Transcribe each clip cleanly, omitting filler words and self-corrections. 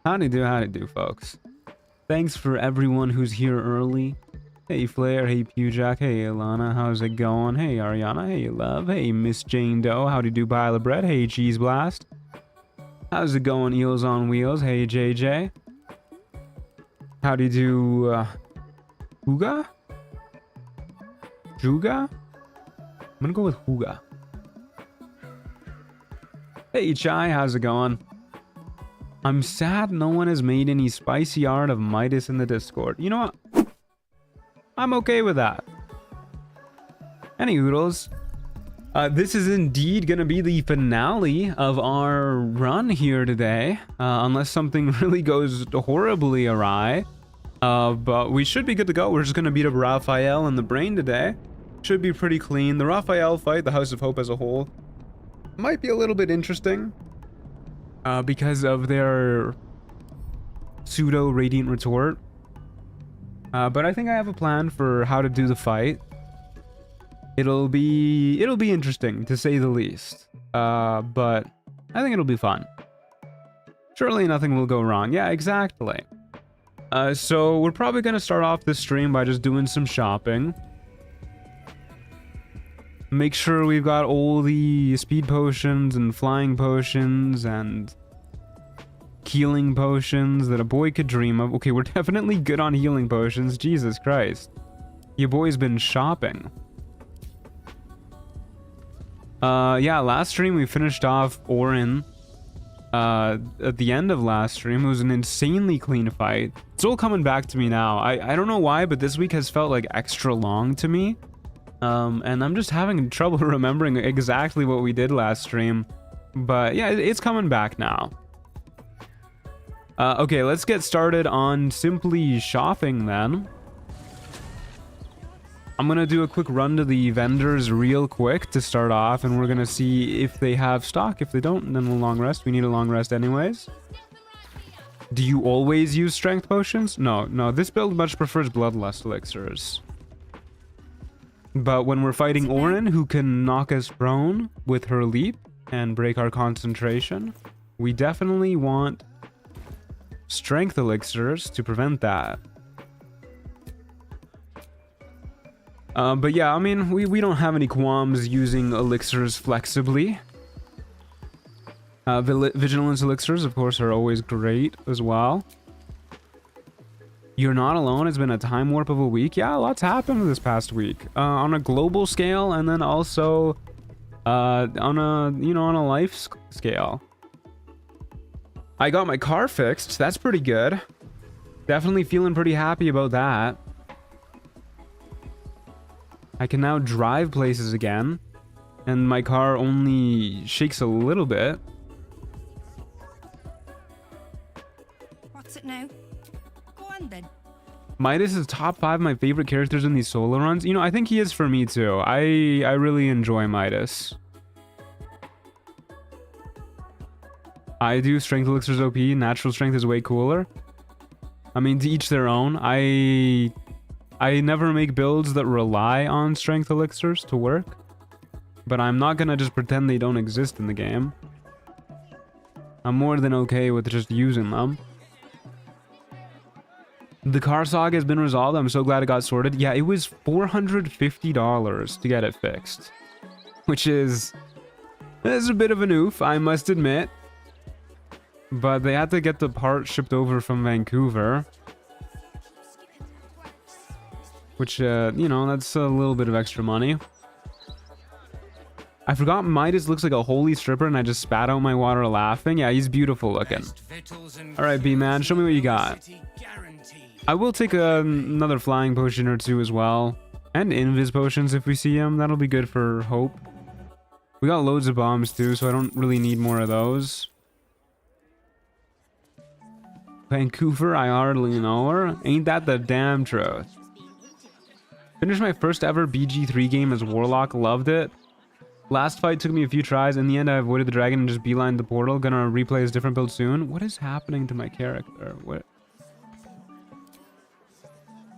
Howdy do, folks. Thanks for everyone who's here early. Hey, Flair. Hey, Pewjack. Hey, Ilana. How's it going? Hey, Ariana. Hey, Love. Hey, Miss Jane Doe. Howdy do, Pile of Bread. Hey, Cheese Blast. How's it going, Eels on Wheels? Hey, JJ. Howdy do, Huga? Juga? I'm gonna go with Huga. Hey, Chai. How's it going? I'm sad no one has made any spicy art of Midas in the Discord. You know what? I'm okay with that. Any oodles. This is indeed going to be the finale of our run here today. Unless something really goes horribly awry. But we should be good to go. We're just going to beat up Raphael and the Brain today. Should be pretty clean. The Raphael fight, the House of Hope as a whole, might be a little bit interesting. Because of their pseudo radiant retort. But I think I have a plan for how to do the fight. It'll be interesting to say the least. But I think it'll be fun. Surely nothing will go wrong. Yeah, exactly. So we're probably gonna start off this stream by just doing some shopping. Make sure we've got all the speed potions and flying potions and healing potions that a boy could dream of. Okay, we're definitely good on healing potions. Jesus Christ. Your boy's been shopping. Yeah, last stream we finished off Orin. At the end of last stream, it was an insanely clean fight. It's all coming back to me now. I don't know why, but this week has felt like extra long to me. And I'm just having trouble remembering exactly what we did last stream. But yeah, it's coming back now. Okay, let's get started on simply shopping then. I'm gonna do a quick run to the vendors real quick to start off, and we're gonna see if they have stock. If they don't, then we'll long rest. We need a long rest anyways. Do you always use strength potions? No, this build much prefers bloodlust elixirs. But when we're fighting Orin, who can knock us prone with her leap and break our concentration, we definitely want strength elixirs to prevent that. But yeah, I mean, we don't have any qualms using elixirs flexibly. Vigilance elixirs, of course, are always great as well. You're not alone. It's been a time warp of a week. Yeah, a lot's happened this past week. On a global scale, and then also on a life scale. I got my car fixed. That's pretty good. Definitely feeling pretty happy about that. I can now drive places again, and my car only shakes a little bit. What's it now? Go on then. Midas is top 5 of my favorite characters in these solo runs. You know, I think he is for me too. I really enjoy Midas. I do strength elixirs OP. Natural strength is way cooler. I mean, to each their own. I never make builds that rely on strength elixirs to work, but I'm not gonna just pretend they don't exist in the game. I'm more than okay with just using them. The car saga has been resolved. I'm so glad it got sorted. Yeah, it was $450 to get it fixed, which is a bit of an oof, I must admit. But they had to get the part shipped over from Vancouver, which, you know, that's a little bit of extra money. I forgot Midas looks like a holy stripper, and I just spat out my water laughing. Yeah, he's beautiful looking. Alright, B-Man, show me what you got. I will take another flying potion or two as well. And invis potions if we see them. That'll be good for hope. We got loads of bombs too, so I don't really need more of those. Vancouver, I hardly know her. Ain't that the damn truth? Finished my first ever BG3 game as Warlock. Loved it. Last fight took me a few tries. In the end, I avoided the dragon and just beelined the portal. Gonna replay his different build soon. What is happening to my character? What?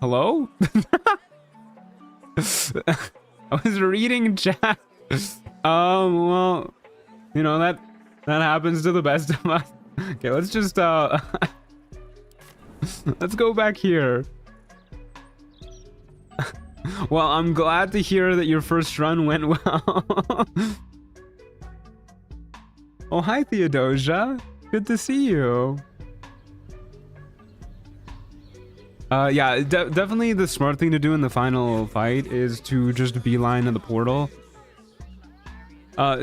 Hello? I was reading chat. Well, you know, that happens to the best of us. Okay, let's just Let's go back here. Well, I'm glad to hear that your first run went well. Oh, hi, Theodosia. Good to see you. Yeah, definitely the smart thing to do in the final fight is to just beeline to the portal.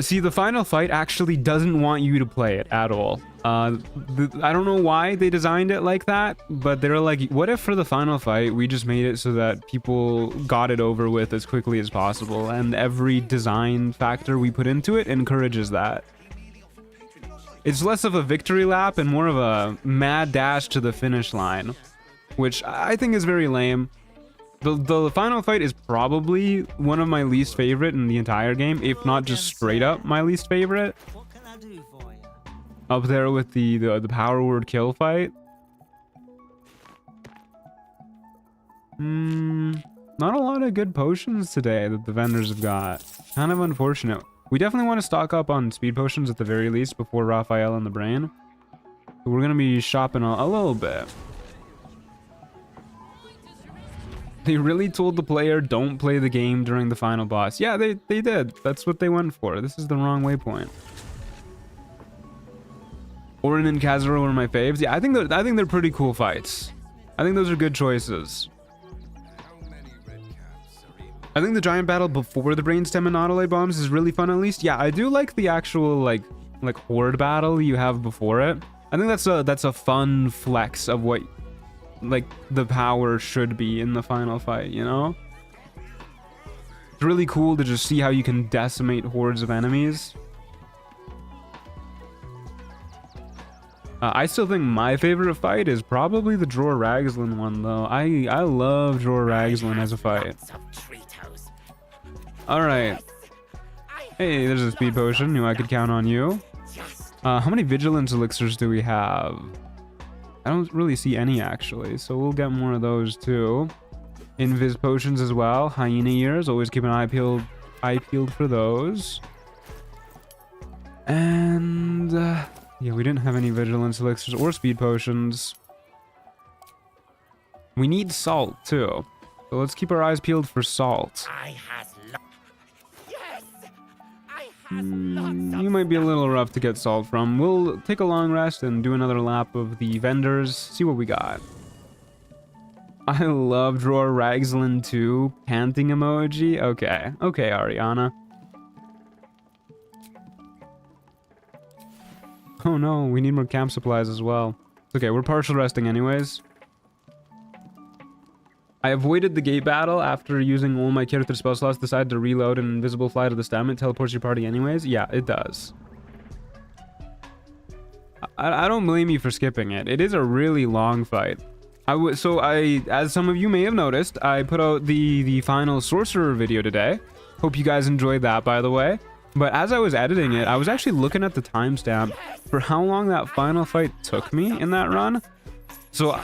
See, the final fight actually doesn't want you to play it at all. I don't know why they designed it like that, but they're like, what if for the final fight we just made it so that people got it over with as quickly as possible, and every design factor we put into it encourages that. It's less of a victory lap and more of a mad dash to the finish line, which I think is very lame. The final fight is probably one of my least favorite in the entire game, if not just straight up my least favorite. Up there with the power word kill fight. Not a lot of good potions today that the vendors have got. Kind of unfortunate. We definitely want to stock up on speed potions at the very least before Raphael and the brain. So we're gonna be shopping a little bit. They really told the player don't play the game during the final boss. Yeah, they did. That's what they went for. This is the wrong waypoint. Orin and Kazuro are my faves. Yeah, I think they're pretty cool fights. I think those are good choices. I think the giant battle before the brainstem and Nautilite bombs is really fun at least. Yeah, I do like the actual like horde battle you have before it. I think that's a fun flex of what like the power should be in the final fight, you know? It's really cool to just see how you can decimate hordes of enemies. I still think my favorite fight is probably the Dror Ragzlin one though. I love Dror Ragzlin as a fight. Alright. Hey, there's a speed potion. Knew I could count on you. How many vigilance elixirs do we have? I don't really see any actually, so we'll get more of those too. Invis potions as well. Hyena ears, always keep an eye peeled for those. And yeah, we didn't have any vigilance elixirs or speed potions. We need salt too, so let's keep our eyes peeled for salt. You might be a little rough to get salt from. We'll take a long rest and do another lap of the vendors, see what we got. I love Dror Ragzlin too. Panting emoji. Okay, Ariana. Oh no, we need more camp supplies as well. It's okay, we're partial resting anyways. I avoided the gate battle after using all my character spell slots, decided to reload an invisible fly to the stem. It teleports your party anyways. Yeah, it does. I don't blame you for skipping it. It is a really long fight. As some of you may have noticed, I put out the final sorcerer video today. Hope you guys enjoyed that, by the way. But as I was editing it, I was actually looking at the timestamp for how long that final fight took me in that run. So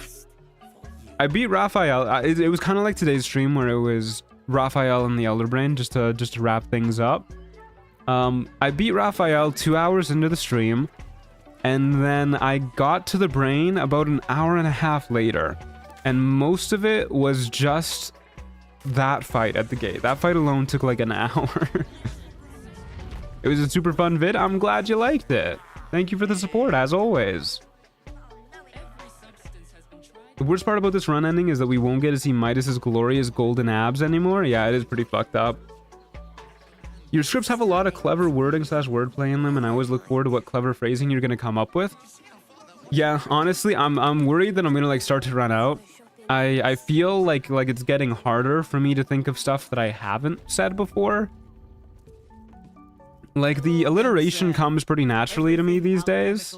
I beat Raphael. It was kind of like today's stream where it was Raphael and the Elder Brain, just to wrap things up. I beat Raphael 2 hours into the stream, and then I got to the brain about an hour and a half later, and most of it was just that fight at the gate. That fight alone took like an hour. It was a super fun vid. I'm glad you liked it. Thank you for the support, as always. The worst part about this run ending is that we won't get to see Midas's glorious golden abs anymore. Yeah, it is pretty fucked up. Your scripts have a lot of clever wording / wordplay in them, and I always look forward to what clever phrasing you're gonna come up with. Yeah, honestly, I'm worried that I'm gonna like start to run out. I feel like it's getting harder for me to think of stuff that I haven't said before. Like the alliteration comes pretty naturally to me these days,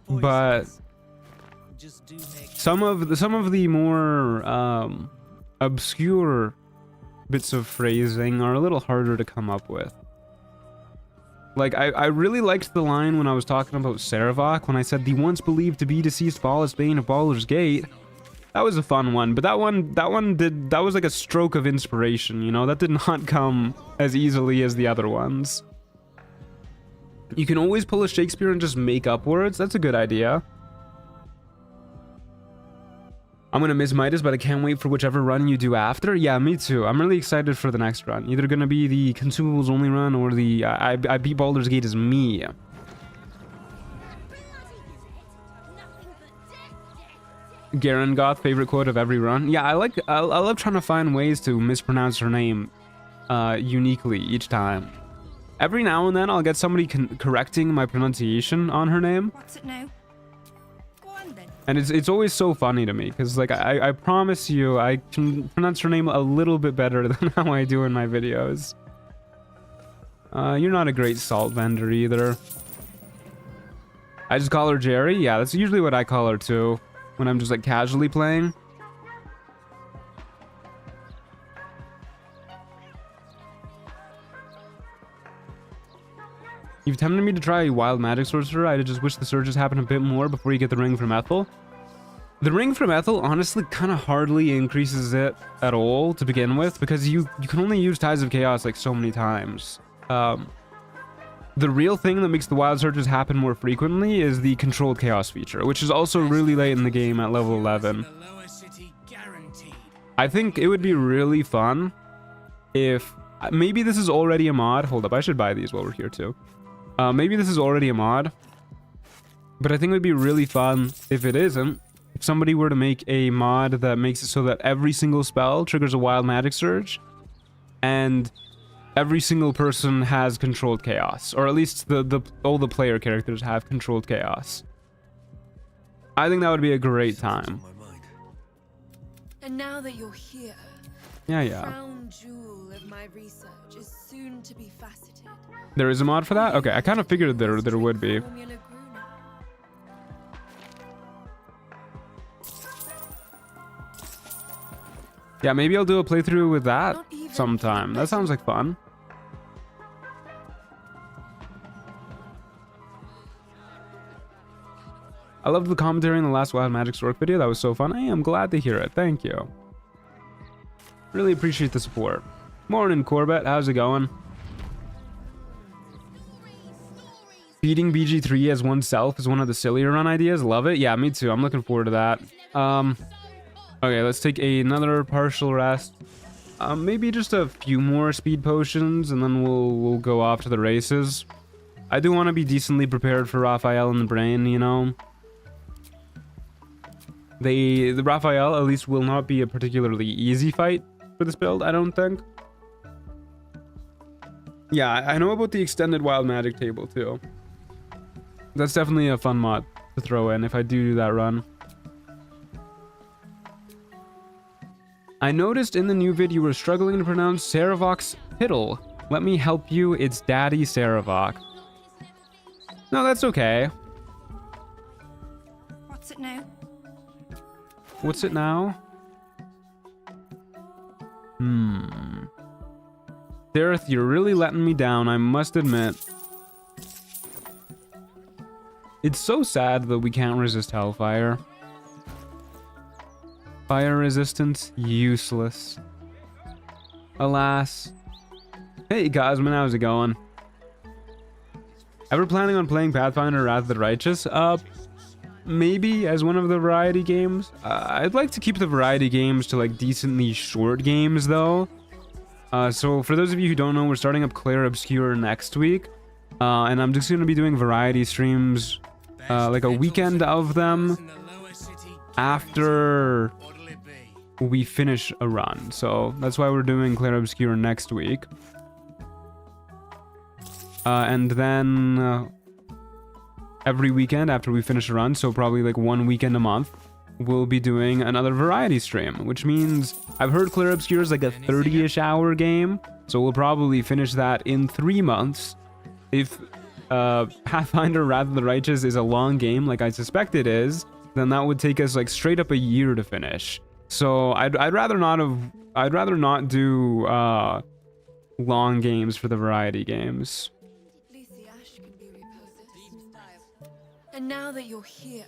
but some of the more obscure bits of phrasing are a little harder to come up with. Like I really liked the line when I was talking about Saravok, when I said the once believed to be deceased Ballas Bane of Baldur's Gate. That was a fun one, but that was like a stroke of inspiration, you know? That did not come as easily as the other ones. You can always pull a Shakespeare and just make up words. That's a good idea. I'm gonna miss Midas, but I can't wait for whichever run you do after. Yeah, me too. I'm really excited for the next run. Either gonna be the consumables only run or the I beat Baldur's Gate as me. Garen Goth, favorite quote of every run. Yeah, I love trying to find ways to mispronounce her name uniquely each time. Every now and then I'll get somebody correcting my pronunciation on her name. What's it now? Go on then. And it's always so funny to me, because like I promise you I can pronounce her name a little bit better than how I do in my videos. You're not a great salt vendor either. I just call her Jerry. Yeah, that's usually what I call her too, when I'm just like casually playing. You've tempted me to try Wild Magic Sorcerer. I just wish the surges happened a bit more before you get the Ring from Ethel. The Ring from Ethel honestly kind of hardly increases it at all to begin with, because you can only use Tides of Chaos like so many times. The real thing that makes the Wild Surges happen more frequently is the Controlled Chaos feature, which is also really late in the game at level 11. I think it would be really fun if... Maybe this is already a mod. Hold up, I should buy these while we're here too. Maybe this is already a mod, but I think it would be really fun if it isn't. If somebody were to make a mod that makes it so that every single spell triggers a Wild Magic Surge, and every single person has Controlled Chaos, or at least all the player characters have Controlled Chaos. I think that would be a great time. And now that you're here, Yeah. crown jewel of my research is soon to be faceted. There is a mod for that? Okay, I kind of figured there would be. Formula grew now. Yeah, maybe I'll do a playthrough with that sometime. That sounds like fun. I loved the commentary in the last Wild Magic Stork video. That was so fun. I am glad to hear it. Thank you. Really appreciate the support. Morning, Corbett. How's it going? Beating BG3 as oneself is one of the sillier run ideas. Love it. Yeah, me too. I'm looking forward to that. Okay, let's take another partial rest. Maybe just a few more speed potions, and then we'll go off to the races. I do want to be decently prepared for Raphael and the brain, you know. The Raphael at least will not be a particularly easy fight for this build, I don't think. Yeah, I know about the extended Wild Magic table too. That's definitely a fun mod to throw in if I do that run. I noticed in the new vid you were struggling to pronounce Saravok's Piddle. Let me help you, it's Daddy Saravok. No, that's okay. What's it now? What's it now? Dareth, you're really letting me down, I must admit. It's so sad that we can't resist Hellfire. Fire resistance, useless. Alas. Hey, Cosman, how's it going? Ever planning on playing Pathfinder Wrath of the Righteous? Maybe as one of the variety games. I'd like to keep the variety games to like decently short games though. So for those of you who don't know, we're starting up Claire Obscure next week. And I'm just going to be doing variety streams, like a weekend of them after we finish a run. So that's why we're doing Claire Obscure next week. And then every weekend after we finish a run, so probably like one weekend a month, we'll be doing another variety stream, which means I've heard Claire Obscure is like a 30-ish hour game, so we'll probably finish that in 3 months. If Pathfinder Wrath of the Righteous is a long game, like I suspect it is, then that would take us like straight up a year to finish. So I'd rather not do long games for the variety games. And now that you're here,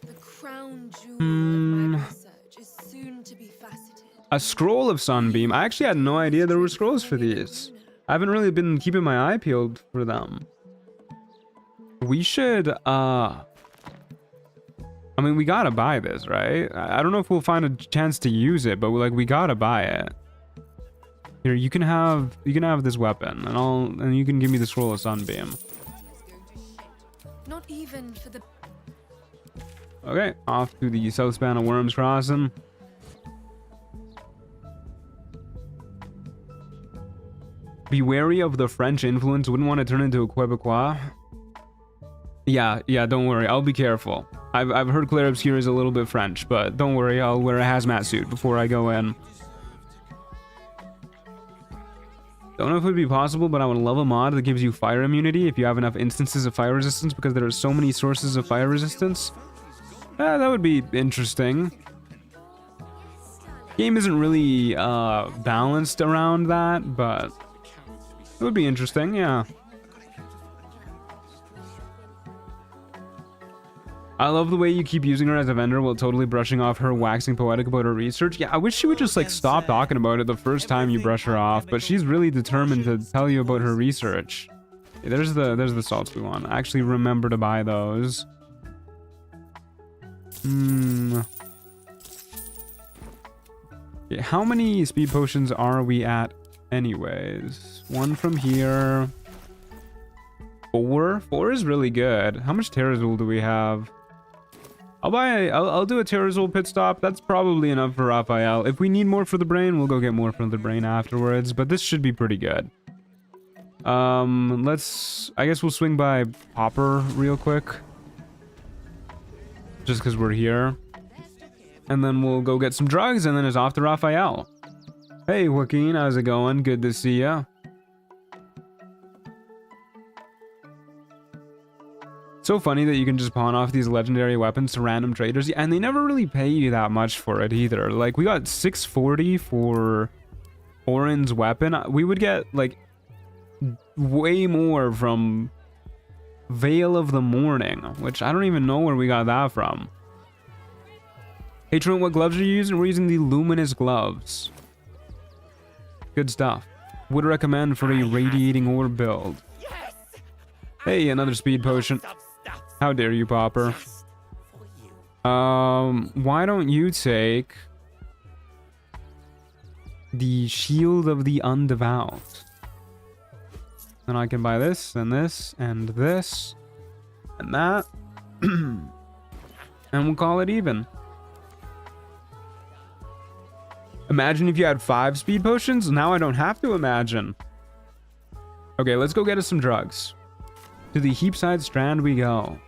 the crown jewel of my research is soon to be faceted. A scroll of Sunbeam. I actually had no idea there were scrolls for these. I haven't really been keeping my eye peeled for them. We should I mean, we gotta buy this, right? I don't know if we'll find a chance to use it, but like we gotta buy it. Here, you can have this weapon, and you can give me the scroll of sunbeam. Not even for the Okay, off to the south span of Worms Crossing. Be wary of the French influence. Wouldn't want to turn into a Quebecois. Yeah, don't worry. I'll be careful. I've heard Claire Obscure is a little bit French, but don't worry. I'll wear a hazmat suit before I go in. Don't know if it would be possible, but I would love a mod that gives you fire immunity if you have enough instances of fire resistance, because there are so many sources of fire resistance. That would be interesting. Game isn't really balanced around that, but it would be interesting, yeah. I love the way you keep using her as a vendor while totally brushing off her waxing poetic about her research. Yeah, I wish she would just like stop talking about it the first time you brush her off, but she's really determined to tell you about her research. Yeah, there's the salts we want. Actually remember to buy those. Yeah, how many speed potions are we at anyways? One from here. 4 is really good. How much Terrazul do we have? I'll do a Terrazul pit stop. That's probably enough for Raphael. If we need more for the brain, we'll go get more from the brain afterwards, but this should be pretty good. I guess we'll swing by Popper real quick, just because we're here, and then we'll go get some drugs, and then it's off to Raphael. Hey Joaquin, how's it going? Good to see ya. So funny that you can just pawn off these legendary weapons to random traders, yeah, and they never really pay you that much for it either. Like, we got 640 for Orin's weapon. We would get like way more from Veil of the Morning, which I don't even know where we got that from. Hey Trent, what gloves are you using? We're using the Luminous gloves. Good stuff. Would recommend for a radiating orb build. Hey, another speed potion. How dare you, Popper? Why don't you take the Shield of the Undevout? Then I can buy this, and this, and this, and that. And we'll call it even. Imagine if you had 5 speed potions. Now I don't have to imagine. Okay, let's go get us some drugs. To the Heapside Strand we go.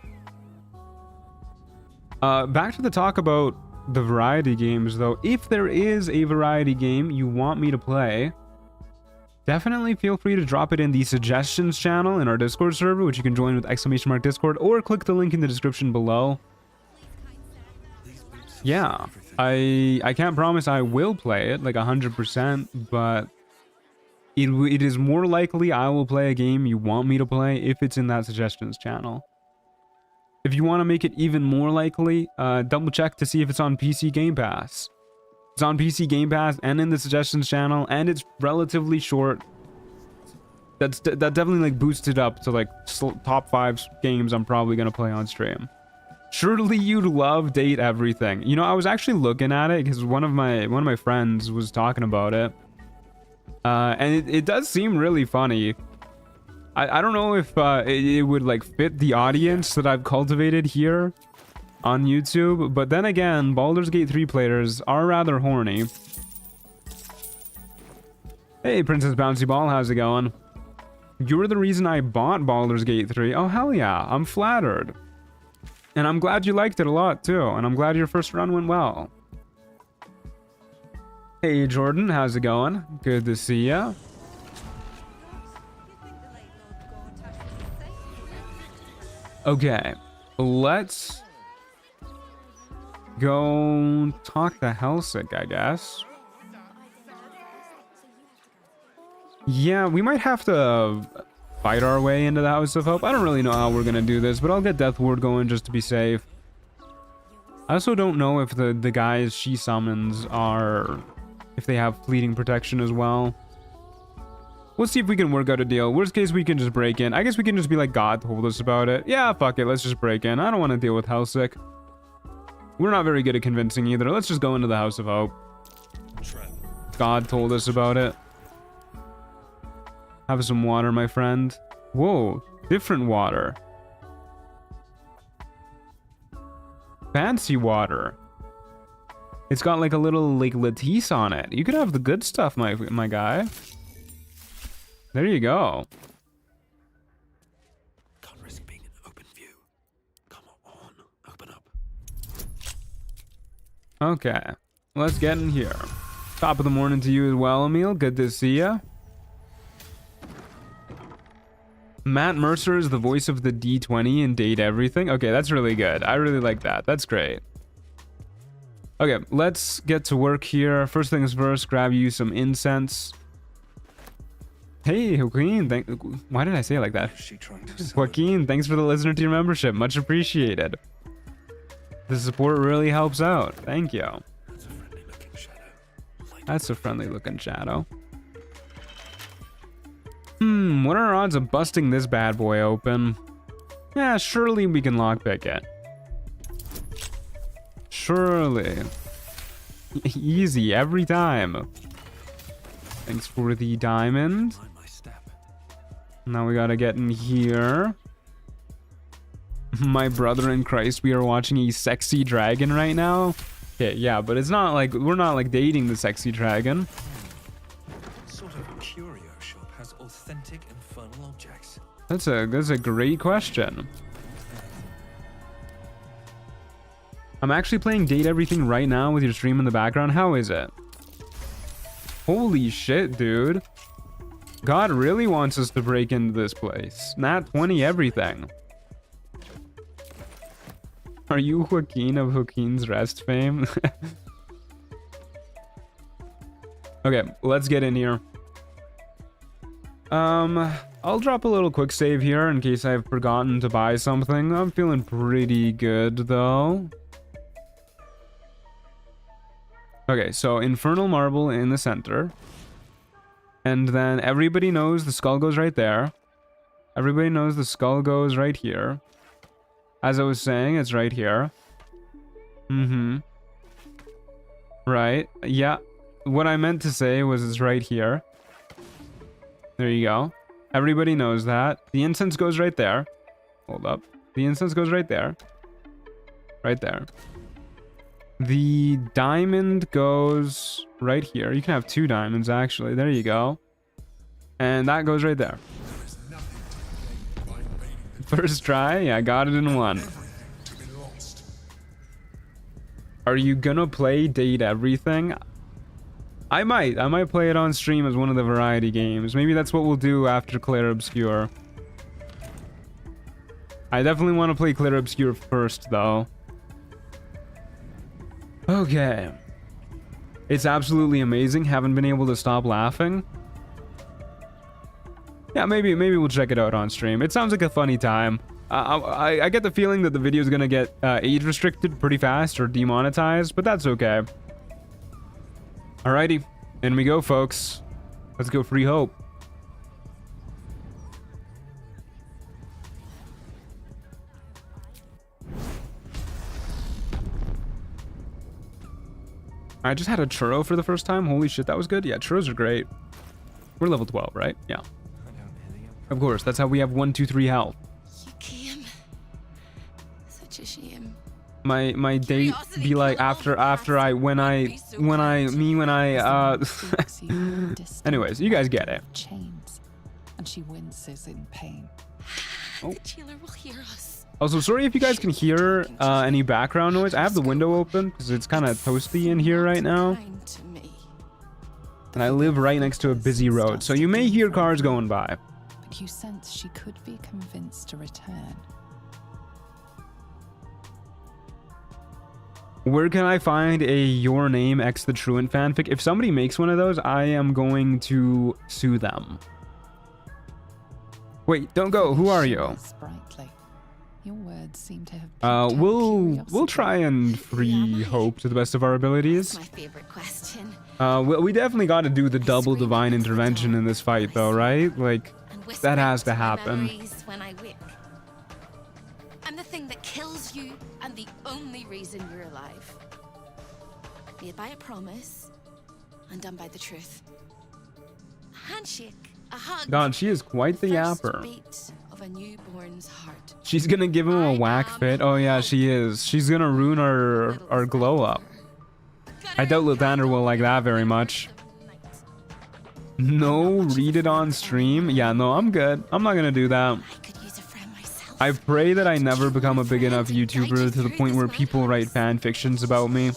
Back to the talk about the variety games, though. If there is a variety game you want me to play, definitely feel free to drop it in the suggestions channel in our Discord server, which you can join with !Discord, or click the link in the description below. Yeah, I can't promise I will play it like 100%, but it is more likely I will play a game you want me to play if it's in that suggestions channel. If you want to make it even more likely, double check to see if it's on PC Game Pass. It's on PC Game Pass and in the suggestions channel, and it's relatively short. That definitely like boosts it up to like top 5 games I'm probably gonna play on stream. Surely you'd love Date Everything. You know, I was actually looking at it because one of my friends was talking about it. And it does seem really funny. I don't know if it would like fit the audience that I've cultivated here on YouTube, but then again, Baldur's Gate 3 players are rather horny. Hey Princess Bouncy Ball, how's it going? You're the reason I bought Baldur's Gate 3. Oh hell yeah, I'm flattered. And I'm glad you liked it a lot too, and I'm glad your first run went well. Hey Jordan, how's it going? Good to see ya. Okay, let's go talk to Helsik, I guess. Yeah, we might have to fight our way into the House of Hope. I don't really know how we're gonna do this, but I'll get Death Ward going just to be safe. I also don't know if the guys she summons are... if they have fleeting protection as well. We'll see if we can work out a deal. Worst case, we can just break in. I guess we can just be like, God told us about it. Yeah, fuck it. Let's just break in. I don't want to deal with Helsik. We're not very good at convincing either. Let's just go into the House of Hope. God told us about it. Have some water, my friend. Whoa, different water. Fancy water. It's got like a little like lattice on it. You could have the good stuff, my guy. There you go. Can't risk being in open view. Come on, open up. Okay, let's get in here. Top of the morning to you as well, Emil. Good to see ya. Matt Mercer is the voice of the D20 in Date Everything. Okay, that's really good. I really like that. That's great. Okay, let's get to work here. First things first, grab you some incense. Hey, Joaquin. Why did I say it like that? Joaquin, thanks for the listener tier membership. Much appreciated. The support really helps out. Thank you. That's a friendly looking shadow. What are our odds of busting this bad boy open? Yeah, surely we can lockpick it. Surely. Easy every time. Thanks for the diamond. Now we gotta get in here. My brother in Christ, we are watching a sexy dragon right now. Okay, yeah, but it's not like we're not like dating the sexy dragon. Sort of a curio shop has authentic infernal objects. That's a great question. I'm actually playing Date Everything right now with your stream in the background. How is it? Holy shit, dude. God really wants us to break into this place. Nat 20 everything. Are you Joaquin of Joaquin's Rest fame? Okay, let's get in here. I'll drop a little quick save here in case I've forgotten to buy something. I'm feeling pretty good though. Okay, so Infernal Marble in the center. And then everybody knows the skull goes right there. Everybody knows the skull goes right here. As I was saying, it's right here. Right. Yeah. What I meant to say was it's right here. There you go. Everybody knows that. The incense goes right there. Hold up. The incense goes right there. Right there. The diamond goes right here. You can have 2 diamonds, actually. There you go. And that goes right there. First try? Yeah, I got it in 1. Are you gonna play Date Everything? I might play it on stream as one of the variety games. Maybe that's what we'll do after Clair Obscure. I definitely want to play Clair Obscure first, though. Okay. It's absolutely amazing. Haven't been able to stop laughing. Yeah, maybe we'll check it out on stream. It sounds like a funny time. I get the feeling that the video is gonna get age restricted pretty fast or demonetized, but that's okay. Alrighty, in we go, folks. Let's go free hope. I just had a churro for the first time. Holy shit, that was good. Yeah, churros are great. We're level 12, right? Yeah. Of course, that's how we have 1, 2, 3 health. You came. Such a shame. My date be like after I anyways, you guys get it. Chains, and she winces in pain. The jailer will hear us. Also, sorry if you guys can hear any background noise. I have the window open because it's kind of toasty in here right now. And I live right next to a busy road, so you may hear cars going by. But you sense she could be convinced to return. Where can I find a Your Name X the Truant fanfic? If somebody makes one of those, I am going to sue them. Wait, don't go. Who are you? Sprightly. Your words seem to have we'll try and free hope to the best of our abilities. That's my favorite question. We definitely got to do the double divine intervention in this fight, though, right? Like, that has to happen. I'm the thing that kills Just you and the only reason you're alive. Made by a promise and done by the truth. A handshake, a hug. God, she is quite the First yapper. beat of a newborn's heart. She's gonna give him a whack fit. Oh yeah, she is. She's gonna ruin our glow up. I doubt Lathander will like that very much. No, read it on stream. Yeah, no, I'm good. I'm not gonna do that. I could use a friend myself. I pray that I never become a big enough YouTuber to the point where people write fan fictions about me.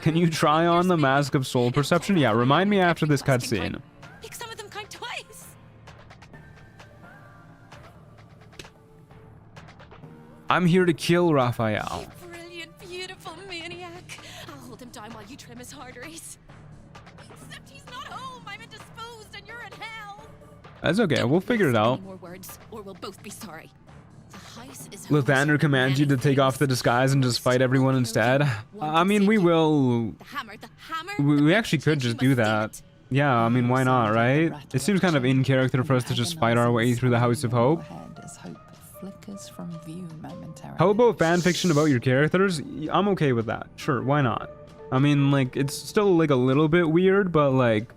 Can you try on the Mask of Soul Perception? Yeah, remind me after this cutscene. Make some of them count twice. I'm here to kill Raphael. You brilliant, beautiful maniac. I'll hold him down while you trim his arteries. Except he's not home. I'm indisposed and you're in hell. That's okay, we'll figure it out. Any more words, or we'll both be sorry. The house is Lathander commands you to take off the disguise and just fight everyone instead. I mean, we will... The hammer. We actually could just do that. Yeah, I mean, why not, right? It seems kind of in character for us to just fight our way through the House of Hope. How about fanfiction about your characters? I'm okay with that. Sure, why not? I mean, like, it's still, like, a little bit weird, but, like...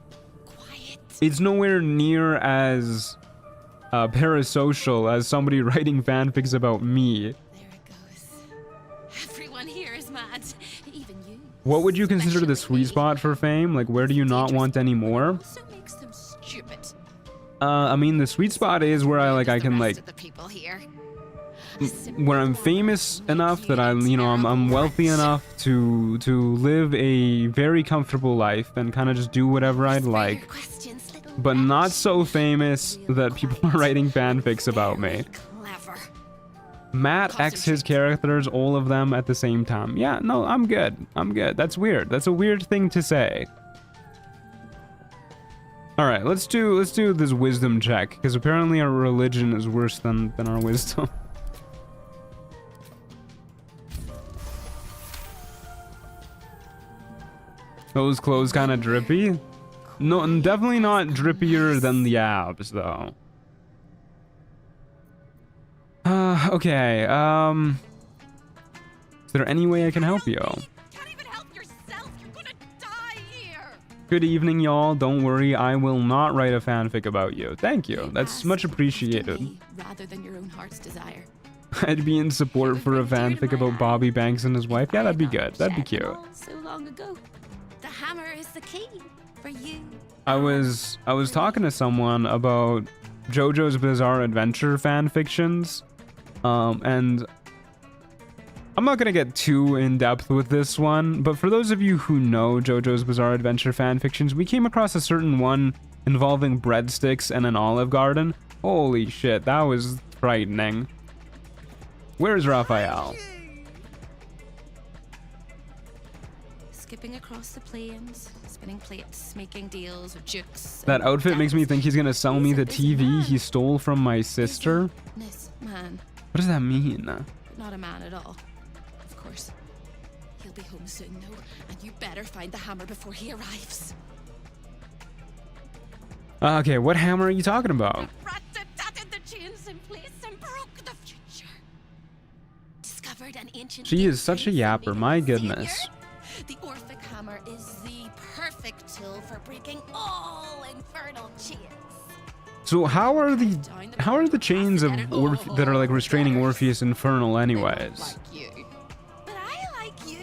Quiet. It's nowhere near as parasocial as somebody writing fanfics about me. There it goes. Everyone here is mad. Even you. What would you consider the sweet spot for fame? Like, where do you not want any more? Also makes them stupid. I mean, the sweet spot is where I can, like, The people here. where I'm famous enough that I'm wealthy enough to live a very comfortable life and kind of just do whatever I'd like, but not so famous that people are writing fanfics about me. Clever. Matt X his characters, all of them at the same time. Yeah, no, I'm good. I'm good. That's weird. That's a weird thing to say. All right, let's do this wisdom check, because apparently our religion is worse than our wisdom. Those clothes kind of drippy. No, definitely not drippier than the abs, though. Okay, is there any way I can help you? Can't even help yourself. You're gonna die here. Good evening, y'all. Don't worry, I will not write a fanfic about you. Thank you. That's much appreciated. Rather than your own heart's desire. I'd be in support for a fanfic about Bobby Banks and his wife. Yeah, that'd be good. That'd be cute. So long ago. The hammer is the key for you. I was talking to someone about JoJo's Bizarre Adventure fan fictions, and I'm not gonna get too in depth with this one, but for those of you who know JoJo's Bizarre Adventure fan fictions, we came across a certain one involving breadsticks and an olive garden. Holy shit, that was frightening. Where's Raphael? Skipping across the plains, spinning plates, making deals with jukes. That outfit makes me think he's gonna sell me the TV he stole from my sister. Man, What does that mean? not a man at all. Of course. He'll be home soon, though, and you better find the hammer before he arrives. Okay, what hammer are you talking about? Rat-tat-tatted the chains in place and broke the future. Discovered an ancient. She is such a yapper, my goodness. Savior. The Orphic hammer is the perfect tool for breaking all infernal chains. So how are the chains of that are like restraining Orpheus infernal anyways? Like you. But I like you.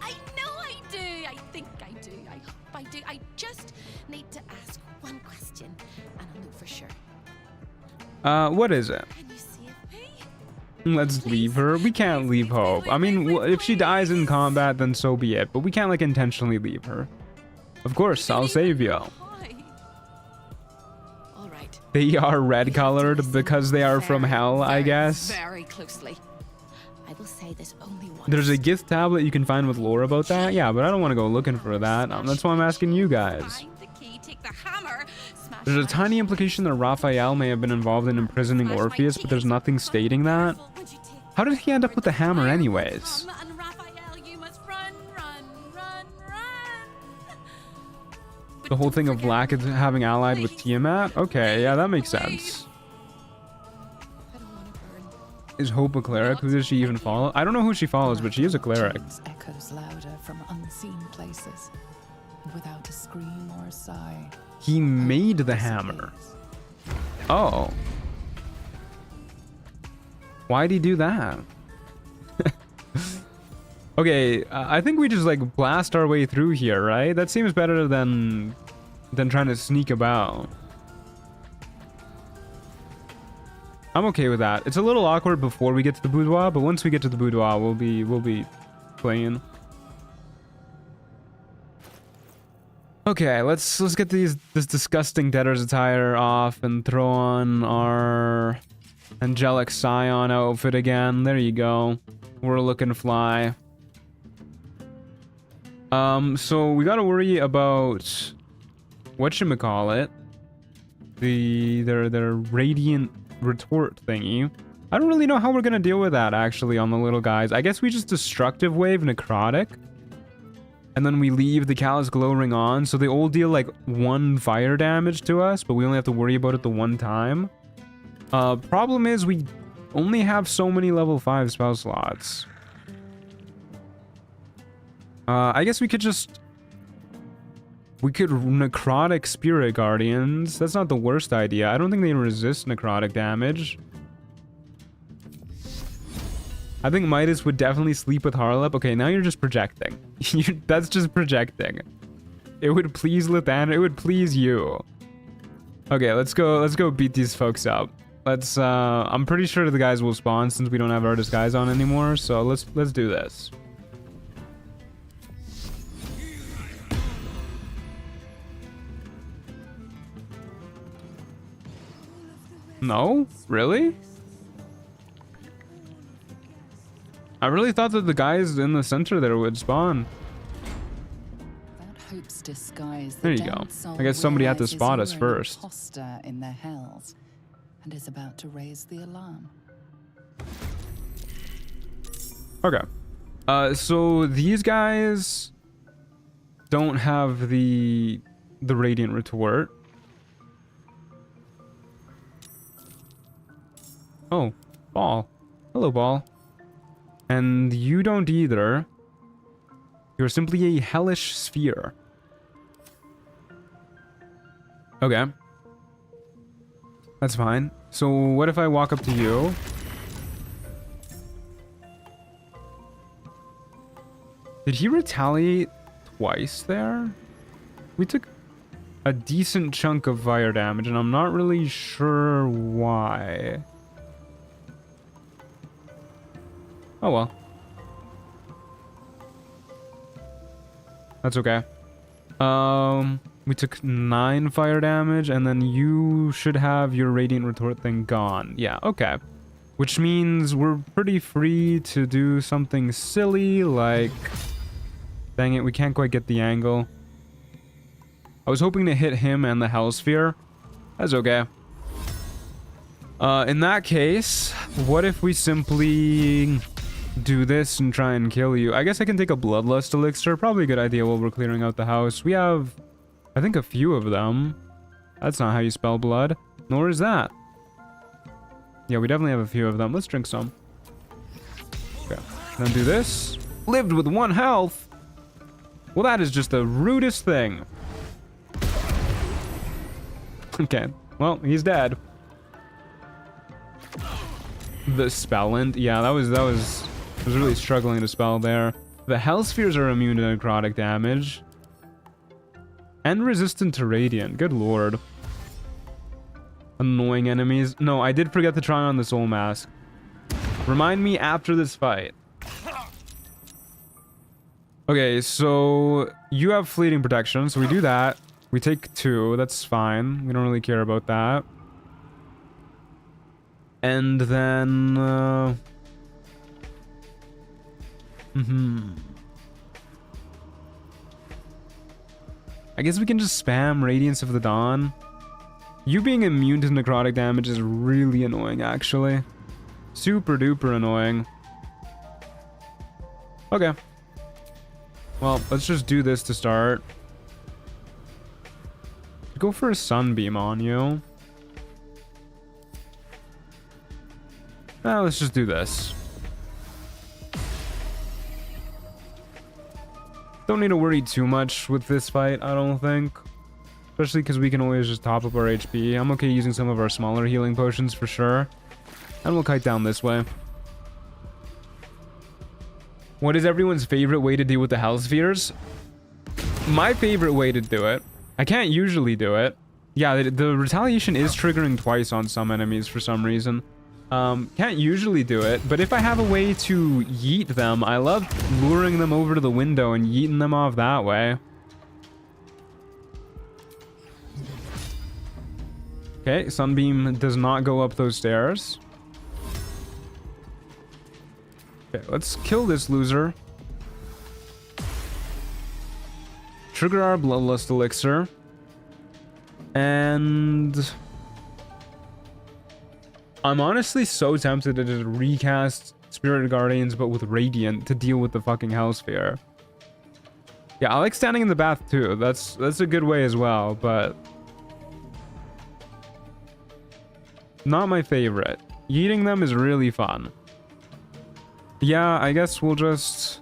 I know I do. I think I do. I hope I do. I just need to ask one question, and I'll know for sure. What is it? Can you save me? Let's leave her. We can't leave Hope. I mean, if she dies in combat, then so be it. But we can't like intentionally leave her. Of course, I'll save you. All right. They are red colored because they are from hell, I guess. Very closely. I will say this only once. There's a gift tablet you can find with lore about that. Yeah, but I don't want to go looking for that. That's why I'm asking you guys. Find the key, take the hammer, smash There's a my tiny implication that Raphael may have been involved in imprisoning Orpheus, but there's nothing stating that. How did he end up with the hammer anyways? And Raphael, you must run, run, run, run. The whole thing of Black having allied with Tiamat? Okay, yeah, that makes sense. I don't want to burn. Is Hope a cleric? Who does she even follow? I don't know who she follows, but she is a cleric. Echoes louder from unseen places. Without a scream or a sigh. He made the hammer. Oh. Why'd he do that? Okay, I think we just like blast our way through here, right? That seems better than trying to sneak about. I'm okay with that. It's a little awkward before we get to the boudoir, but once we get to the boudoir, we'll be playing. Okay, let's get this disgusting debtor's attire off and throw on our angelic scion outfit again. There you go. We're looking fly. So we gotta worry about whatchamacallit. Their radiant retort thingy. I don't really know how we're gonna deal with that actually on the little guys. I guess we just destructive wave necrotic. And then we leave the callous glow ring on, so they all deal like 1 fire damage to us, but we only have to worry about it the one time. Problem is we only have so many level 5 spell slots. I guess we could necrotic spirit guardians. That's not the worst idea. I don't think they resist necrotic damage. I think Midas would definitely sleep with Harlep. Okay, now you're just projecting. That's just projecting. It would please Lathander. It would please you. Okay, let's go beat these folks up. I'm pretty sure the guys will spawn since we don't have our disguise on anymore. So let's do this. No? Really? I really thought that the guys in the center there would spawn. Without Hope's disguise, There you go. I guess somebody had to spot us first. Imposter in their hells, and is about to raise the alarm. Okay. So these guys don't have the radiant retort. Oh, Ball. Hello, Ball. And you don't either. You're simply a hellish sphere. Okay. That's fine. So what if I walk up to you? Did he retaliate twice there? We took a decent chunk of fire damage, and I'm not really sure why. Oh well. That's okay. We took 9 fire damage, and then you should have your radiant retort thing gone. Yeah, okay. Which means we're pretty free to do something silly, like... Dang it, we can't quite get the angle. I was hoping to hit him and the Hellsphere. That's okay. In that case, what if we simply... do this and try and kill you? I guess I can take a bloodlust elixir. Probably a good idea while we're clearing out the house. We have, I think, a few of them. That's not how you spell blood. Nor is that. Yeah, we definitely have a few of them. Let's drink some. Okay. Then do this. Lived with 1 health. Well, that is just the rudest thing. Okay. Well, he's dead. The spellant. Yeah, that was really struggling to spell there. The Hellspheres are immune to necrotic damage. And resistant to radiant. Good lord. Annoying enemies. No, I did forget to try on the soul mask. Remind me after this fight. Okay, so you have fleeting protection, so we do that. We take 2. That's fine. We don't really care about that. And then... I guess we can just spam Radiance of the Dawn. You being immune to necrotic damage is really annoying, actually. Super duper annoying. Okay. Well, let's just do this to start. Go for a sunbeam on you. Let's just do this. Don't need to worry too much with this fight, I don't think. Especially because we can always just top up our HP. I'm okay using some of our smaller healing potions for sure. And we'll kite down this way. What is everyone's favorite way to deal with the Hell Spheres? My favorite way to do it. I can't usually do it. Yeah, the retaliation is triggering twice on some enemies for some reason. Can't usually do it, but if I have a way to yeet them, I love luring them over to the window and yeeting them off that way. Okay, Sunbeam does not go up those stairs. Okay, let's kill this loser. Trigger our Bloodlust Elixir. And I'm honestly so tempted to just recast Spirit Guardians, but with Radiant to deal with the fucking Hellsphere. Yeah, I like standing in the bath too. That's a good way as well, but not my favorite. Eating them is really fun. Yeah, I guess we'll just...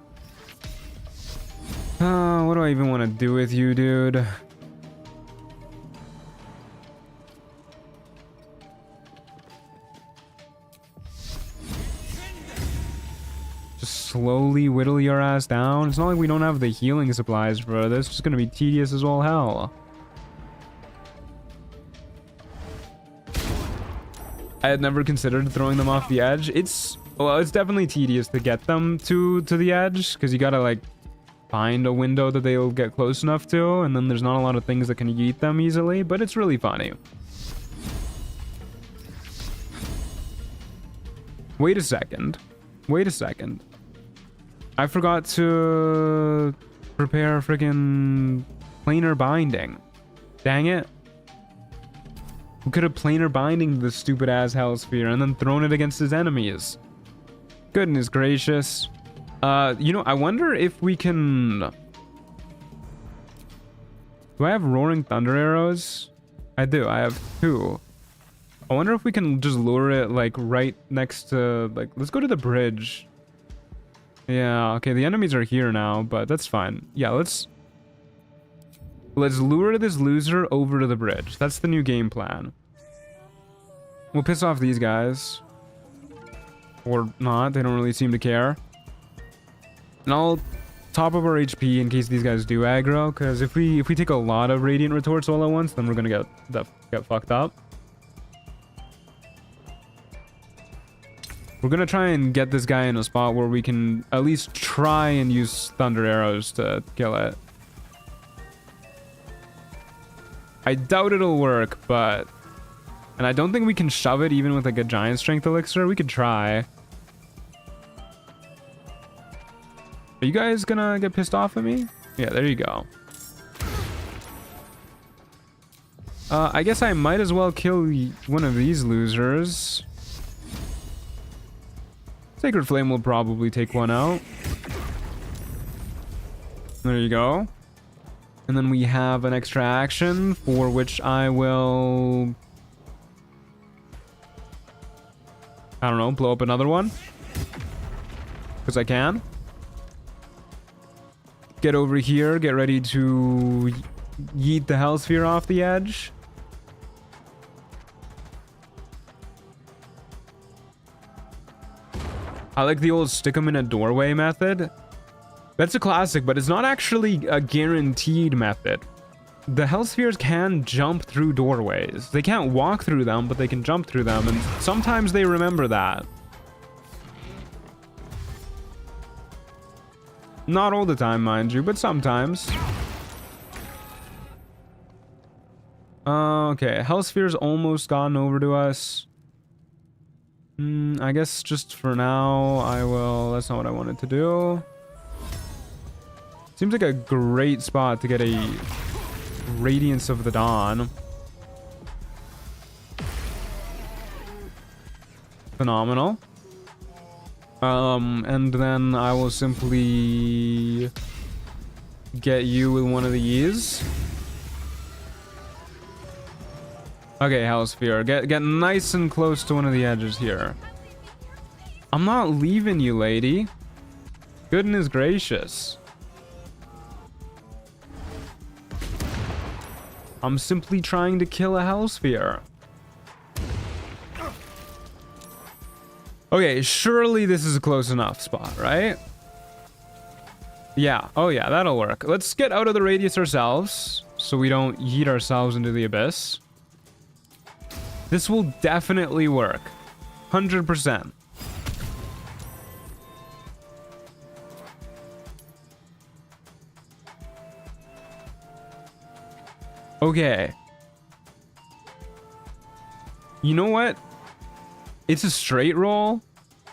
what do I even want to do with you, dude? Just slowly whittle your ass down. It's not like we don't have the healing supplies for this. It's just gonna be tedious as all hell. I had never considered throwing them off the edge. It's definitely tedious to get them to the edge, because you gotta like find a window that they'll get close enough to, and then there's not a lot of things that can yeet them easily, but it's really funny. Wait a second. I forgot to prepare freaking planar binding. Dang it. We could have planar binding the stupid ass Hellsphere and then thrown it against his enemies. Goodness gracious. You know, I wonder if we can... Do I have Roaring Thunder arrows? I do. I have 2. I wonder if we can just lure it like right next to... Like, let's go to the bridge. Yeah, okay, the enemies are here now, but that's fine. Yeah, let's lure this loser over to the bridge. That's the new game plan. We'll piss off these guys. Or not, they don't really seem to care. And I'll top up our HP in case these guys do aggro, because if we take a lot of Radiant Retorts all at once, then we're gonna get fucked up. We're gonna try and get this guy in a spot where we can at least try and use Thunder Arrows to kill it. I doubt it'll work, but... And I don't think we can shove it even with like a Giant Strength Elixir. We could try. Are you guys gonna get pissed off at me? Yeah, there you go. I guess I might as well kill one of these losers. Sacred Flame will probably take one out. There you go. And then we have an extra action for which I will... I don't know, blow up another one. Because I can. Get over here, get ready to yeet the Hellsphere off the edge. I like the old stick 'em in a doorway method. That's a classic, but it's not actually a guaranteed method. The Hellspheres can jump through doorways. They can't walk through them, but they can jump through them, and sometimes they remember that. Not all the time, mind you, but sometimes. Okay, Hellsphere's almost gotten over to us. I guess just for now, I will... That's not what I wanted to do. Seems like a great spot to get a Radiance of the Dawn. Phenomenal. And then I will simply get you with one of these. Okay, Hellsphere, get nice and close to one of the edges here. I'm not leaving you, lady. Goodness gracious. I'm simply trying to kill a hellsphere. Okay, surely this is a close enough spot, right? Yeah, oh yeah, that'll work. Let's get out of the radius ourselves so we don't yeet ourselves into the abyss. This will definitely work. 100%. Okay. You know what? It's a straight roll.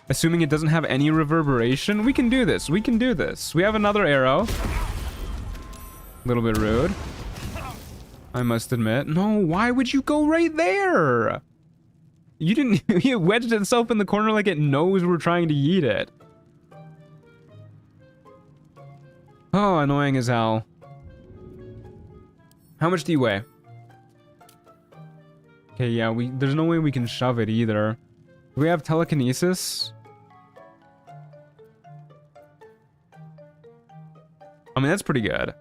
Assuming it doesn't have any reverberation. We can do this. We can do this. We have another arrow. A little bit rude, I must admit. No, why would you go right there? You didn't... It wedged itself in the corner like it knows we're trying to yeet it. Oh, annoying as hell. How much do you weigh? Okay, yeah, there's no way we can shove it either. Do we have telekinesis? I mean, that's pretty good.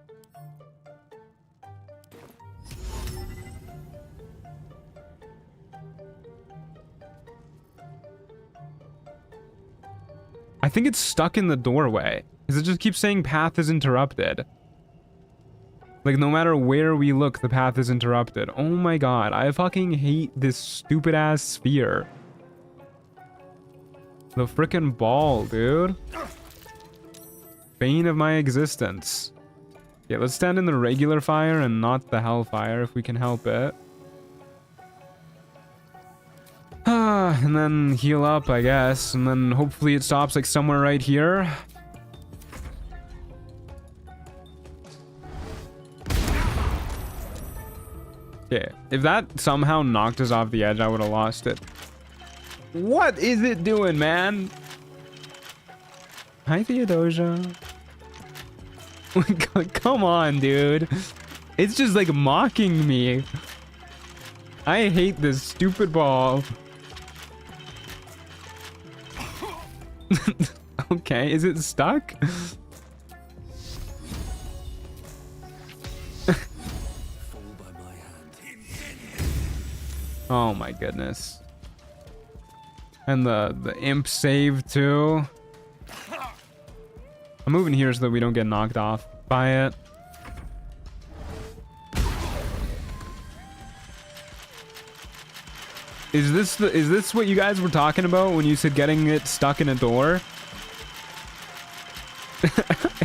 I think it's stuck in the doorway, because it just keeps saying path is interrupted. Like, no matter where we look, the path is interrupted. Oh my god, I fucking hate this stupid ass sphere. The frickin' ball, dude. Bane of my existence. Yeah, let's stand in the regular fire and not the hellfire if we can help it. And then heal up, I guess. And then hopefully it stops like somewhere right here. Okay, if that somehow knocked us off the edge, I would have lost it. What is it doing, man? Hi, Theodosia. Come on, dude. It's just like mocking me. I hate this stupid ball. Okay, is it stuck? Oh my goodness. And the imp save too. I'm moving here so that we don't get knocked off by it. Is this what you guys were talking about when you said getting it stuck in a door?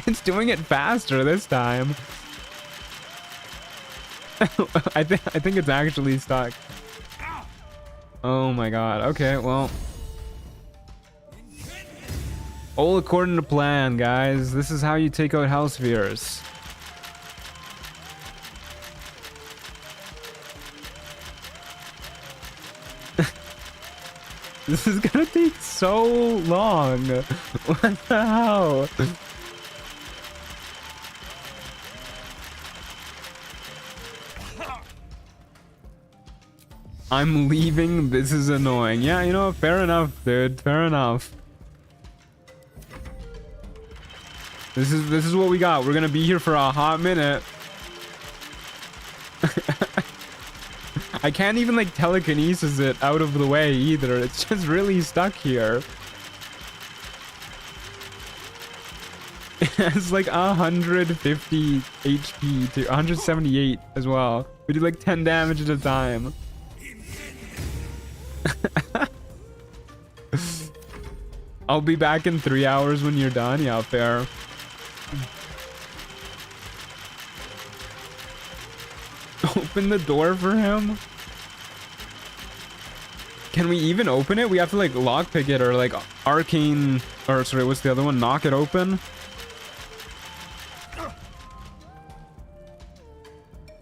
It's doing it faster this time. I think it's actually stuck. Oh my god. Okay, well. All according to plan, guys. This is how you take out hell spheres. This is gonna take so long. What the hell? I'm leaving. This is annoying. Yeah, you know, fair enough, dude. Fair enough. This is what we got. We're gonna be here for a hot minute. I can't even like telekinesis it out of the way either. It's just really stuck here. It's like 150 HP to 178 as well. We do like 10 damage at a time. I'll be back in 3 hours when you're done. Yeah, fair. Open the door for him. Can we even open it? We have to like lockpick it or like arcane, or sorry, what's the other one? Knock it open.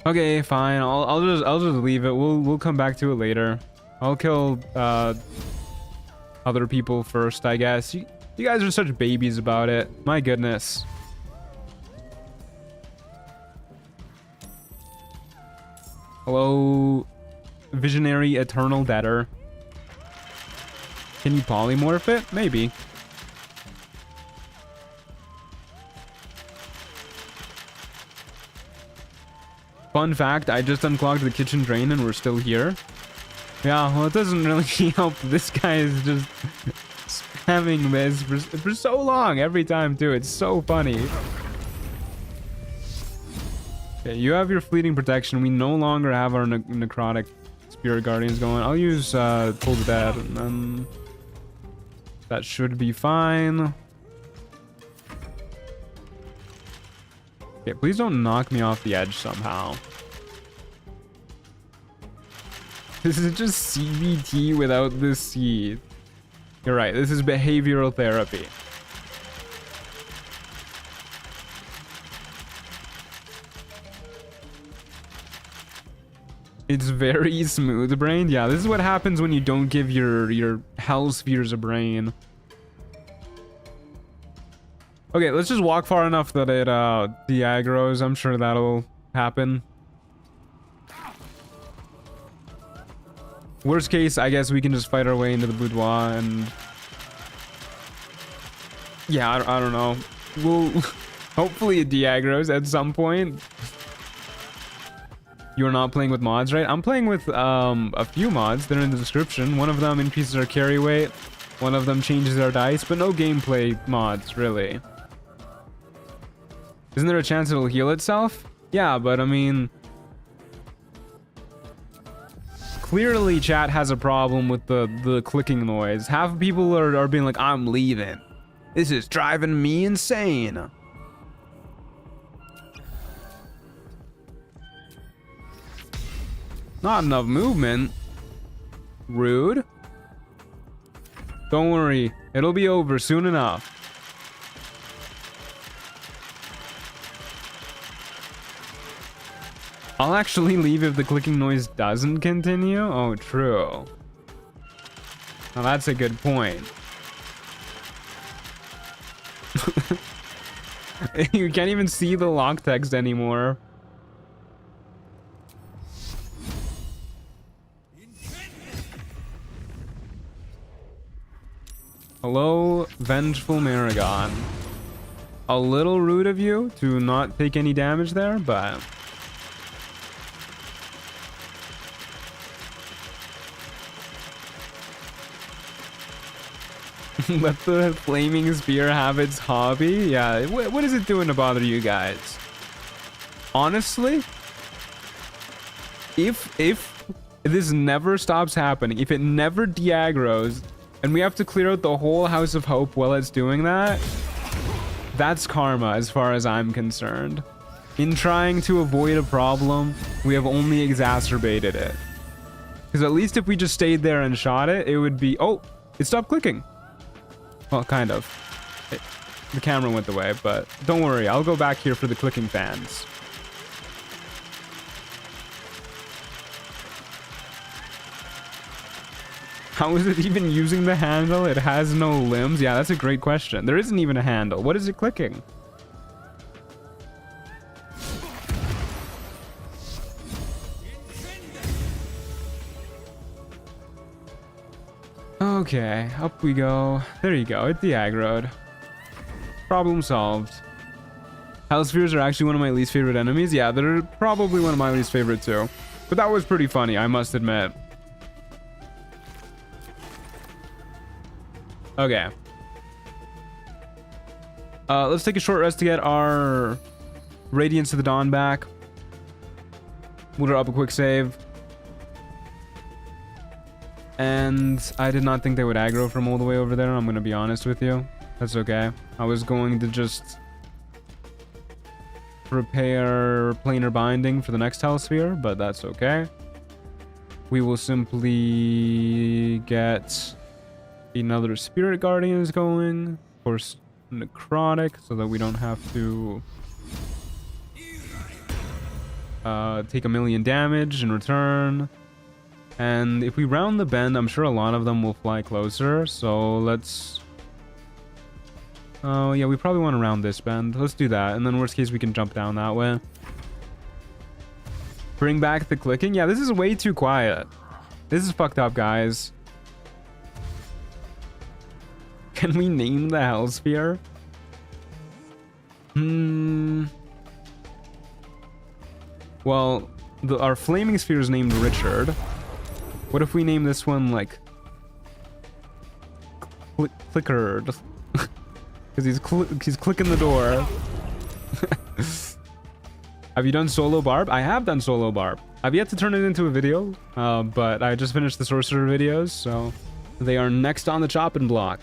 Okay, fine. I'll just leave it. We'll come back to it later. I'll kill other people first, I guess. You guys are such babies about it. My goodness. Hello, visionary eternal debtor. Can you polymorph it? Maybe. Fun fact, I just unclogged the kitchen drain and we're still here. Yeah, well, it doesn't really help. This guy is just spamming this for so long every time, too. It's so funny. Okay, you have your fleeting protection. We no longer have our necrotic spirit guardians going. I'll use Pull the Dead, and then that should be fine. Okay, please don't knock me off the edge somehow. This is just CBT without the C. You're right, this is behavioral therapy. It's very smooth brained. Yeah, this is what happens when you don't give your hell spheres a brain. Okay, let's just walk far enough that it de-aggroes. I'm sure that'll happen. Worst case, I guess we can just fight our way into the boudoir and... Yeah, I don't know. We'll... Hopefully it de-aggroes at some point. You're not playing with mods, right? I'm playing with a few mods. They're in the description. One of them increases our carry weight. One of them changes our dice, but no gameplay mods, really. Isn't there a chance it'll heal itself? Yeah, but I mean... Clearly chat has a problem with the clicking noise. Half of people are being like, I'm leaving. This is driving me insane. Not enough movement. Rude. Don't worry, it'll be over soon enough. I'll actually leave if the clicking noise doesn't continue. Oh, true. Now that's a good point. You can't even see the lock text anymore. Hello, Vengeful Maragon. A little rude of you to not take any damage there, but... Let the flaming spear have its hobby? Yeah, what is it doing to bother you guys? Honestly, if this never stops happening, if it never de-aggroes, and we have to clear out the whole House of Hope while it's doing that, that's karma as far as I'm concerned. In trying to avoid a problem, we have only exacerbated it. Because at least if we just stayed there and shot it, it would be... Oh, it stopped clicking. Well, kind of. The camera went away, but don't worry. I'll go back here for the clicking fans. How is it even using the handle? It has no limbs. Yeah, that's a great question. There isn't even a handle. What is it clicking? Okay, up we go. There you go. It de-aggroed. Problem solved. Hellspheres are actually one of my least favorite enemies. Yeah, they're probably one of my least favorite too. But that was pretty funny, I must admit. Okay. Let's take a short rest to get our Radiance of the Dawn back. We'll draw up a quick save. And I did not think they would aggro from all the way over there. I'm going to be honest with you. That's okay. I was going to just prepare planar binding for the next Hellsphere, but that's okay. We will simply get another Spirit Guardians going. Of course, necrotic, so that we don't have to take 1,000,000 damage in return. And if we round the bend, I'm sure a lot of them will fly closer. So let's... Oh, yeah, we probably want to round this bend. Let's do that. And then worst case, we can jump down that way. Bring back the clicking. Yeah, this is way too quiet. This is fucked up, guys. Can we name the Hellsphere? Well, our flaming sphere is named Richard. What if we name this one like Clickard? Because he's clicking the door. Have you done solo barb? I have done solo barb. I've yet to turn it into a video, but I just finished the sorcerer videos, so they are next on the chopping block.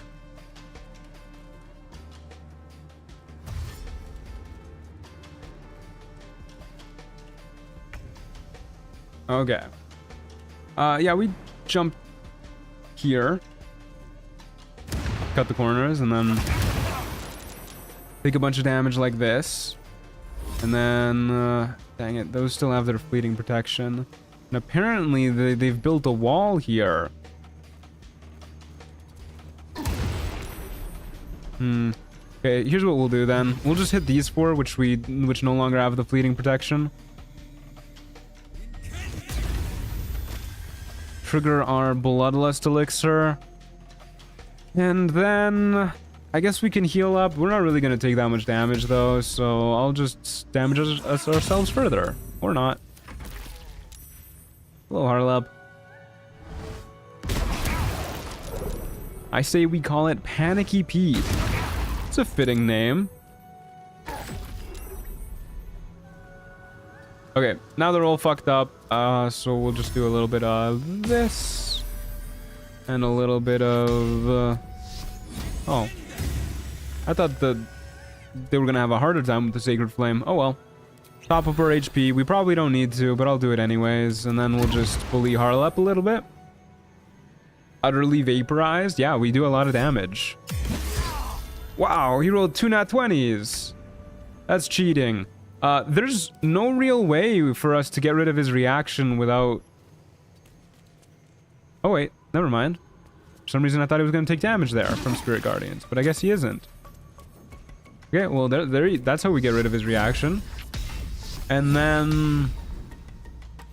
Okay. Yeah, we jump here, cut the corners, and then take a bunch of damage like this. And then, dang it, those still have their fleeting protection. And apparently they've built a wall here. Okay, here's what we'll do then. We'll just hit these four, which no longer have the fleeting protection. Trigger our Bloodlust Elixir. And then I guess we can heal up. We're not really going to take that much damage though, so I'll just damage us ourselves further. Or not. Hello, Harlep. I say we call it Panicky Pete. It's a fitting name. Okay, now they're all fucked up, so we'll just do a little bit of this. And a little bit of... oh. I thought they were gonna have a harder time with the Sacred Flame. Oh well. Top up our HP. We probably don't need to, but I'll do it anyways. And then we'll just bully Harlep a little bit. Utterly vaporized. Yeah, we do a lot of damage. Wow, he rolled 2 nat 20s. That's cheating. There's no real way for us to get rid of his reaction without... oh wait, never mind. For some reason I thought he was going to take damage there from Spirit Guardians, but I guess he isn't. Okay, well that's how we get rid of his reaction. And then...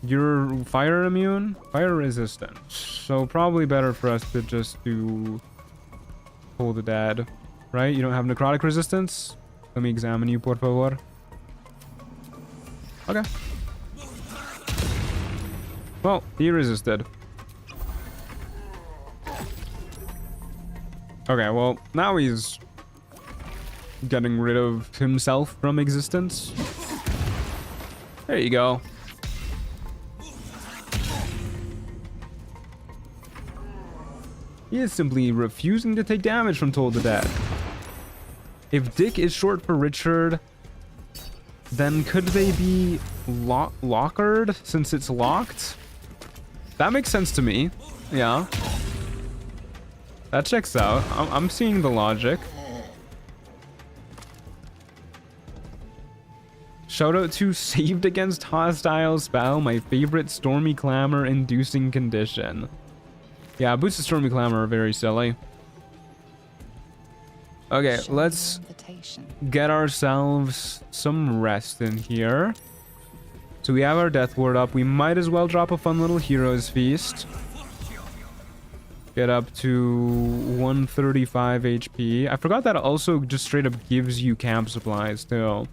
you're fire immune? Fire resistant. So probably better for us to just do... Toll the Dead. Right? You don't have necrotic resistance? Let me examine you, por favor. Okay. Well, he resisted. Okay, well, now he's getting rid of himself from existence. There you go. He is simply refusing to take damage from Toll the Dead. If Dick is short for Richard, then could they be lockered since it's locked? That makes sense to me. Yeah. That checks out. I'm seeing the logic. Shoutout to Saved Against Hostile Spell, my favorite Stormy Clamor inducing condition. Yeah, boots of Stormy Clamor are very silly. Okay, let's get ourselves some rest in here. So we have our Death Ward up. We might as well drop a fun little Hero's Feast. Get up to 135 HP. I forgot that also just straight up gives you camp supplies too.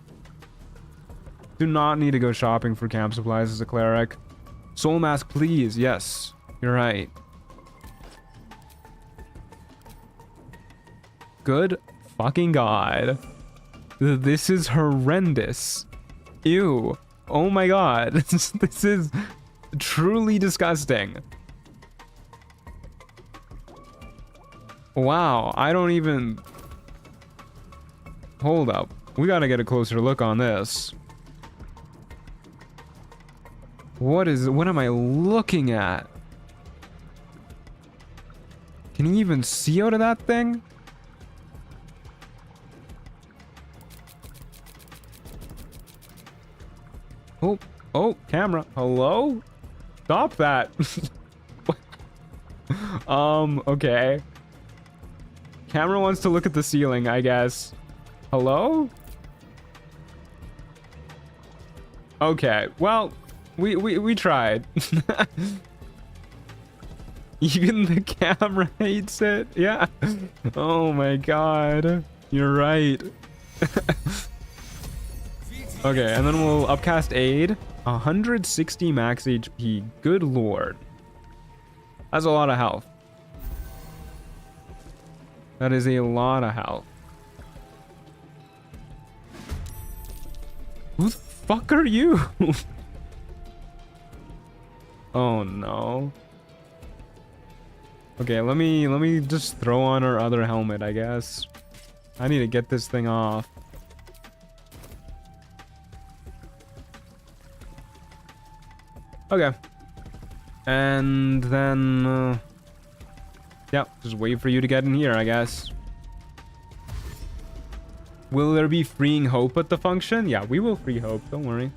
Do not need to go shopping for camp supplies as a cleric. Soul Mask, please. Yes, you're right. Good fucking god. This is horrendous. Ew. Oh my god. This is truly disgusting. Wow. I don't even... hold up. We gotta get a closer look on this. What am I looking at? Can you even see out of that thing? Oh, camera. Hello? Stop that. Okay. Camera wants to look at the ceiling, I guess. Hello? Okay, well, we tried. Even the camera hates it. Yeah. Oh my god. You're right. Okay, and then we'll upcast aid. 160 max HP. Good lord. That's a lot of health. That is a lot of health. Who the fuck are you? Oh no. Okay, let me just throw on our other helmet, I guess. I need to get this thing off. Okay. And then yeah, just wait for you to get in here, I guess. Will there be freeing hope at the function? Yeah, we will free hope, don't worry.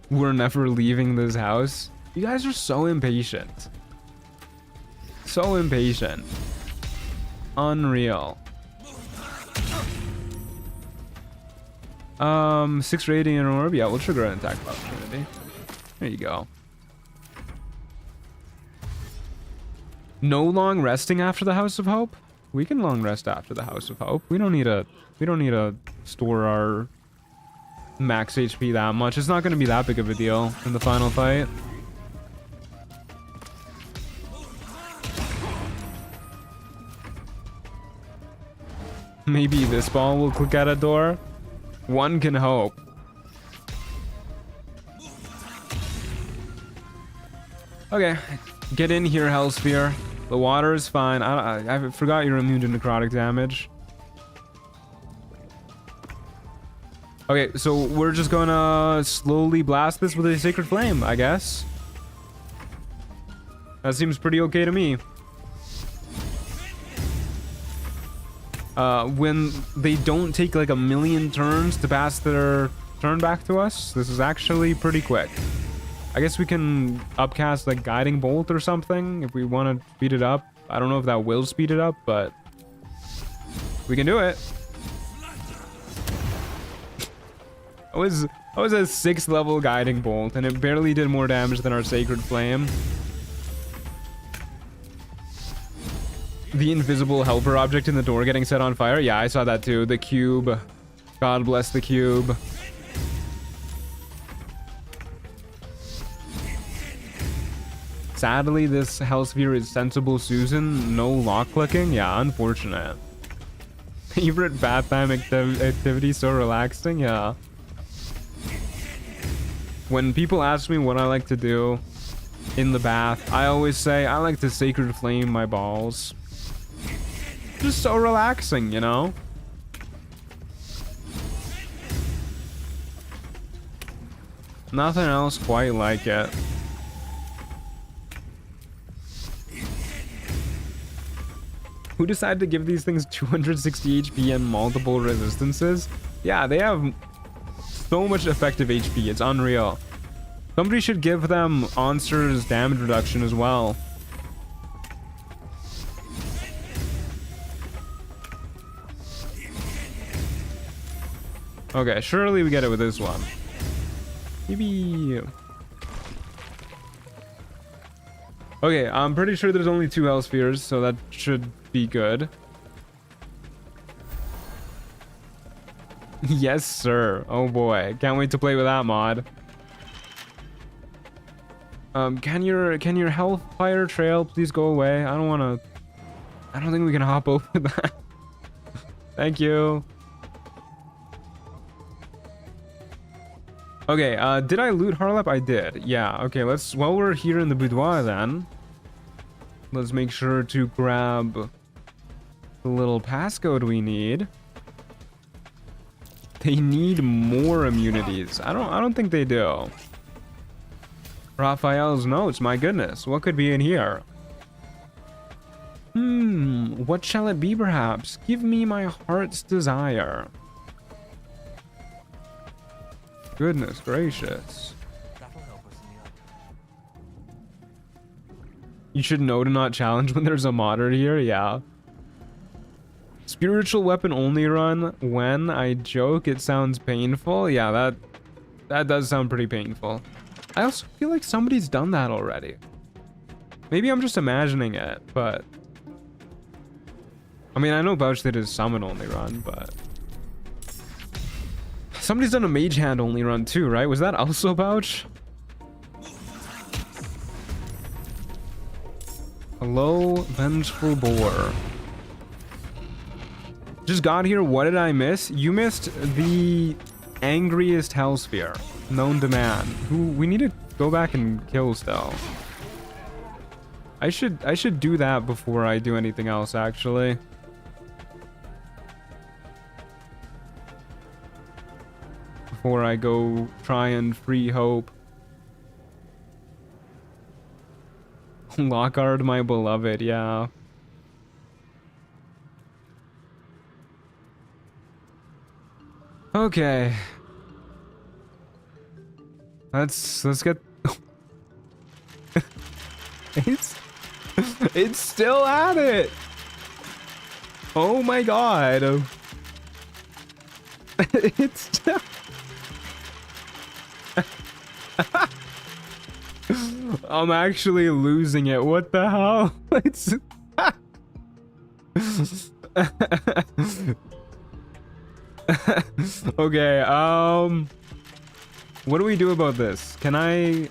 We're never leaving this house. You guys are so impatient. So impatient. Unreal. 6 rating in an orb. Yeah, we'll trigger an attack of opportunity. There you go. No long resting after the House of Hope? We can long rest after the House of Hope. We don't need to store our max HP that much. It's not going to be that big of a deal in the final fight. Maybe this ball will click at a door. One can hope. Okay, get in here, Hellsphere. The water is fine. I forgot you're immune to necrotic damage. Okay, so we're just gonna slowly blast this with a Sacred Flame, I guess. That seems pretty okay to me. When they don't take like a million turns to pass their turn back to us, this is actually pretty quick. I guess we can upcast like Guiding Bolt or something if we want to speed it up. I don't know if that will speed it up, but we can do it. I was a 6th level Guiding Bolt and it barely did more damage than our Sacred Flame. The invisible helper object in the door getting set on fire. Yeah, I saw that too. The cube. God bless the cube. Sadly, this Hellsphere is Sensible Susan. No lock clicking. Yeah, unfortunate. Favorite bath time activity, so relaxing. Yeah. When people ask me what I like to do in the bath, I always say I like to Sacred Flame my balls. Just so relaxing, you know? Nothing else quite like it. Who decided to give these things 260 HP and multiple resistances? Yeah, they have so much effective HP. It's unreal. Somebody should give them Onster's damage reduction as well. Okay, surely we get it with this one. Maybe. Okay, I'm pretty sure there's only 2 Hell Spheres, so that should be good. Yes, sir. Oh boy, can't wait to play with that mod. Can your health fire trail please go away? I don't think we can hop over that. Thank you. Okay, did I loot Harlep? I did. Yeah, okay, while we're here in the boudoir then, let's make sure to grab the little passcode we need. They need more immunities. I don't think they do. Raphael's notes, my goodness. What could be in here? What shall it be perhaps? Give me my heart's desire. Goodness gracious. That'll help us in the end. You should know to not challenge when there's a modder here, yeah. Spiritual weapon only run when I joke it sounds painful. Yeah, That does sound pretty painful. I also feel like somebody's done that already. Maybe I'm just imagining it, but... I mean, I know Bouch did his summon only run, but... Somebody's done a mage hand only run too, right? Was that also Bouch? Hello, vengeful boar. Just got here. What did I miss? You missed the angriest hellsphere known to man, who we need to go back and kill still. I should do that before I do anything else, actually. Before I go try and free hope. Lockhart, my beloved, yeah. Okay. Let's get it's still at it. Oh my god. It's still I'm actually losing it. What the hell? It's okay, what do we do about this? Can I...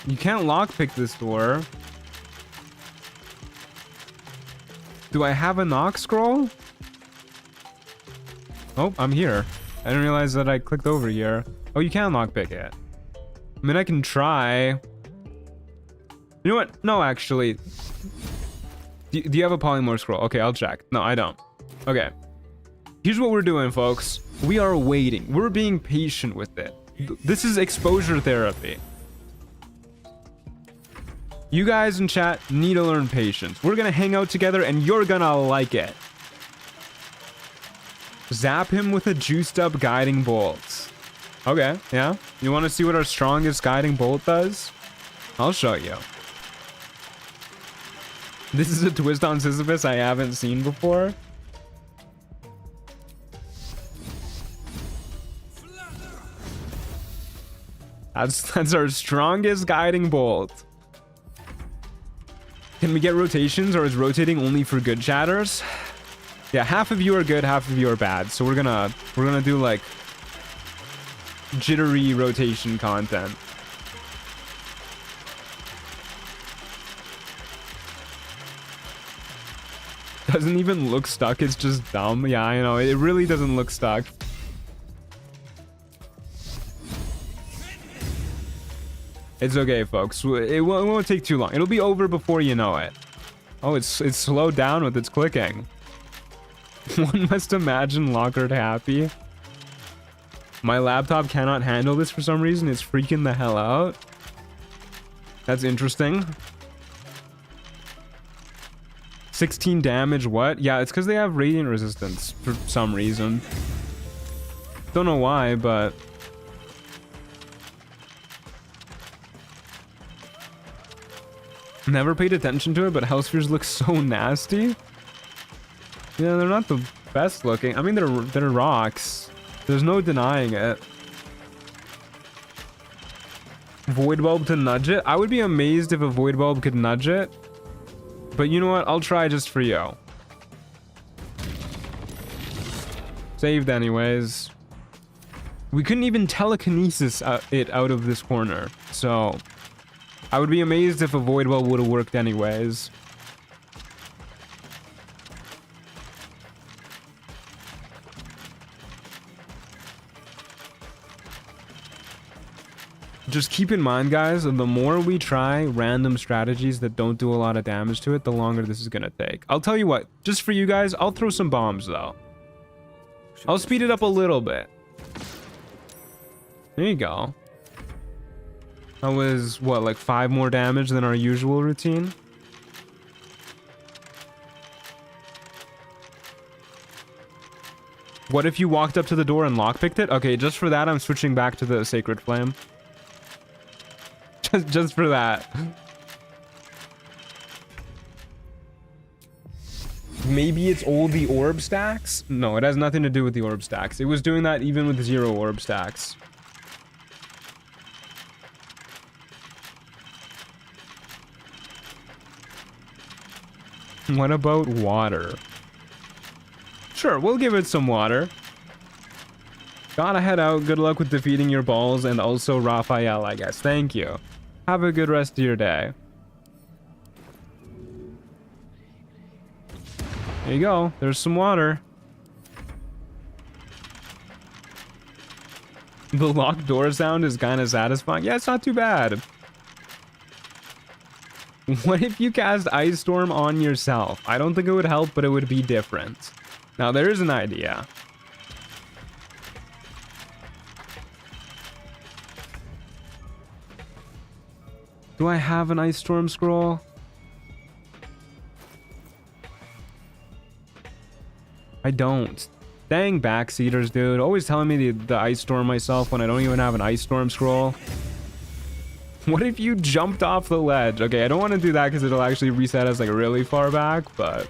You can't lockpick this door. Do I have a knock scroll? Oh, I'm here. I didn't realize that I clicked over here. Oh, you can lockpick it. I mean, I can try. You know what? No, actually. Do you have a polymorph scroll? Okay, I'll check. No, I don't. Okay. Here's what we're doing, folks. We are waiting. We're being patient with it. This is exposure therapy. You guys in chat need to learn patience. We're gonna hang out together and you're gonna like it. Zap him with a juiced up guiding bolt. Okay, yeah. You want to see what our strongest guiding bolt does? I'll show you. This is a twist on Sisyphus I haven't seen before. That's our strongest guiding bolt. Can we get rotations, or is rotating only for good chatters? Yeah, half of you are good, half of you are bad. So we're gonna do like jittery rotation content. Doesn't even look stuck, it's just dumb. Yeah, I know, it really doesn't look stuck. It's okay, folks. It won't take too long. It'll be over before you know it. Oh, it's slowed down with its clicking. One must imagine Lockhart happy. My laptop cannot handle this for some reason. It's freaking the hell out. That's interesting. 16 damage, what? Yeah, it's because they have radiant resistance for some reason. Don't know why, but... Never paid attention to it, but Hellspheres look so nasty. Yeah, they're not the best looking. I mean, they're rocks. There's no denying it. Void Bulb to nudge it? I would be amazed if a Void Bulb could nudge it. But you know what? I'll try just for you. Saved anyways. We couldn't even telekinesis it out of this corner. So... I would be amazed if a Void Bulb would have worked anyways. Just keep in mind, guys, the more we try random strategies that don't do a lot of damage to it, the longer this is gonna take. I'll tell you what, just for you guys, I'll throw some bombs though. I'll speed it up a little bit. There you go. That was, what, like 5 more damage than our usual routine? What if you walked up to the door and lockpicked it? Okay, just for that, I'm switching back to the Sacred Flame. Just for that. Maybe it's all the orb stacks? No, it has nothing to do with the orb stacks. It was doing that even with 0 orb stacks. What about water? Sure, we'll give it some water. Gotta head out. Good luck with defeating your balls and also Raphael, I guess. Thank you. Have a good rest of your day. There you go. There's some water. The locked door sound is kind of satisfying. Yeah, it's not too bad. What if you cast Ice Storm on yourself? I don't think it would help, but it would be different. Now, there is an idea. Do I have an Ice Storm scroll? I don't. Dang backseaters, dude. Always telling me the Ice Storm myself when I don't even have an Ice Storm scroll. What if you jumped off the ledge? Okay, I don't want to do that because it'll actually reset us like really far back, but...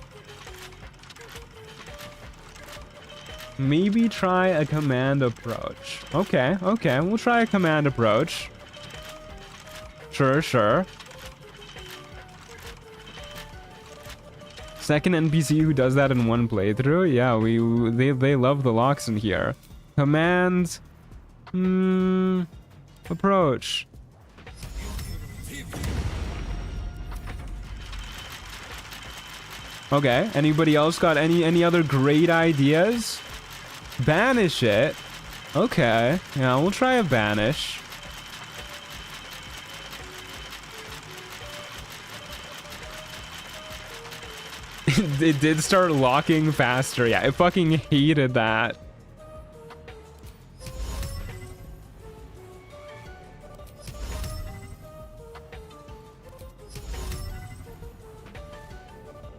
maybe try a command approach. Okay, okay. We'll try a command approach. Sure, sure. Second NPC who does that in one playthrough? Yeah, they love the locks in here. Command... approach. Okay, anybody else got any other great ideas? Banish it. Okay, yeah, we'll try a banish. It did start locking faster. Yeah, I fucking hated that.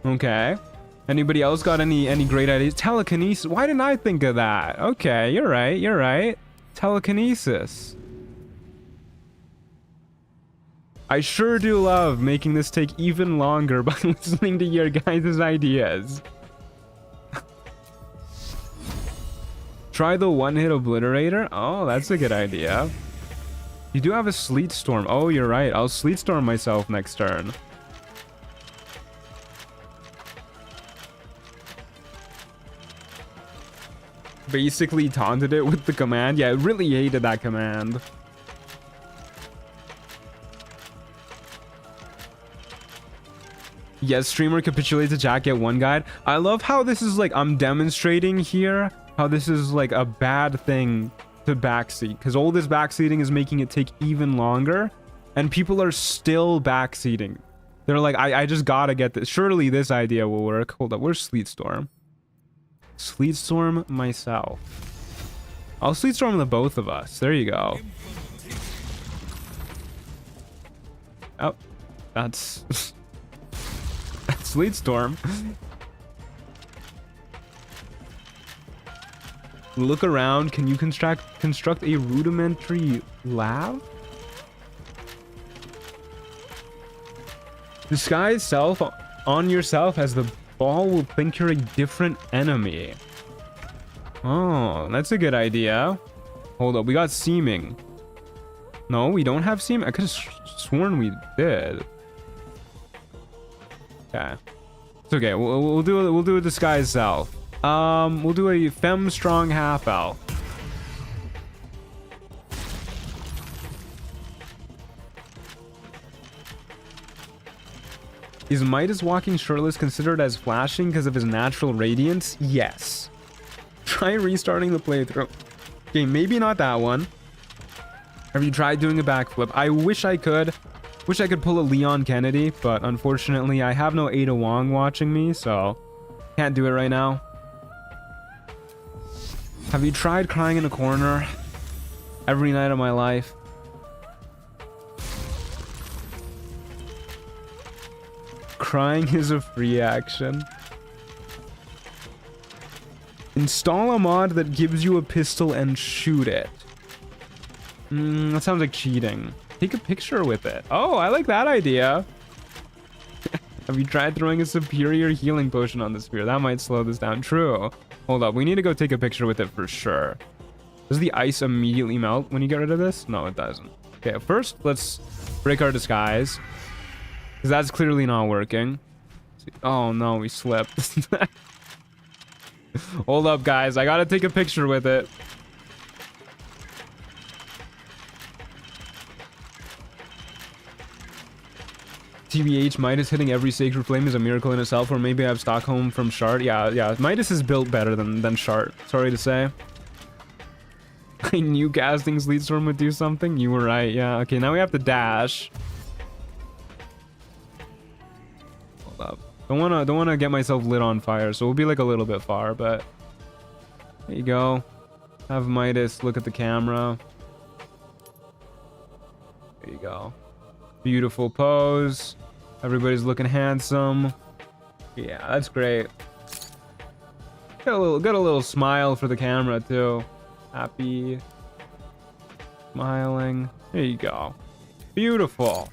Okay. Anybody else got any great ideas? Telekinesis. Why didn't I think of that? Okay, you're right. You're right. Telekinesis. I sure do love making this take even longer by listening to your guys' ideas. Try the one-hit obliterator. Oh, that's a good idea. You do have a sleet storm. Oh, you're right. I'll sleet storm myself next turn. Basically taunted it with the command. Yeah, I really hated that command. Yes, streamer capitulates to Jack at one guide. I love how this is like, I'm demonstrating here how this is like a bad thing to backseat, because all this backseating is making it take even longer and people are still backseating. They're like, I just gotta get this. Surely this idea will work. Hold up, where's Sleet Storm? Sleet Storm myself. I'll Sleet Storm the both of us. There you go. Oh, that's Sleet Storm. Look around. Can you construct a rudimentary lab? Disguise self on yourself as the ball will think you're a different enemy. Oh, that's a good idea. Hold up, we got seeming. No, we don't have seeming. I could have sworn we did. Okay, it's okay. We'll do a disguise self. We'll do a femme strong half elf. Is Midas walking shirtless considered as flashing because of his natural radiance? Yes. Try restarting the playthrough. Okay, maybe not that one. Have you tried doing a backflip? I wish I could. Wish I could pull a Leon Kennedy, but unfortunately I have no Ada Wong watching me, so can't do it right now. Have you tried crying in a corner every night of my life? Crying is a free action. Install a mod that gives you a pistol and shoot it. That sounds like cheating. Take a picture with it. Oh, I like that idea. Have you tried throwing a superior healing potion on the spear? That might slow this down. True. Hold up. We need to go take a picture with it for sure. Does the ice immediately melt when you get rid of this? No, it doesn't. Okay, first, let's break our disguise, because that's clearly not working. Oh no, we slipped. Hold up, guys. I gotta take a picture with it. TBH, Midas hitting every sacred flame is a miracle in itself, or maybe I have Stockholm from Shard. Yeah, Midas is built better than Shard. Sorry to say. I knew casting Sleet Storm would do something. You were right, yeah. Okay, now we have to dash. Hold up. Don't wanna get myself lit on fire, so we'll be like a little bit far, but there you go. Have Midas look at the camera. There you go. Beautiful pose. Everybody's looking handsome. Yeah, that's great. Got a little smile for the camera too. Happy. Smiling. There you go. Beautiful.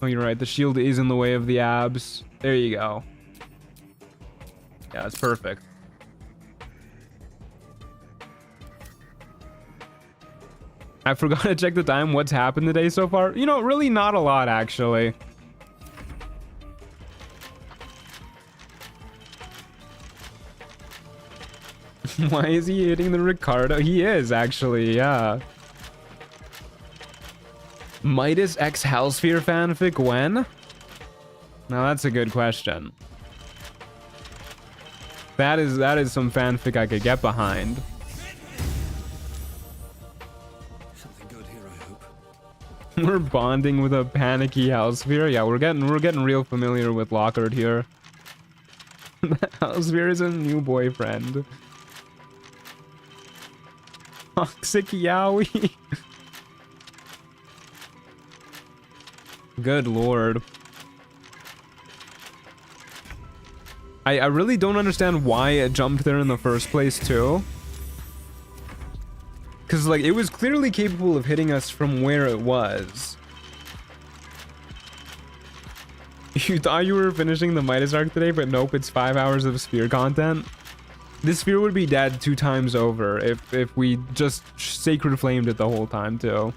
Oh, you're right. The shield is in the way of the abs. There you go. Yeah, that's perfect. I forgot to check the time. What's happened today so far? You know, really not a lot, actually. Why is he hitting the Ricardo? He is, actually, yeah. Midas X Hellsphere fanfic when? Now that's a good question. That is some fanfic I could get behind. Something good here, I hope. We're bonding with a panicky Hellsphere. Yeah, we're getting real familiar with Lockhart here. Hellsphere is a new boyfriend. Toxic Yowie. Good lord. I really don't understand why it jumped there in the first place too. Because like it was clearly capable of hitting us from where it was. You thought you were finishing the Midas arc today, but nope, it's 5 hours of sphere content. This sphere would be dead 2 times over if we just sacred flamed it the whole time too.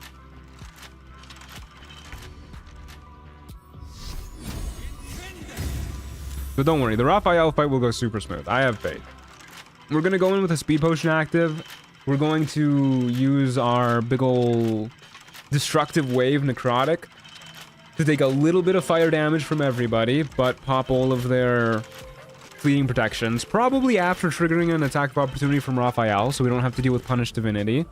But don't worry, the Raphael fight will go super smooth. I have faith. We're gonna go in with a speed potion active. We're going to use our big ol' destructive wave necrotic to take a little bit of fire damage from everybody, but pop all of their fleeting protections, probably after triggering an attack of opportunity from Raphael, so we don't have to deal with Punish Divinity.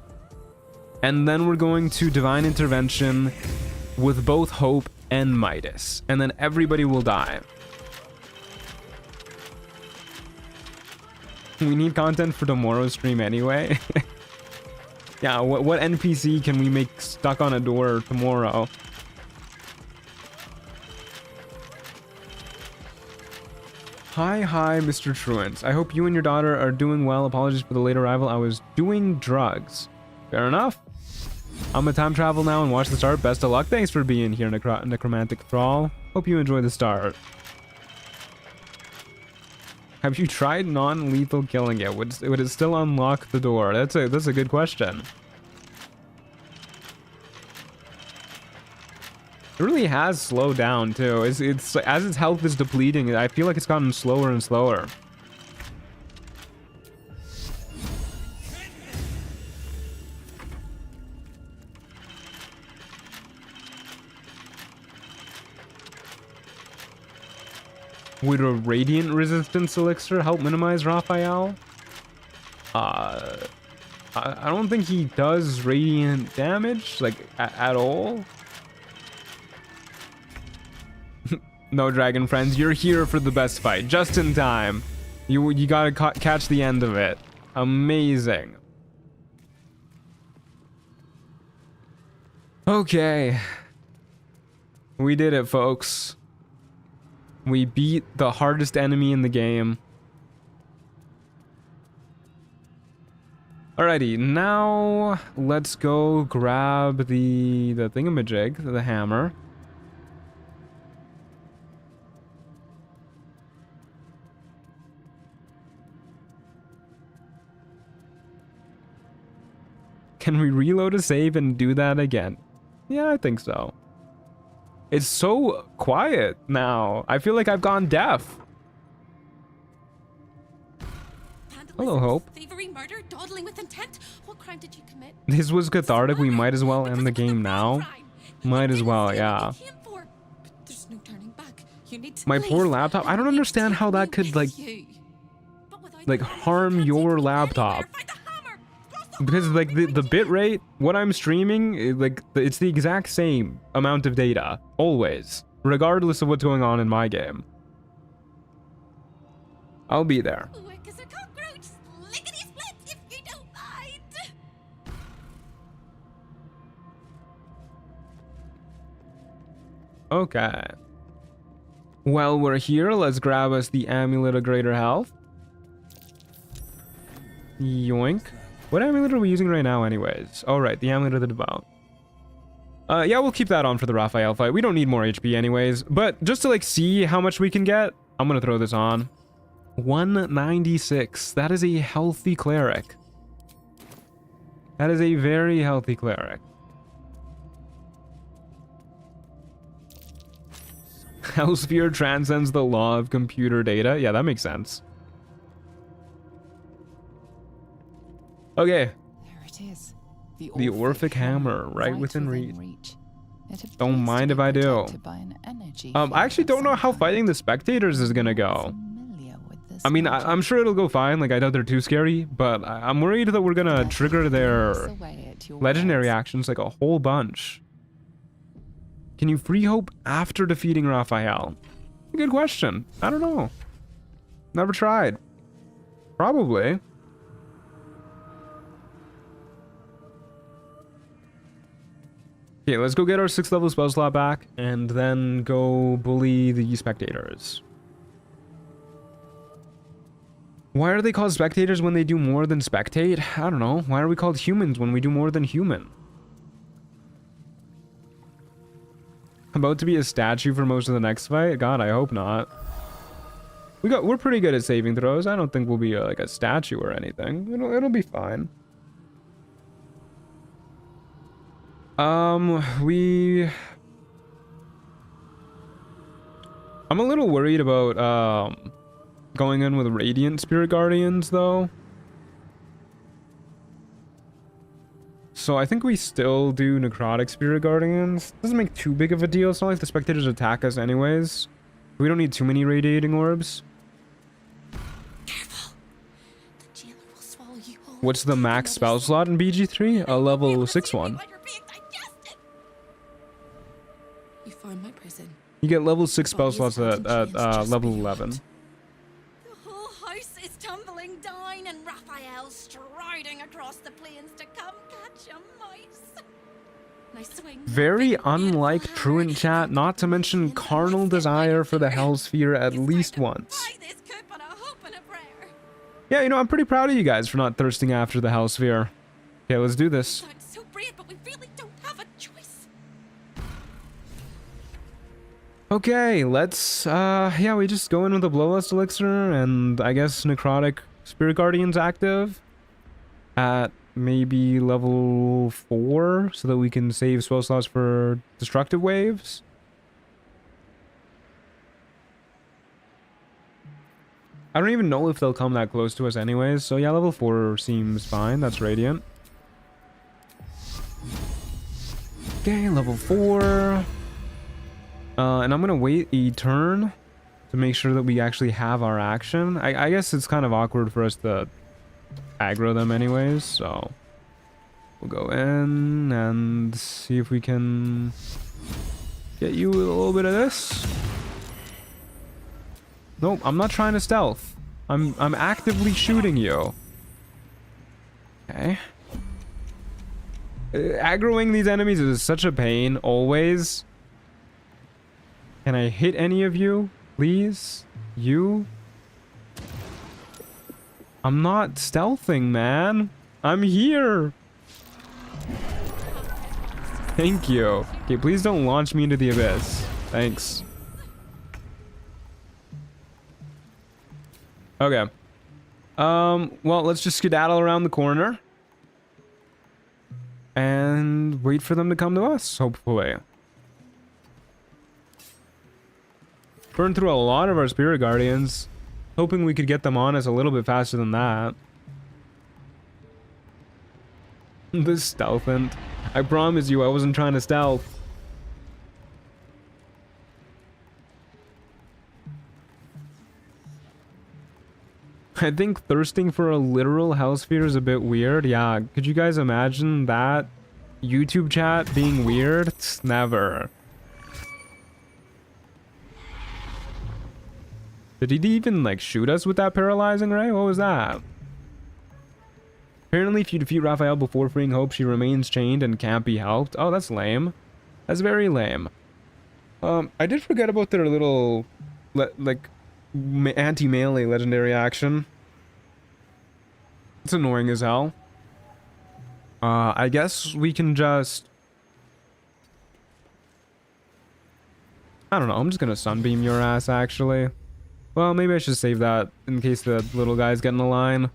And then we're going to Divine Intervention with both Hope and Midas, and then everybody will die. We need content for tomorrow's stream anyway. Yeah, what NPC can we make stuck on a door tomorrow? Hi, Mr. Truant. I hope you and your daughter are doing well. Apologies for the late arrival. I was doing drugs. Fair enough. I'm gonna time travel now and watch the start. Best of luck. Thanks for being here, Necromantic Thrall. Hope you enjoy the start. Have you tried non-lethal killing it? Would it still unlock the door? That's a good question. It really has slowed down too. It's as its health is depleting, I feel like it's gotten slower and slower. Would a radiant resistance elixir help minimize Raphael? I don't think he does radiant damage, like at all. No, dragon friends, you're here for the best fight, just in time. You gotta catch the end of it. Amazing. Okay, we did it, folks. We beat the hardest enemy in the game. Alrighty, now let's go grab the thingamajig, the hammer. Can we reload a save and do that again? Yeah, I think so. It's so quiet now. I feel like I've gone deaf. Hello, Hope. Thievery, murder, dawdling with intent. What crime did you commit? This was cathartic. We might as well end the game now. Might as well, yeah. There's no turning back. You need to My leave. poor laptop. I don't understand how that could like harm your laptop. Because like the bit rate, what I'm streaming, it's the exact same amount of data always, regardless of what's going on in my game. I'll be there. Quick as a cockroach, lickety split if you don't mind. Okay. While we're here, let's grab us the Amulet of Greater Health. Yoink. What amulet are we using right now anyways? Oh, right, the Amulet of the Devout. Yeah, we'll keep that on for the Raphael fight. We don't need more HP anyways. But just to like see how much we can get, I'm gonna throw this on. 196. That is a healthy cleric. That is a very healthy cleric. Hellsphere transcends the law of computer data. Yeah, that makes sense. There Okay. it is. The Orphic Hammer, right within reach. It Don't appears mind to if be I do. protected by an energy I actually field don't know how somehow. fighting the spectators is gonna go. Familiar with this I mean, magic. I'm sure it'll go fine. Like, I doubt they're too scary, but I'm worried that we're gonna trigger their Piss away at your legendary words. actions like a whole bunch. Can you free hope after defeating Raphael? Good question. I don't know. Never tried. Probably. Okay, let's go get our 6th level spell slot back and then go bully the spectators. Why are they called spectators when they do more than spectate? I don't know. Why are we called humans when we do more than human? About to be a statue for most of the next fight? God, I hope not. We're pretty good at saving throws. I don't think we'll be like a statue or anything. It'll be fine. I'm a little worried about going in with Radiant Spirit Guardians though. So I think we still do Necrotic Spirit Guardians. Doesn't make too big of a deal. It's not like the spectators attack us anyways. We don't need too many radiating orbs. Careful. The jailer will swallow you whole. What's the max spell slot in BG3? A level 6 one. While you're being digested. You found my prison. You get level 6 spell slots at level 11. The whole house is tumbling down and Raphael's striding across the plains to come catch a mouse. And I swing the Very big unlike beautiful Truant hammer Chat, not to mention in the carnal midst of desire for the my Hell Sphere at It's least time to once. buy this coop on a hope and a prayer. Yeah, you know, I'm pretty proud of you guys for not thirsting after the Hell Sphere. Okay, let's do this. Sounds so brave, but we really don't have a choice. Okay, let's, yeah, we just go in with the Bloodlust Elixir, and I guess Necrotic Spirit Guardian's active at maybe level 4, so that we can save spell slots for Destructive Waves. I don't even know if they'll come that close to us anyways, so yeah, level 4 seems fine. That's Radiant. Okay, level 4. And I'm gonna wait a turn to make sure that we actually have our action. I guess it's kind of awkward for us to aggro them anyways, so we'll go in and see if we can get you with a little bit of this. Nope, I'm not trying to stealth. I'm actively shooting you. Okay. Aggroing these enemies is such a pain, always. Can I hit any of you, please? You? I'm not stealthing, man. I'm here. Thank you. Okay, please don't launch me into the abyss. Thanks. Okay. Well, let's just skedaddle around the corner. And wait for them to come to us, hopefully. Burned through a lot of our spirit guardians. Hoping we could get them on us a little bit faster than that. This stealthant. I promise you I wasn't trying to stealth. I think thirsting for a literal hellsphere is a bit weird. Yeah, could you guys imagine that? YouTube chat being weird? Never. Did he even like shoot us with that paralyzing ray? What was that? Apparently if you defeat Raphael before freeing Hope, she remains chained and can't be helped. Oh, that's lame. That's very lame. I did forget about their little like anti-melee legendary action. It's annoying as hell. I guess we can just... I don't know, I'm just gonna sunbeam your ass, actually. Well, maybe I should save that in case the little guys get in the line.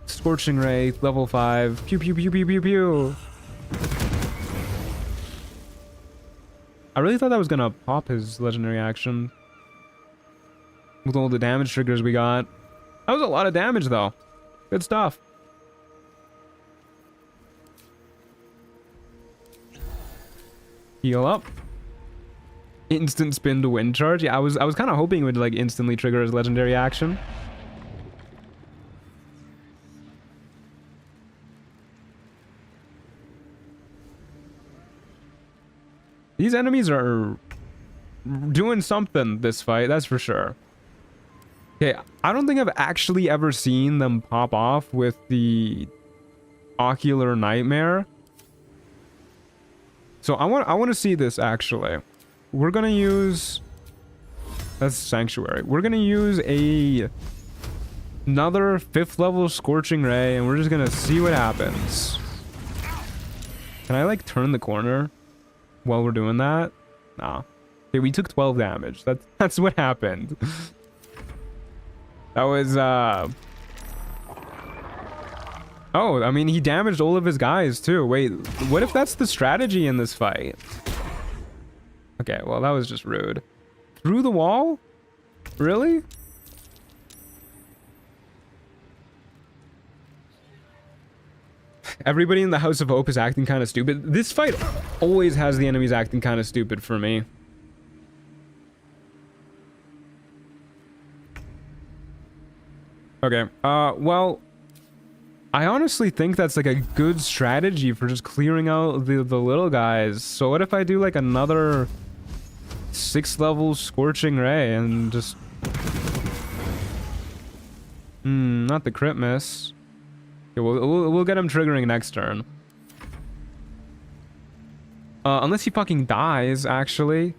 Scorching Ray, level 5. Pew pew pew pew pew pew. I really thought that was gonna pop his legendary action. With all the damage triggers we got. That was a lot of damage though. Good stuff. Heal up. Instant spin to wind charge. Yeah, I was kind of hoping it would like instantly trigger his legendary action. These enemies are doing something this fight, that's for sure. Okay, I don't think I've actually ever seen them pop off with the ocular nightmare. So I want to see this actually. We're gonna use... That's Sanctuary. We're gonna use another 5th level Scorching Ray, and we're just gonna see what happens. Can I like turn the corner while we're doing that? Nah. Okay, we took 12 damage. That's what happened. That was Oh, I mean, he damaged all of his guys too. Wait, what if that's the strategy in this fight? Okay, well, that was just rude. Through the wall? Really? Everybody in the House of Hope is acting kind of stupid. This fight always has the enemies acting kind of stupid for me. Okay, well, I honestly think that's like a good strategy for just clearing out the little guys. So what if I do like another 6th level Scorching Ray and just... not the crit miss. Okay, we'll get him triggering next turn. Unless he fucking dies, actually.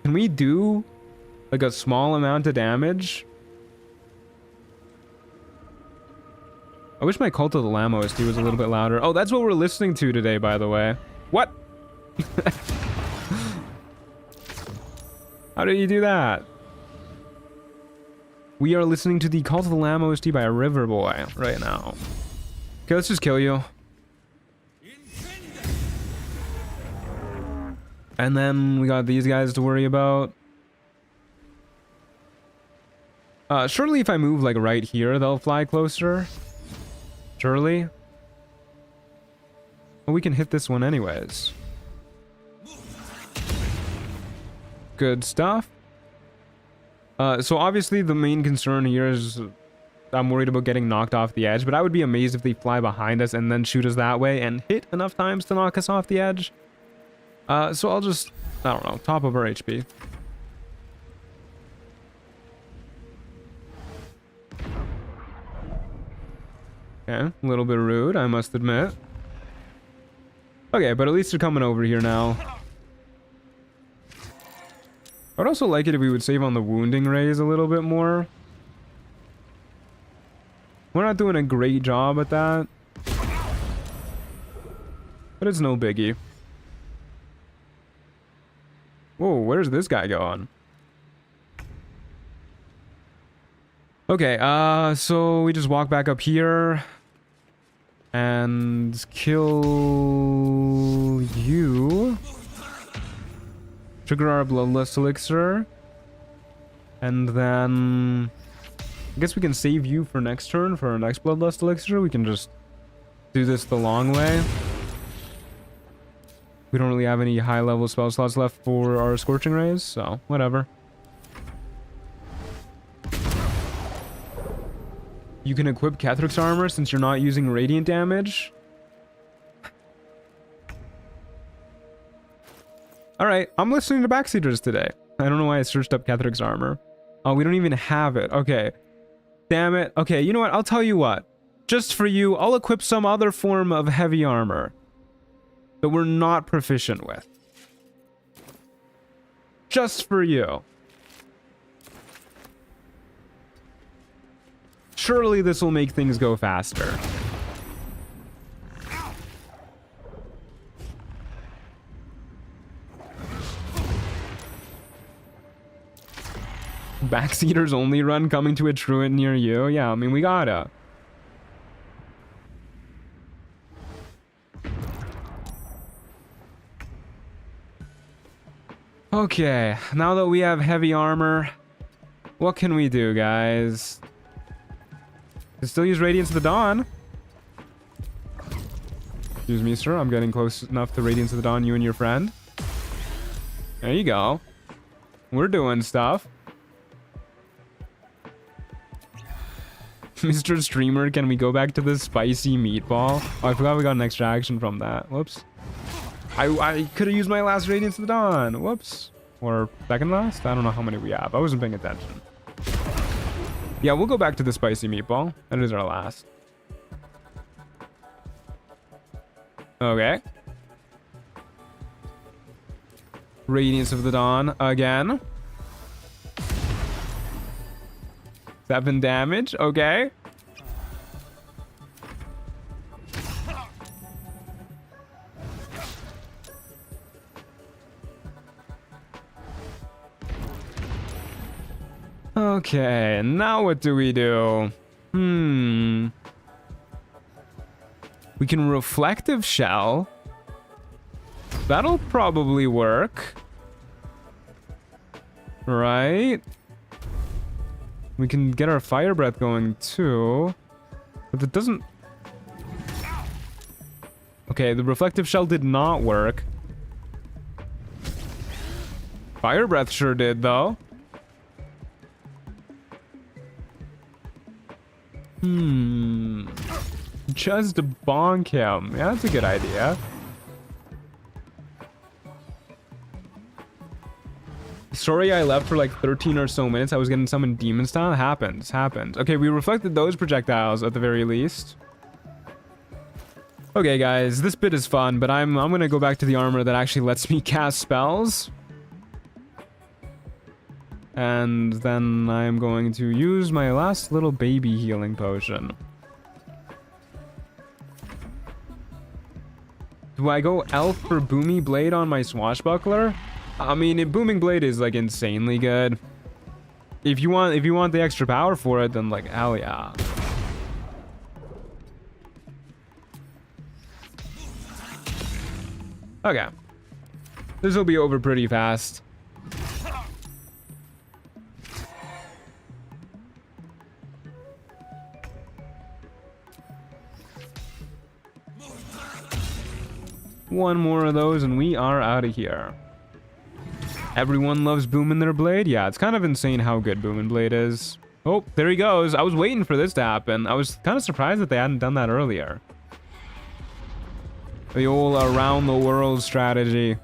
Can we do like a small amount of damage? I wish my Cult of the Lamb OST was a little bit louder. Oh, that's what we're listening to today, by the way. What? How did you do that? We are listening to the Cult of the Lamb OST by Riverboy right now. Okay, let's just kill you. And then we got these guys to worry about. Surely if I move like right here, they'll fly closer. Surely. Well, we can hit this one anyways. Good stuff. So obviously the main concern here is I'm worried about getting knocked off the edge, but I would be amazed if they fly behind us and then shoot us that way and hit enough times to knock us off the edge. So I'll just, I don't know, top of our HP. Okay, a little bit rude, I must admit. Okay, but at least they're coming over here now. I would also like it if we would save on the wounding rays a little bit more. We're not doing a great job at that. But it's no biggie. Whoa, where's this guy going? Okay, so we just walk back up here. And kill you. Trigger our bloodlust elixir. And then I guess we can save you for next turn for our next bloodlust elixir. We can just do this the long way. We don't really have any high level spell slots left for our scorching rays, so whatever. You can equip Kethric's armor since you're not using radiant damage. Alright, I'm listening to Backseaters today. I don't know why I searched up Kethric's armor. Oh, we don't even have it. Okay. Damn it. Okay, you know what? I'll tell you what. Just for you, I'll equip some other form of heavy armor that we're not proficient with. Just for you. Surely this will make things go faster. Backseaters only run coming to a truant near you. Yeah, I mean, we gotta. Okay, now that we have heavy armor, what can we do, guys? Can still use Radiance of the Dawn. Excuse me, sir. I'm getting close enough to Radiance of the Dawn, you and your friend. There you go. We're doing stuff. Mr. Streamer, can we go back to the spicy meatball? Oh, I forgot we got an extra action from that. Whoops. I could have used my last Radiance of the Dawn. Whoops. Or second last? I don't know how many we have. I wasn't paying attention. Yeah, we'll go back to the spicy meatball. That is our last. Okay. Radiance of the Dawn again. 7 damage. Okay. Okay, now what do? We can reflective shell. That'll probably work. Right? We can get our fire breath going too. But it doesn't... Okay, the reflective shell did not work. Fire breath sure did though. Just bonk him. Yeah, that's a good idea. Sorry I left for like 13 or so minutes. I was getting summoned demon style. Happens. Okay, we reflected those projectiles at the very least. Okay, guys, this bit is fun, but I'm gonna go back to the armor that actually lets me cast spells. And then I'm going to use my last little baby healing potion. Do I go elf for Boomy Blade on my swashbuckler? I mean, Booming Blade is like insanely good. If you want the extra power for it, then like hell yeah. Okay. This will be over pretty fast. One more of those and we are out of here. Everyone loves Booming their Blade? Yeah, it's kind of insane how good Booming Blade is. Oh, there he goes. I was waiting for this to happen. I was kind of surprised that they hadn't done that earlier. The old around the world strategy.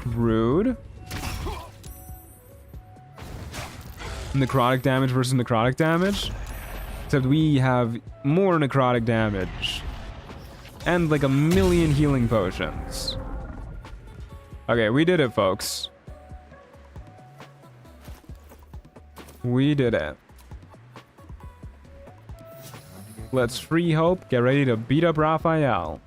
Rude. Necrotic damage versus necrotic damage. Except we have more necrotic damage. And like 1,000,000 healing potions. Okay, we did it, folks. We did it. Let's free hope. Get ready to beat up Raphael.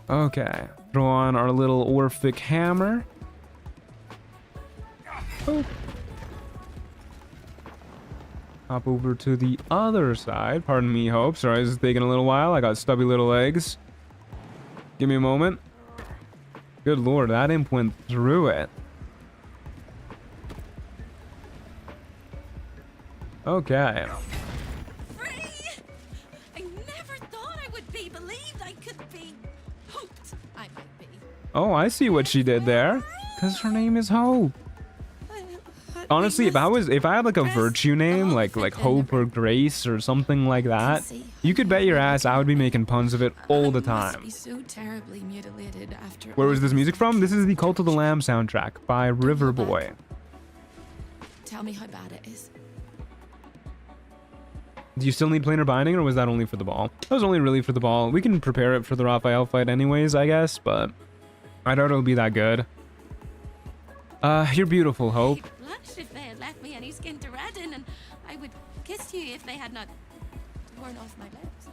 Okay. Throw on our little Orphic hammer. Oh. Hop over to the other side. Pardon me, Hope. Sorry, this is taking a little while. I got stubby little legs. Give me a moment. Good lord, that imp went through it. Okay. Free! I never thought I would be believed. I could be hoped I might be. Oh, I see what she did there. Because her name is Hope. Honestly, if I had like a virtue name, like Hope or Grace or something like that, you could bet your ass I would be making puns of it all the time. Be so terribly mutilated after Where was all this music from? This is the Cult of the Lamb soundtrack by Riverboy. Tell me how bad it is. Do you still need planar binding, or was that only for the ball? That was only really for the ball. We can prepare it for the Raphael fight anyways, I guess, but I doubt it'll be that good. You're beautiful, Hope. I'd blush if they had left me any skin to redden, and I would kiss you if they had not torn off my lips.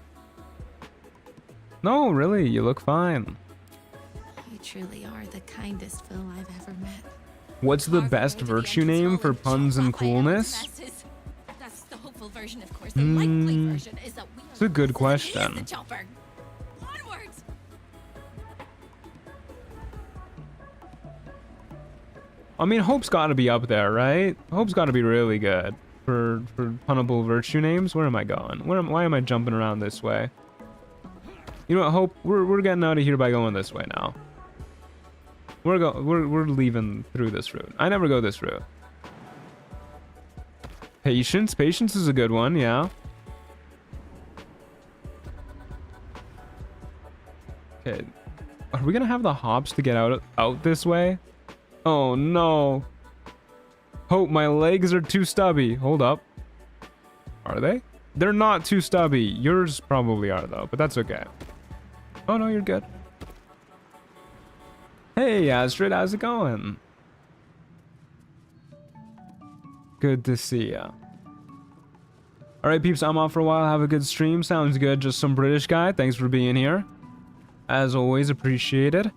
No, really, you look fine. You truly are the kindest fool I've ever met. What's the best virtue name for puns and coolness? That's the hopeful version, of course. The likely version is that we are It's a good the question. chopper. Onwards! I mean, Hope's got to be up there, right? Hope's got to be really good for punnable virtue names. Where am I going? Why am I jumping around this way? You know what, Hope? We're getting out of here by going this way now. We're leaving through this route. I never go this route. Patience. Patience is a good one, yeah. Okay. Are we gonna have the hops to get out this way? Oh no. Hope, my legs are too stubby. Hold up. Are they? They're not too stubby. Yours probably are though, but that's okay. Oh no, you're good. Hey Astrid, how's it going? Good to see ya. Alright peeps, I'm off for a while. Have a good stream. Sounds good. Just some British guy. Thanks for being here. As always, appreciated.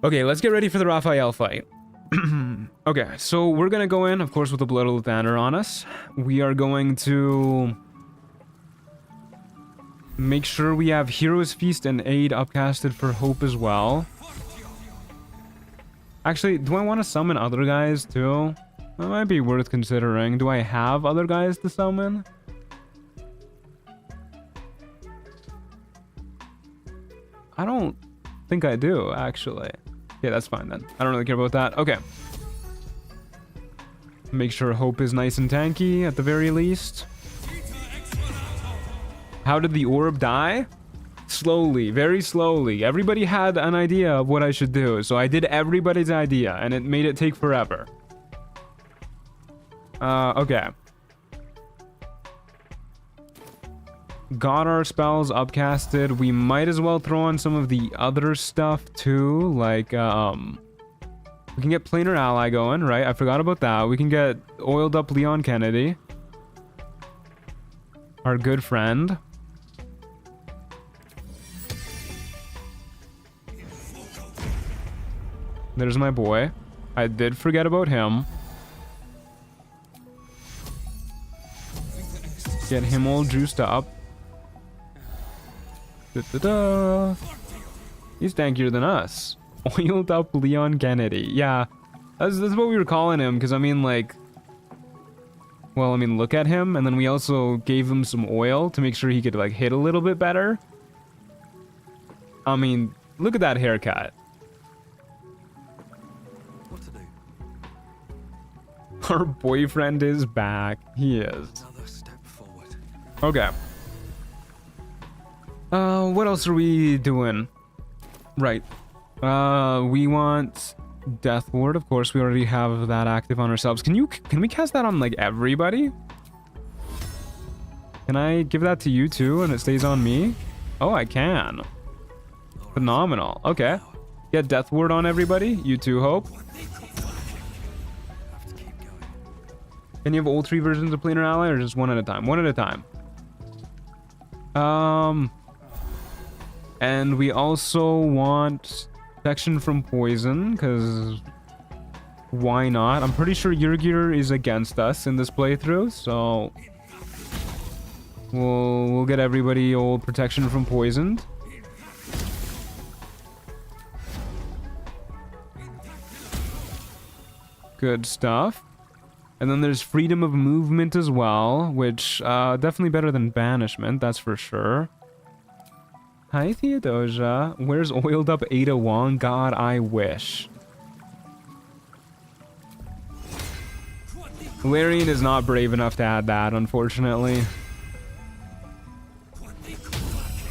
Okay, let's get ready for the Raphael fight. Okay, so we're gonna go in, of course, with the Blood of Lathander on us. We are going to make sure we have Hero's Feast and Aid upcasted for Hope as well. Actually, do I want to summon other guys too? That might be worth considering. Do I have other guys to summon? I don't think I do, actually. Yeah, that's fine then. I don't really care about that. Okay. Make sure Hope is nice and tanky at the very least. How did the orb die? Slowly, very slowly. Everybody had an idea of what I should do, so I did everybody's idea, and it made it take forever. Okay. Got our spells upcasted. We might as well throw on some of the other stuff too, like, we can get Planar Ally going, right? I forgot about that. We can get Oiled Up Leon Kennedy. Our good friend. There's my boy. I did forget about him. Get him all juiced up. Da-da-da. He's tankier than us. Oiled up Leon Kennedy. Yeah, that's what we were calling him, because I mean, like, well, I mean, look at him, and then we also gave him some oil to make sure he could, like, hit a little bit better. I mean, look at that haircut. What to do? Our boyfriend is back. He is. Another step forward. Okay. What else are we doing? Right. We want Death Ward, of course. We already have that active on ourselves. Can we cast that on, like, everybody? Can I give that to you too and it stays on me? Oh, I can. Phenomenal. Okay. Get Death Ward on everybody. You too, Hope. Can you have all 3 versions of Planar Ally or just one at a time? One at a time. And we also want protection from poison, because Why not? I'm pretty sure Yurgir is against us in this playthrough, so we'll get everybody old protection from poisoned. Good stuff. And then there's freedom of movement as well, which definitely better than banishment, that's for sure. Hi Theodosia, where's oiled up Ada Wong? God, I wish. Larian is not brave enough to add that, unfortunately.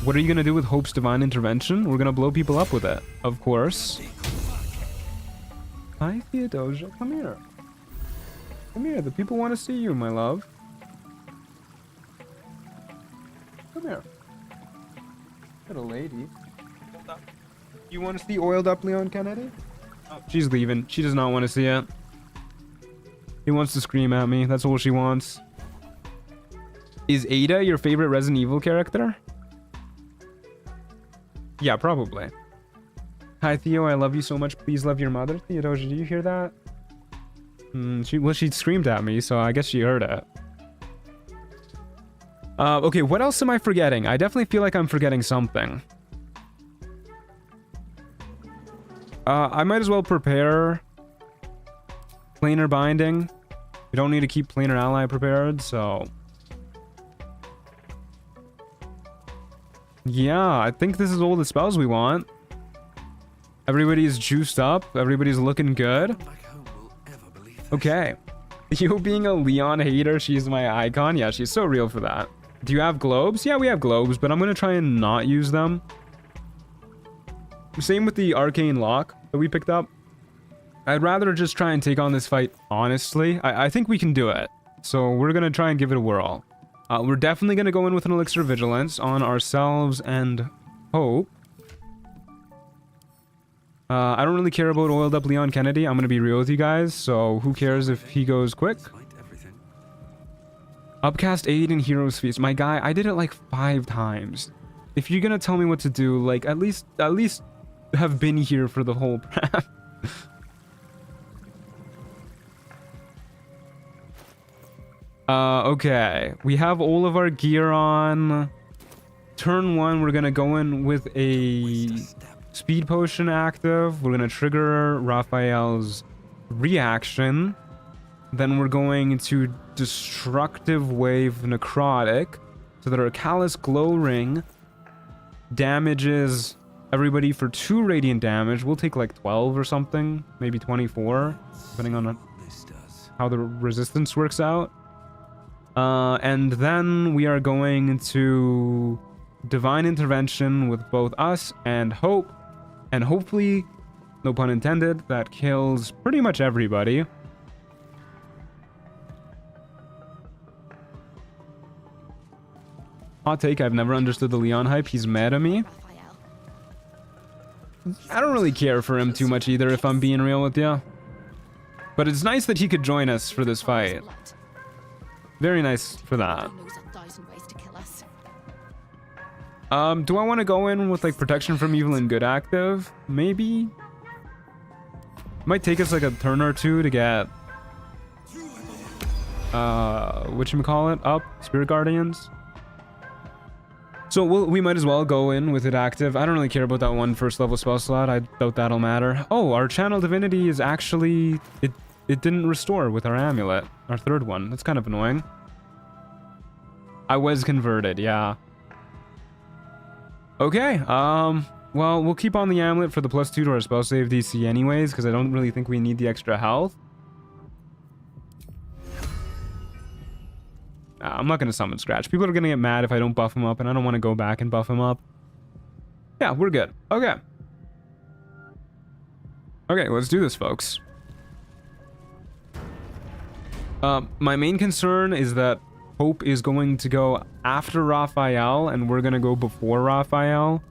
What are you gonna do with Hope's divine intervention? We're gonna blow people up with it, of course. Hi Theodosia, come here. Come here, the people want to see you, my love. Come here. Little lady. You want to see oiled up Leon Kennedy? Oh, she's leaving. She does not want to see it. He wants to scream at me. That's all she wants. Is Ada your favorite Resident Evil character? Yeah, probably. Hi Theo, I love you so much. Please love your mother. Theodosia, do you hear that? She screamed at me, so I guess she heard it. Okay, what else am I forgetting? I definitely feel like I'm forgetting something. I might as well prepare planar binding. We don't need to keep planar ally prepared, so yeah, I think this is all the spells we want. Everybody's juiced up. Everybody's looking good. Okay. You being a Leon hater, she's my icon. Yeah, she's so real for that. Do you have globes? Yeah, we have globes, but I'm going to try and not use them. Same with the arcane lock that we picked up. I'd rather just try and take on this fight honestly. I think we can do it. So we're going to try and give it a whirl. We're definitely going to go in with an elixir of vigilance on ourselves and Hope. I don't really care about oiled up Leon Kennedy. I'm gonna be real with you guys, so who cares if he goes quick? Upcast 8 in Heroes Feast. My guy, I did it like 5 times. If you're gonna tell me what to do, like at least have been here for the whole prep. Okay. We have all of our gear on. Turn 1, we're gonna go in with a speed potion active. We're gonna trigger Raphael's reaction. Then we're going to destructive wave necrotic so that our callous glow ring damages everybody for 2 radiant damage. We'll take like 12 or something, maybe 24, depending on how the resistance works out. And then we are going to divine intervention with both us and Hope. And hopefully, no pun intended, that kills pretty much everybody. Hot take, I've never understood the Leon hype. He's mad at me. I don't really care for him too much either, if I'm being real with you. But it's nice that he could join us for this fight. Very nice for that. Do I want to go in with like protection from evil and good active? Maybe. Might take us like a turn or two to get whatchamacallit up, Spirit Guardians. So we might as well go in with it active. I don't really care about that one first level spell slot. I doubt that'll matter. Oh, our channel divinity is actually it didn't restore with our amulet, our 3rd one. That's kind of annoying. I was converted, yeah. Okay, well, we'll keep on the amulet for the +2 to our spell save DC anyways, because I don't really think we need the extra health. I'm not going to summon Scratch. People are going to get mad if I don't buff him up, and I don't want to go back and buff him up. Yeah, we're good. Okay. Okay, let's do this, folks. My main concern is that Hope is going to go after Raphael, and we're going to go before Raphael.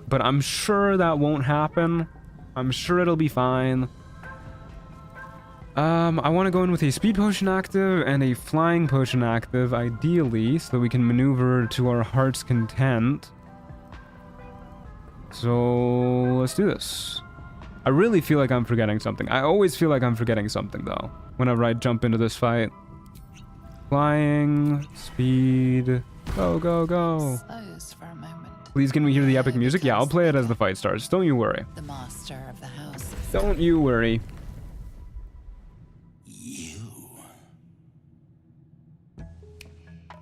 But I'm sure that won't happen. I'm sure it'll be fine. I want to go in with a speed potion active and a flying potion active, ideally, so that we can maneuver to our heart's content. So, let's do this. I really feel like I'm forgetting something. I always feel like I'm forgetting something, though, whenever I jump into this fight. Flying, speed, go, go, go. Close for a moment. Please can we hear the epic music? Yeah, I'll play it as the fight starts. Don't you worry. The master of the house. Don't you worry.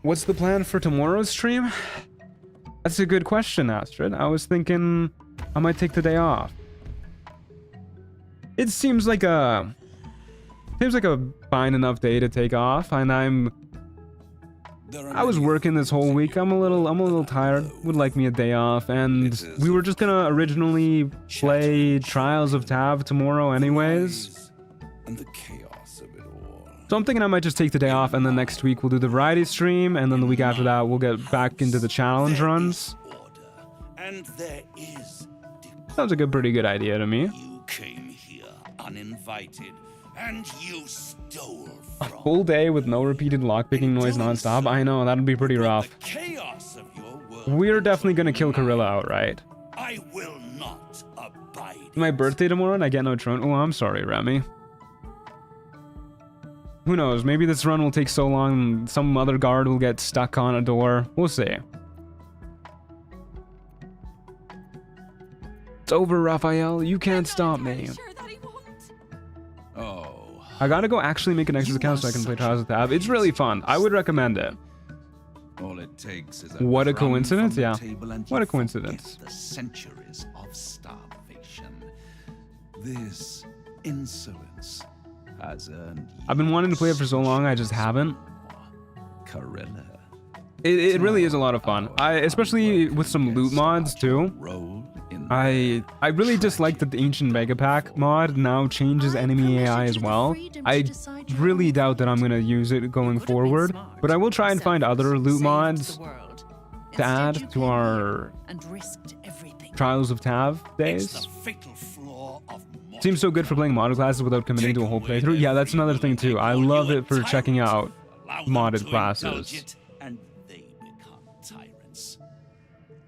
What's the plan for tomorrow's stream? That's a good question, Astrid. I was thinking I might take the day off. It seems like a fine enough day to take off, and I was working this whole week. I'm a little tired. Would like me a day off, and we were just gonna originally play Trials of Tav tomorrow anyways. And the chaos of it all. So I'm thinking I might just take the day off, and then next week we'll do the variety stream, and then the week after that we'll get back into the challenge runs. And there is Sounds like a pretty good idea to me. you came here uninvited, and you stole A from full day with no repeated lockpicking noise nonstop. I know, that'd be pretty rough. the chaos of your world. We're definitely gonna kill Corilla outright. I will not abide. My birthday tomorrow and I get no throne. Oh, I'm sorry, Remy. Who knows? Maybe this run will take so long, some other guard will get stuck on a door. We'll see. It's over, Raphael. You can't stop me. Sure that he won't. Oh, I gotta go actually make an Nexus account so I can play Trials of Tab. It's really fun. I would recommend it. all it takes is What a crumb coincidence, from the yeah. table and What you a coincidence. forget the centuries of starvation. This insolence has earned you I've been wanting to play it for so long, I just haven't. Corella. It really is a lot of fun. Especially with some loot mods too. Role in I really dislike that the Ancient Mega Pack mod now changes enemy AI as well. I really doubt that I'm gonna use it going forward, but I will try and find other loot mods to add to our Trials of Tav It's days. the fatal flaw of Seems so good for playing modded classes without committing to a whole playthrough. Yeah, that's another thing too. I love it for checking out modded classes. And they become tyrants.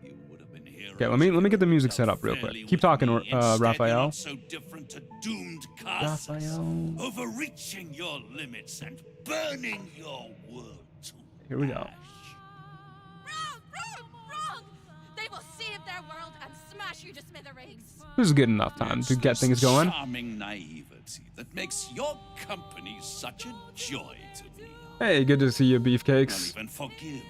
You would have been heroes. Okay, let me get the music set up real quick. Keep talking, Instead, Raphael. you're not so different to doomed castles, Raphael. overreaching your limits and burning your world to Here we go. ash. Wrong! They will save their world and smash you to smithereens. This is good enough time to get things going. Charming naivety that makes your company such a joy to me. Hey, good to see you, I'll Beefcakes. even forgive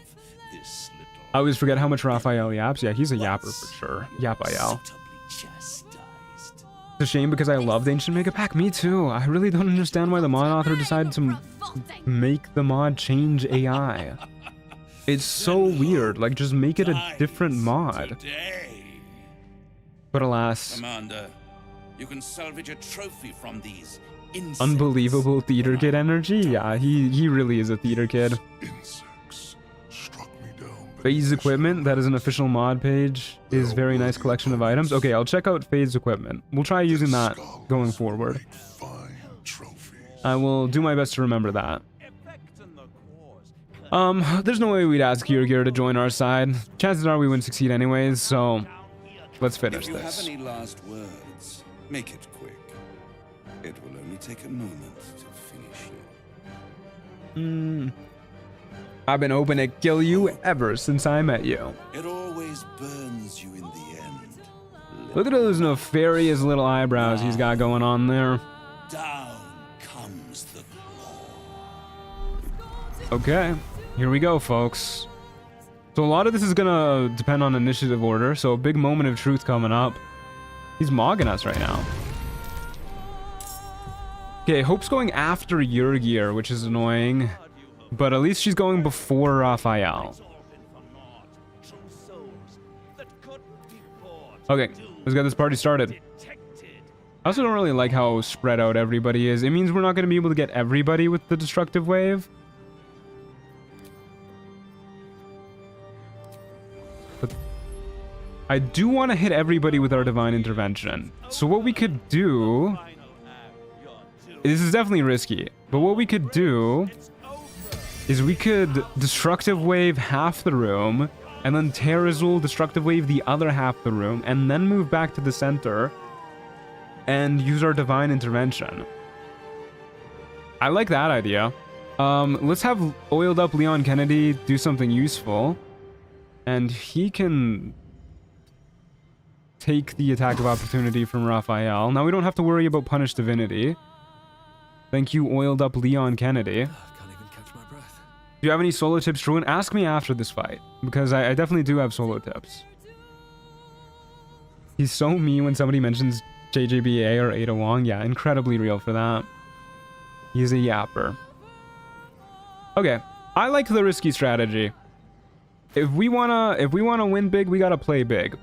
this little. I always forget how much Raphael yaps. Yeah, he's a yapper for sure. Yapael. Suitably chastised. It's a shame because I loved Ancient Mega Pack. Me too. I really don't understand why the mod author decided to make the mod change AI. It's so weird. Like, just make it a different mod. Today, But alas, Commander, you can salvage a trophy from these insects. unbelievable theater kid energy. Yeah, he really is a theater kid. Insects struck me down. Fade's equipment, that is an official mod page, is very nice collection of items. Okay, I'll check out Fade's equipment. We'll try using that going forward. Fine trophy. I will do my best to remember that. There's no way we'd ask Gear to join our side. Chances are we wouldn't succeed anyways, so let's finish If you this. have any last words, make it quick. It will only take a moment to finish you. I've been hoping to kill you ever since I met you. It always burns you in the end. Look at those nefarious little eyebrows he's got going on there. Down comes the claw. Okay, here we go, folks. So a lot of this is gonna depend on initiative order, so a big moment of truth coming up. He's mogging us right now. Okay, Hope's going after Yurgir, which is annoying, but at least she's going before Raphael. Okay, let's get this party started. I also don't really like how spread out everybody is. It means we're not going to be able to get everybody with the destructive wave. But I do want to hit everybody with our divine intervention. So what we could do... This is definitely risky, but what we could do is we could destructive wave half the room, and then Terrazul destructive wave the other half the room, and then move back to the center. and use our divine intervention. I like that idea. Let's have oiled up Leon Kennedy do something useful, and he can take the attack of opportunity from Raphael. Now we don't have to worry about Punish Divinity. Thank you, oiled up Leon Kennedy. Can't even catch my breath. Do you have any solo tips, Truan? Ask me after this fight, because I definitely do have solo tips. He's so mean when somebody mentions JJBA or Ada Wong. Yeah, incredibly real for that. He's a yapper. Okay, I like the risky strategy. If we wanna win big, we gotta play big.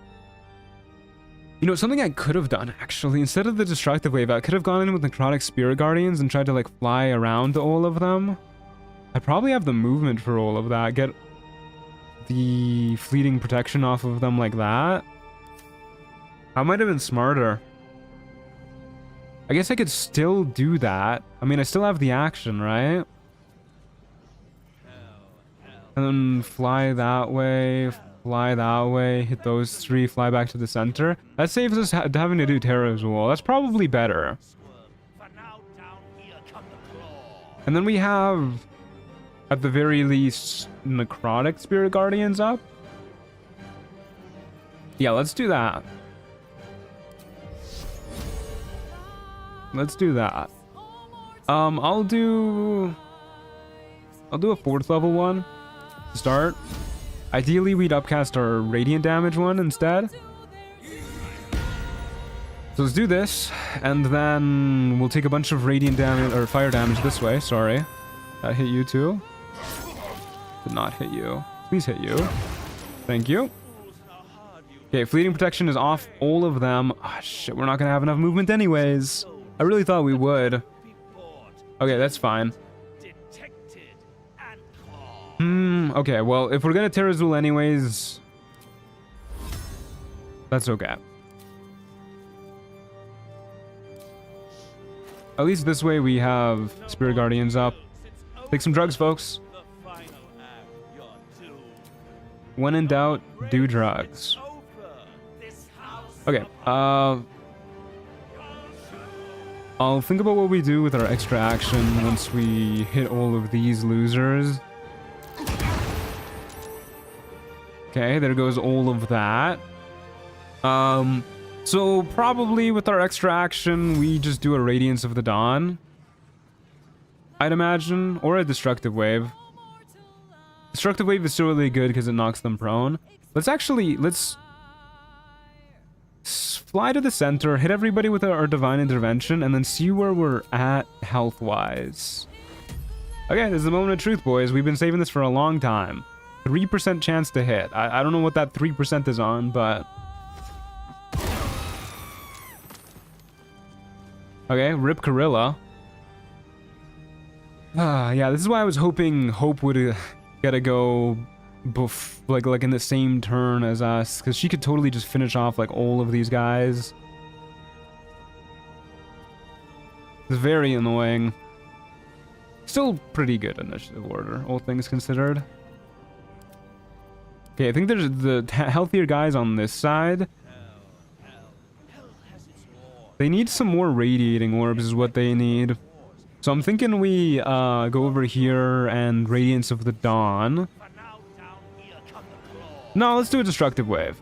You know, something I could have done, actually, instead of the Destructive Wave, I could have gone in with Necrotic Spirit Guardians and tried to, like, fly around all of them. I probably have the movement for all of that. Get the fleeting protection off of them like that. I might have been smarter. I guess I could still do that. I mean, I still have the action, right? And then fly that way, hit those three, fly back to the center. That saves us having to do Terra's Wall. That's probably better. And then we have, at the very least, Necrotic Spirit Guardians up. Yeah, let's do that. Let's do that. I'll do a 4th level one to start. Ideally, we'd upcast our radiant damage one instead. So let's do this, and then we'll take a bunch of radiant damage, or fire damage this way, sorry. That hit you too? Did not hit you. Please hit you. Thank you. Okay, fleeting protection is off all of them. Ah, shit, we're not gonna have enough movement anyways. I really thought we would. Okay, that's fine. Okay, well, if we're gonna Terrazul anyways, that's okay. At least this way we have Spirit Guardians up. Take some drugs, folks. When in doubt, do drugs. Okay, I'll think about what we do with our extra action once we hit all of these losers. Okay, there goes all of that. So probably with our extra action, we just do a Radiance of the Dawn, I'd imagine, or a Destructive Wave. Destructive Wave is still really good because it knocks them prone. Let's fly to the center, hit everybody with our Divine Intervention, and then see where we're at health-wise. Okay, this is the moment of truth, boys. We've been saving this for a long time. 3% chance to hit. I don't know what that 3% is on, but... Okay, rip Corilla. Yeah, this is why I was hoping Hope would get a go like in the same turn as us, because she could totally just finish off like all of these guys. It's very annoying. Still pretty good initiative order, all things considered. Okay, I think there's the healthier guys on this side. They need some more radiating orbs is what they need. So I'm thinking we go over here and Radiance of the Dawn. No, let's do a Destructive Wave.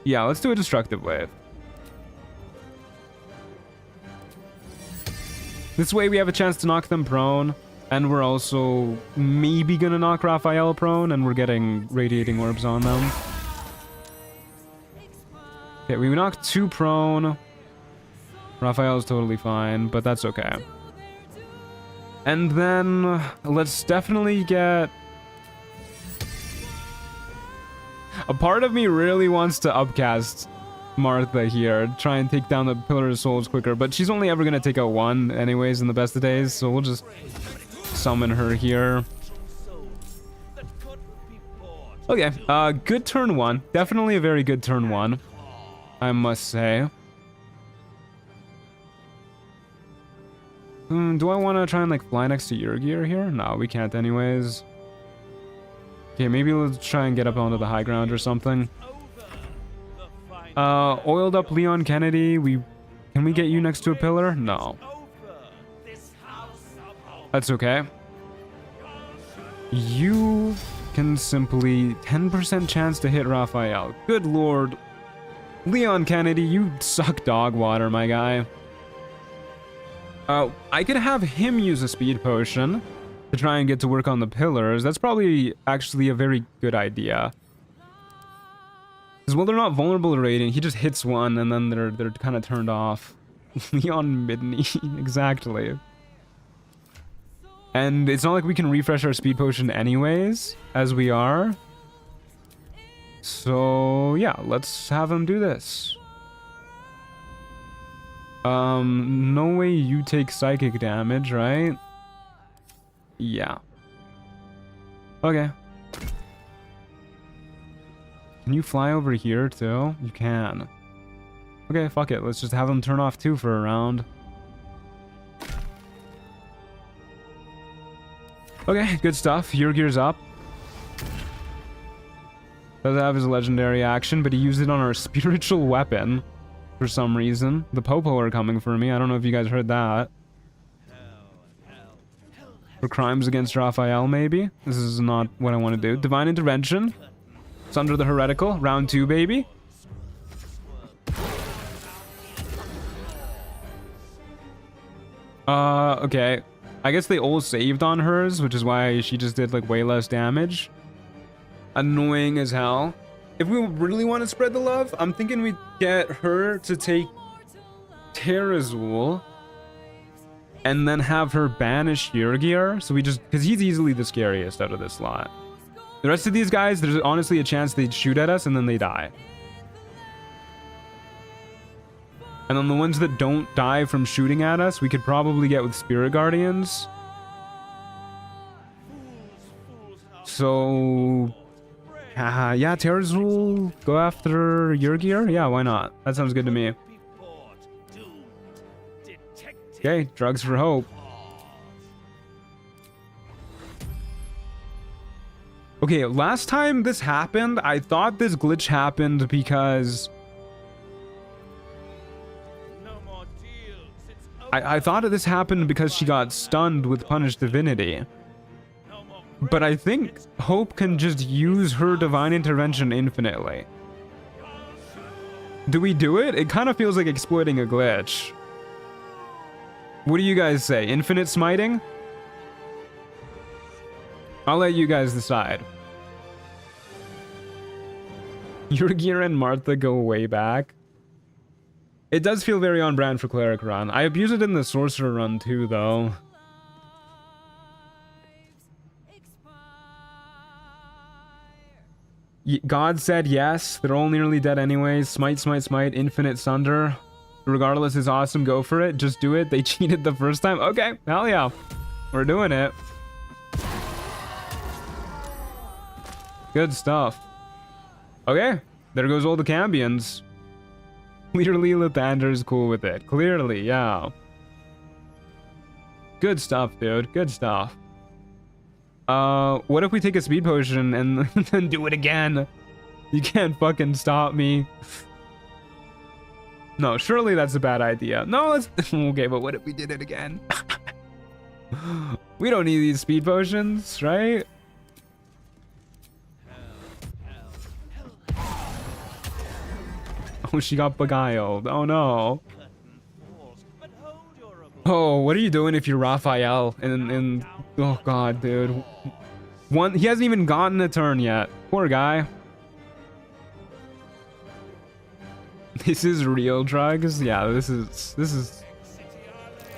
Yeah, let's do a Destructive Wave. This way we have a chance to knock them prone. And we're also maybe gonna knock Raphael prone, and we're getting Radiating Orbs on them. Okay, we knocked 2 prone. Raphael's totally fine, but that's okay. And then let's definitely get... A part of me really wants to upcast Martha here, try and take down the Pillar of Souls quicker, but she's only ever gonna take out 1 anyways in the best of days, so we'll just summon her here. Okay, good turn 1. Definitely a very good turn 1, I must say. Do I want to try and like fly next to your gear here? No, we can't anyways. Okay, maybe let's try and get up onto the high ground or something. Oiled up Leon Kennedy, we Can we get you next to a pillar? No. That's okay. You can simply 10% chance to hit Raphael. Good lord. Leon Kennedy, you suck dog water, my guy. I could have him use a speed potion to try and get to work on the pillars. That's probably actually a very good idea. Because well, they're not vulnerable to raiding. He just hits one and then they're kind of turned off. Leon Midney, exactly. And it's not like we can refresh our speed potion anyways, as we are. So yeah, let's have him do this. No way you take psychic damage, right? Yeah. Okay. Can you fly over here too? You can. Okay, fuck it. Let's just have him turn off too for a round. Okay, good stuff. Your gear's up. Doesn't have his legendary action, but he used it on our spiritual weapon for some reason. The Popo are coming for me. I don't know if you guys heard that. For crimes against Raphael, maybe? This is not what I want to do. Divine Intervention. It's under the heretical. Round 2, baby. Okay. I guess they all saved on hers, which is why she just did like way less damage. Annoying as hell. If we really want to spread the love, I'm thinking we'd get her to take Terrazul and then have her banish Yurgir. So we just, because he's easily the scariest out of this lot. The rest of these guys, there's honestly a chance they'd shoot at us and then they die. And then the ones that don't die from shooting at us, we could probably get with Spirit Guardians. So yeah, Terrazul, go after Yurgir? Yeah, why not? That sounds good to me. Okay, drugs for hope. Okay, last time this happened, I thought this glitch happened because I thought this happened because she got stunned with Punish Divinity. But I think Hope can just use her Divine Intervention infinitely. Do we do it? It kind of feels like exploiting a glitch. What do you guys say? Infinite smiting? I'll let you guys decide. Yurgir and Martha go way back. It does feel very on brand for Cleric run. I abuse it in the Sorcerer run too, though. God said yes. They're all nearly dead anyways. Smite, smite, smite. Infinite Sunder. Regardless is awesome. Go for it. Just do it. They cheated the first time. Okay. Hell yeah. We're doing it. Good stuff. Okay. There goes all the Cambions. Clearly, Lathander's cool with it. Clearly, yeah. Good stuff, dude. Good stuff. What if we take a speed potion and then do it again? You can't fucking stop me. No, surely that's a bad idea. No, let's... Okay, but what if we did it again? We don't need these speed potions, right? Oh, she got beguiled. Oh, no. Oh, what are you doing if you're Raphael? And oh, God, dude. He hasn't even gotten a turn yet. Poor guy. This is real drugs? Yeah, this is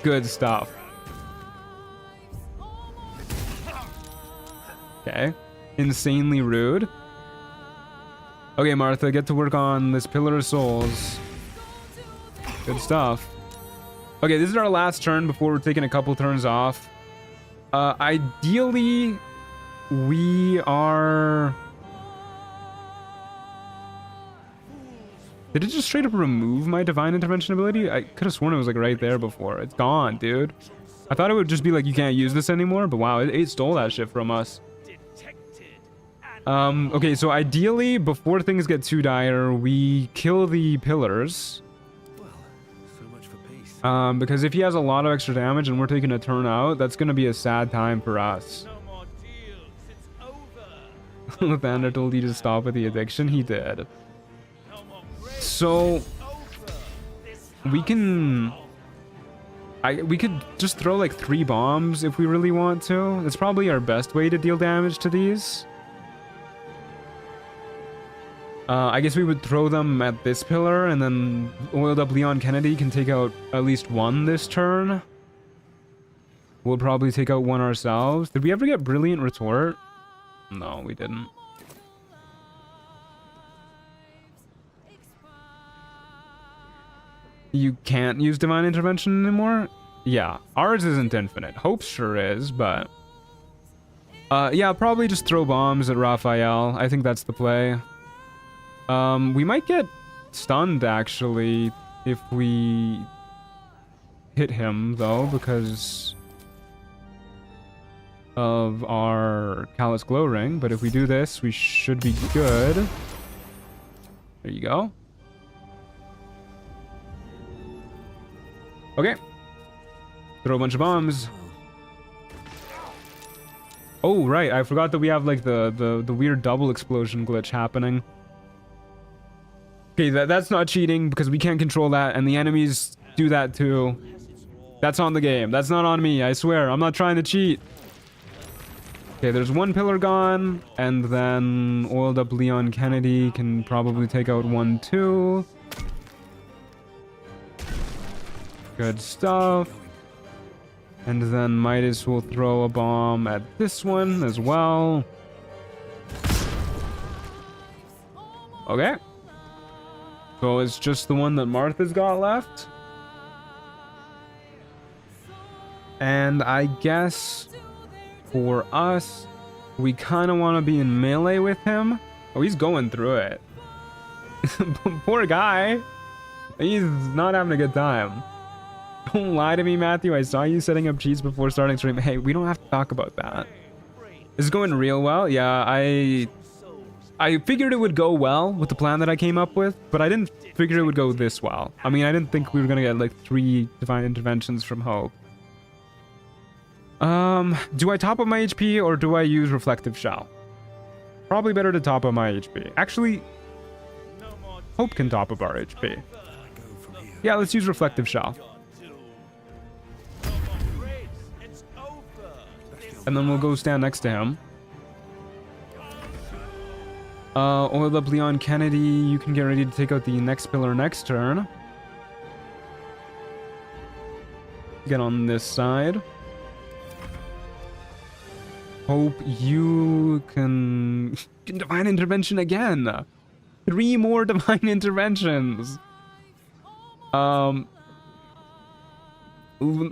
good stuff. Okay. Insanely rude. Okay, Martha, get to work on this Pillar of Souls. Good stuff. Okay, this is our last turn before we're taking a couple turns off. Ideally, we are... Did it just straight up remove my Divine Intervention ability? I could have sworn it was like right there before. It's gone, dude. I thought it would just be like, you can't use this anymore, but wow, it stole that shit from us. Okay, so ideally, before things get too dire, we kill the pillars. Well, so much Because if he has a lot of extra damage and we're taking a turn out, that's gonna be a sad time for us. Lathander told you to stop with the addiction. He did. So we can... we could just throw like 3 bombs if we really want to. That's probably our best way to deal damage to these. I guess we would throw them at this pillar, and then oiled up Leon Kennedy can take out at least 1 this turn. We'll probably take out 1 ourselves. Did we ever get Brilliant Retort? No, we didn't. You can't use Divine Intervention anymore? Yeah, ours isn't infinite. Hope's sure is, but... yeah, probably just throw bombs at Raphael. I think that's the play. We might get stunned, actually, if we hit him, though, because of our Callous Glow Ring. But if we do this, we should be good. There you go. Okay. Throw a bunch of bombs. Oh, right. I forgot that we have, like, the weird double explosion glitch happening. Okay, that's not cheating because we can't control that, and the enemies do that too. That's on the game. That's not on me, I swear. I'm not trying to cheat. Okay, there's 1 pillar gone, and then oiled up Leon Kennedy can probably take out 1 too. Good stuff. And then Midas will throw a bomb at this one as well. Okay. So it's just the one that Martha's got left. And I guess for us, we kind of want to be in melee with him. Oh, he's going through it. Poor guy. He's not having a good time. Don't lie to me, Matthew. I saw you setting up cheats before starting stream. Hey, we don't have to talk about that. This is going real well. Yeah, I figured it would go well with the plan that I came up with, but I didn't figure it would go this well. I mean, I didn't think we were gonna get like 3 divine interventions from Hope. Do I top up my HP or do I use Reflective Shell? Probably better to top up my HP. Actually, Hope can top up our HP. Yeah, let's use Reflective Shell. And then we'll go stand next to him. Oil up Leon Kennedy. You can get ready to take out the next pillar next turn. Get on this side. Hope you can divine intervention again. 3 more divine interventions.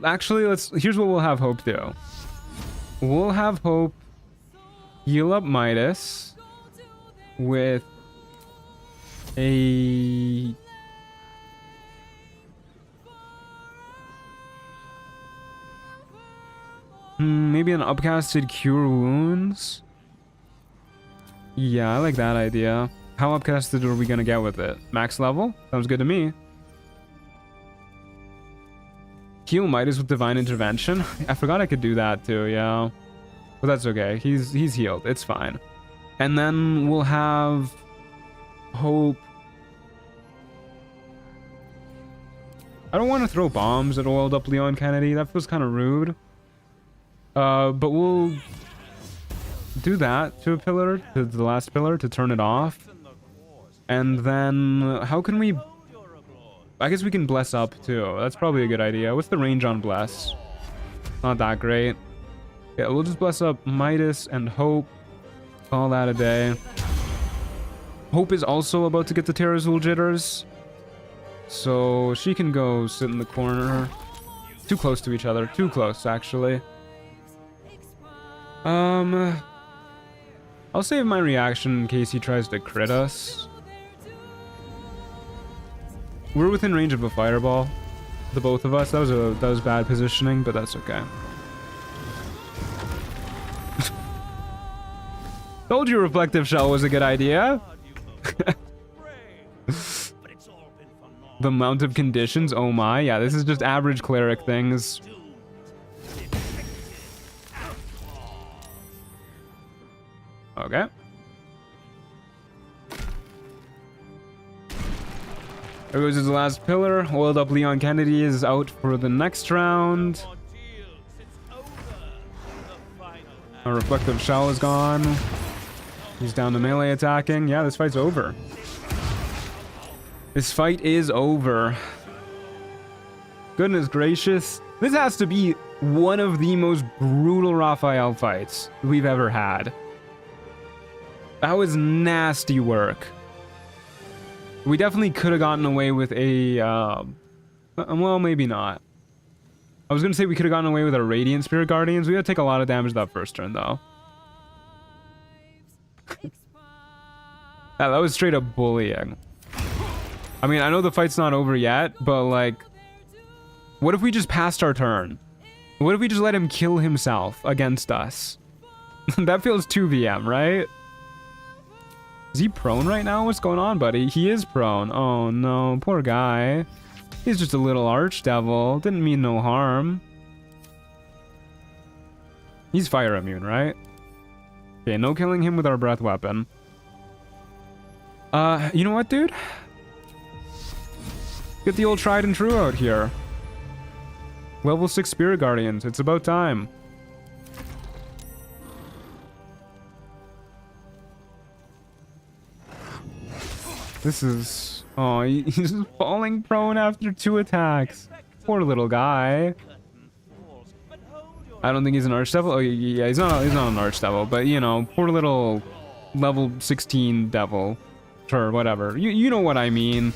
Actually, here's what we'll have Hope do. We'll have Hope heal up Midas with a maybe an upcasted Cure Wounds. Yeah, I like that idea. How upcasted are we gonna get with it? Max level? Sounds good to me. Heal Midas with Divine Intervention. I forgot I could do that too, yeah. But that's okay. He's healed. It's fine. And then we'll have Hope. I don't want to throw bombs at oiled up Leon Kennedy. That feels kind of rude. But we'll do that to a pillar, to the last pillar, to turn it off. And then how can we... I guess we can bless up too. That's probably a good idea. What's the range on bless? Not that great. Yeah, we'll just bless up Midas and Hope. Call that a day. Hope is also about to get the Terrazul Jitters. So she can go sit in the corner. Too close to each other. Too close, actually. I'll save my reaction in case he tries to crit us. We're within range of a fireball, the both of us. That was bad positioning, but that's okay. Told you Reflective Shell was a good idea. The amount of conditions, oh my. Yeah, this is just average cleric things. Okay. There goes his last pillar. Oiled up Leon Kennedy is out for the next round. A reflective shell is gone. He's down to melee attacking. Yeah, this fight's over. This fight is over. Goodness gracious. This has to be one of the most brutal Raphael fights we've ever had. That was nasty work. We definitely could have gotten away with a, well, maybe not. I was going to say we could have gotten away with our Radiant Spirit Guardians. We had to take a lot of damage that first turn, though. That was straight up bullying. I mean, I know the fight's not over yet, but, like, what if we just passed our turn? What if we just let him kill himself against us? That feels 2VM, right? Is he prone right now? What's going on, buddy? He is prone. Oh, no. Poor guy. He's just a little archdevil. Didn't mean no harm. He's fire immune, right? Okay, no killing him with our breath weapon. You know what, dude? Get the old tried and true out here. Level 6 Spirit Guardians. It's about time. This is... Oh, he's falling prone after 2 attacks. Poor little guy. I don't think he's an archdevil. Oh, yeah, he's not an archdevil, but, you know, poor little level 16 devil. Sure, whatever. You know what I mean.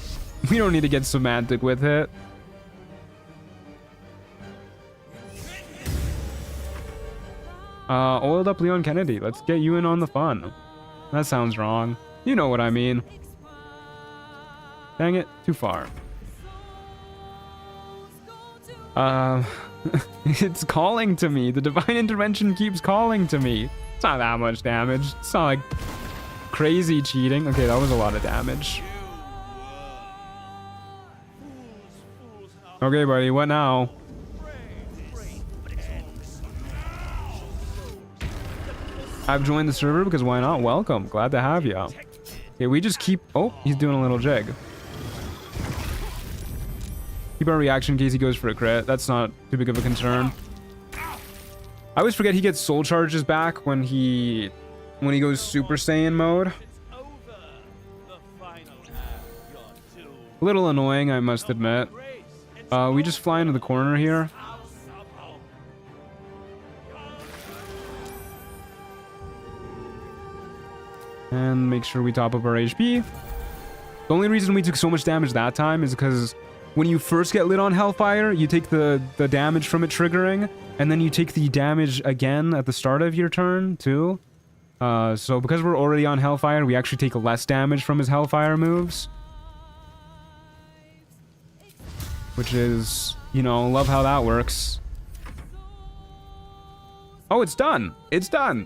We don't need to get semantic with it. Oiled up Leon Kennedy. Let's get you in on the fun. That sounds wrong. You know what I mean. Dang it, too far. It's calling to me. The divine intervention keeps calling to me. It's not that much damage. It's not like crazy cheating. Okay, that was a lot of damage. Okay, buddy, what now? I've joined the server because why not? Welcome. Glad to have you. Okay, we just keep... Oh, he's doing a little jig. Keep our reaction in case he goes for a crit. That's not too big of a concern. I always forget he gets soul charges back when he goes Super Saiyan mode. A little annoying, I must admit. We just fly into the corner here. And make sure we top up our HP. The only reason we took so much damage that time is because when you first get lit on Hellfire, you take the damage from it triggering, and then you take the damage again at the start of your turn, too. So because we're already on Hellfire, we actually take less damage from his Hellfire moves. Which is, you know, love how that works. Oh, it's done! It's done!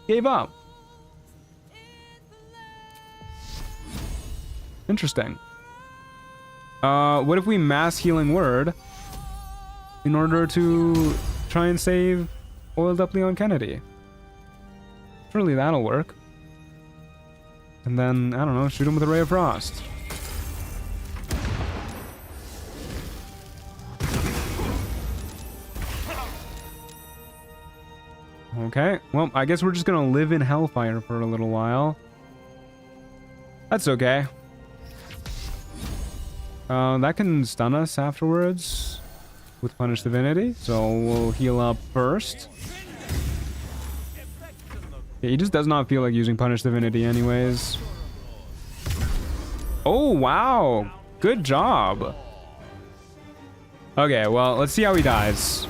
Gave up. Interesting. What if we mass healing word in order to try and save oiled up Leon Kennedy? Surely that'll work. And then, I don't know, shoot him with a Ray of Frost. Okay, well, I guess we're just gonna live in Hellfire for a little while. That's okay. That can stun us afterwards with Punish Divinity, so we'll heal up first. Yeah, he just does not feel like using Punish Divinity anyways. Oh, wow! Good job! Okay, well, let's see how he dies.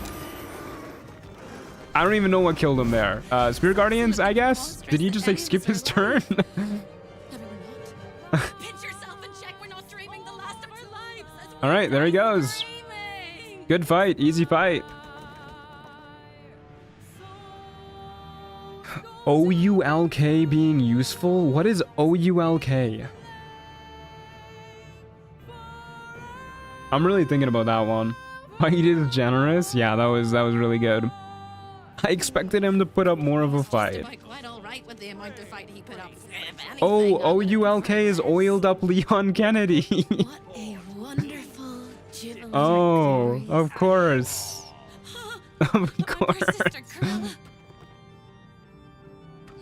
I don't even know what killed him there. Spirit Guardians, I guess? Did he just, like, skip his turn? Alright, there he goes. Good fight, easy fight. OULK being useful? What is OULK? I'm really thinking about that one. Fight is generous. Yeah, that was really good. I expected him to put up more of a fight. Quite all right with the amount of fight he put up. Oh, OULK is oiled up Leon Kennedy. What a wonderful jubilant Oh, victory. of course. Of course. Sister Cruella.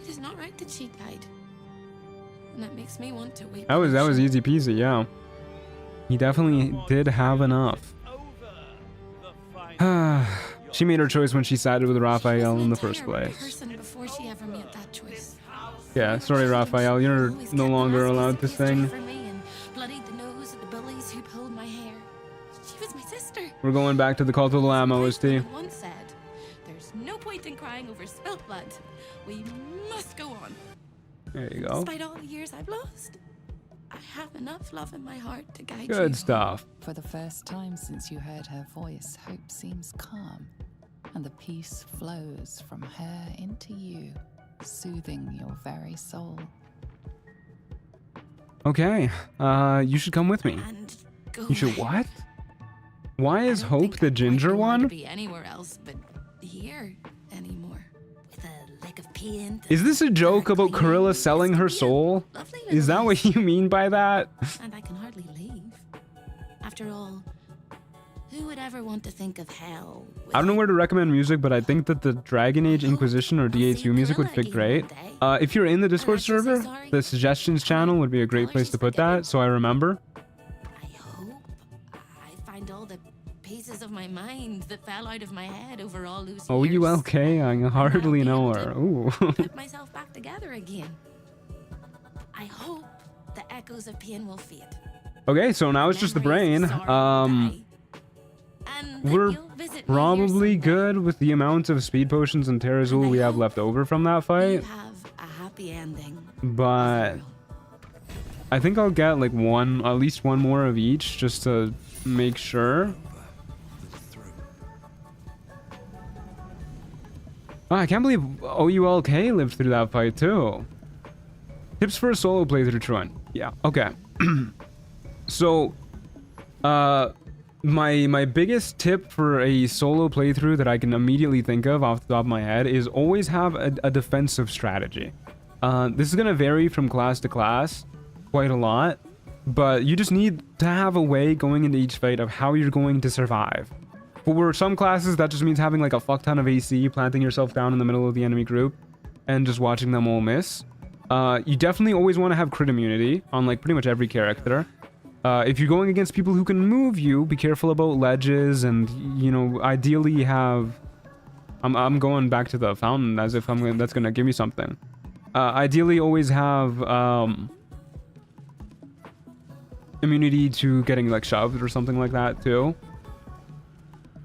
It is not right that she died. And that makes me want to weep. That was easy peasy, yeah. He definitely did have enough. She made her choice when she sided with Raphael in the first place. Before she ever made that choice. Yeah, sorry Raphael, you're Always no kept longer nasty allowed to suggestions sing. for me and bloodied the nose of the bullies who pulled my hair. She was my sister. We're going back to the cult of the Lamb, OST. Once said, "There's no point in crying over spilt blood. We must go on." There you go. Despite all the years I've lost, I have enough love in my heart to guide you. Good stuff. For the first time since you heard her voice, hope seems calm, and the peace flows from her into you, soothing your very soul. Okay, you should come with me. And go You should away. what? Why is I don't Hope think the I'd ginger want to one? be anywhere else but here anymore. With a lick of paint. Is this a joke about clean Corilla selling her biscuit, yeah. soul? Lovely Is that little what you mean by that? And I can hardly leave. After all, who would ever want to think of hell? I don't know where to recommend music, but I think that the Dragon Age Inquisition or DA2 music would fit great. If you're in the Discord server, the suggestions channel would be a great place to put that, so I remember. I hope I find all the pieces of my mind that fell out of my head over all those years. OULK, I hardly know her. Ooh. Put myself back together again. I hope the echoes of pain will fade. Okay, so now it's just the brain. We're probably good with the amount of speed potions and Terrazul we have left over from that You fight, have a happy ending. but I think I'll get like at least one more of each just to make sure. Oh, I can't believe OULK lived through that fight too. Tips for a solo playthrough, Truan. Yeah, okay. So, my biggest tip for a solo playthrough that I can immediately think of off the top of my head is always have a defensive strategy. This is going to vary from class to class quite a lot, but you just need to have a way going into each fight of how you're going to survive. For some classes, that just means having like a fuck ton of AC, planting yourself down in the middle of the enemy group, and just watching them all miss. You definitely always want to have crit immunity on like pretty much every character. If you're going against people who can move you, be careful about ledges, and you know, ideally have. I'm going back to the fountain as if that's gonna give me something. Ideally, always have immunity to getting like shoved or something like that too.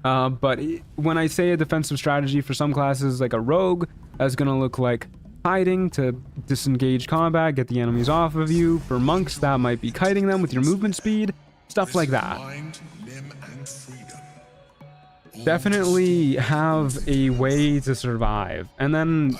But when I say a defensive strategy for some classes, like a rogue, that's gonna look like hiding to disengage combat, get the enemies off of you. For monks, that might be kiting them with your movement speed, stuff like that. Mind, limb, and freedom. Definitely have a way to survive. And then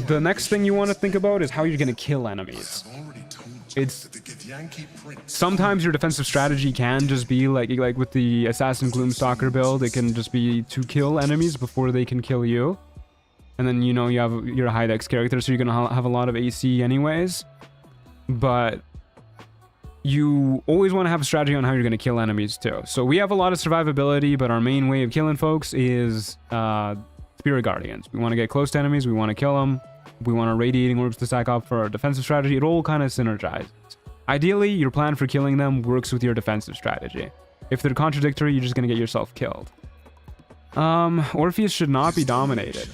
the next thing you want to think about is how you're gonna kill enemies. I've already told you It's that the Githyanki prince sometimes your defensive strategy can just be like with the Assassin Gloomstalker build, it can just be to kill enemies before they can kill you. And then, you know, you're a high dex character, so you're gonna have a lot of AC anyways. But you always want to have a strategy on how you're gonna kill enemies too. So we have a lot of survivability, but our main way of killing folks is Spirit Guardians. We want to get close to enemies, we want to kill them, we want our Radiating Orbs to stack up for our defensive strategy. It all kind of synergizes. Ideally, your plan for killing them works with your defensive strategy. If they're contradictory, you're just gonna get yourself killed. Orpheus should not be dominated.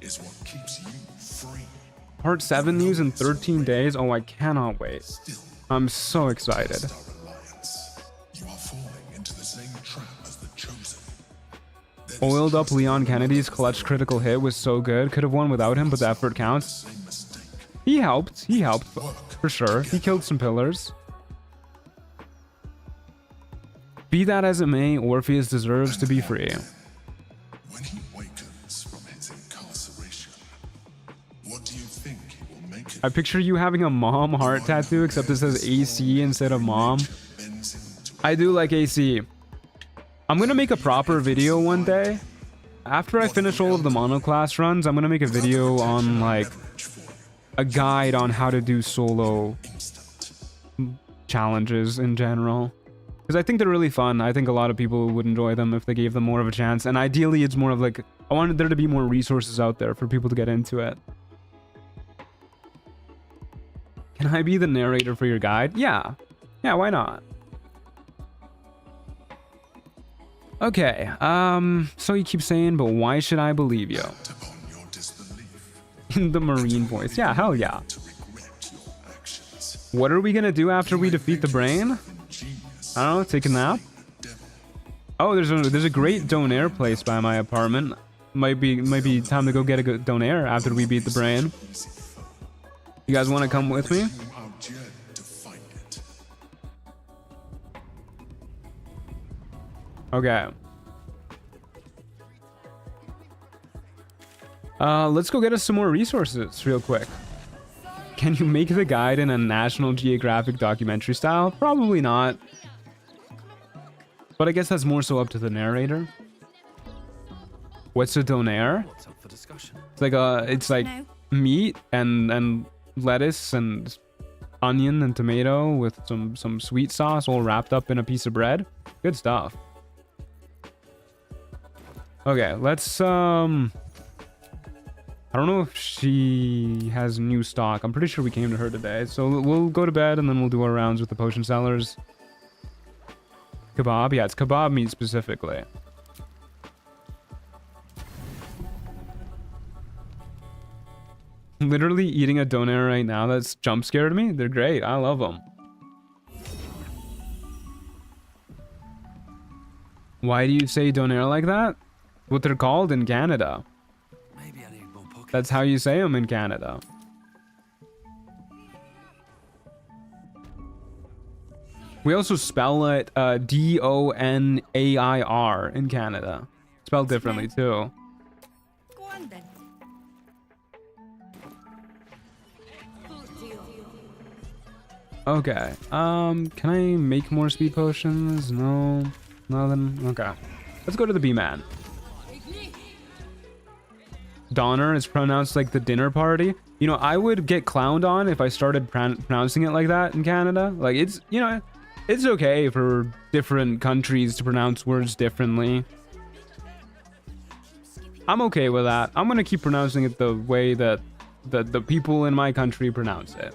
is what keeps you free. Part 7 news in 13 days? Oh, I cannot wait. Still, I'm so excited. Star Alliance. You are falling into the same trap as the Chosen. There is Oiled up just Leon one Kennedy's way clutch critical hit was so good. Could have won without him, but the effort counts. same mistake. He helped, for sure. He killed some pillars. Be that as it may, Orpheus deserves to be free. When he wakens from his incarceration, what do you think he will make it? I picture you having a mom heart tattoo, except it says AC instead of mom. Bends into I do like AC. I'm gonna make a proper video one day. After I finish all of the monoclass runs, I'm gonna make a video on like a guide on how to do solo challenges in general. Because I think they're really fun. I think a lot of people would enjoy them if they gave them more of a chance. And ideally, it's more of like, I wanted there to be more resources out there for people to get into it. Can I be the narrator for your guide? Yeah. Yeah, why not? Okay, so you keep saying, but why should I believe you? In the marine voice. Yeah, hell yeah. What are we gonna do after we defeat the brain? I don't know, take a nap? Oh, there's a great donair place by my apartment. Might be time to go get a good donair after we beat the brain. You guys want to come with me? Okay. Let's go get us some more resources real quick. Can you make the guide in a National Geographic documentary style? Probably not. But I guess that's more so up to the narrator. What's a donair? What's up for discussion? It's like meat and lettuce and onion and tomato with some sweet sauce all wrapped up in a piece of bread. Good stuff. Okay, let's I don't know if she has new stock. I'm pretty sure we came to her today. So we'll go to bed and then we'll do our rounds with the potion sellers. Kebab? Yeah, it's kebab meat specifically. Literally eating a donair right now. That's jump scared me. They're great. I love them. Why do you say donair like that? What they're called in Canada. Maybe I need more pockets. That's how you say them in Canada. We also spell it D-O-N-A-I-R in Canada. Spelled differently too. Go on then. Okay. Can I make more speed potions? No. Nothing. Okay. Let's go to the B-Man. Donner is pronounced like the dinner party. You know, I would get clowned on if I started pronouncing it like that in Canada. Like, it's, you know, it's okay for different countries to pronounce words differently. I'm okay with that. I'm gonna keep pronouncing it the way that the people in my country pronounce it.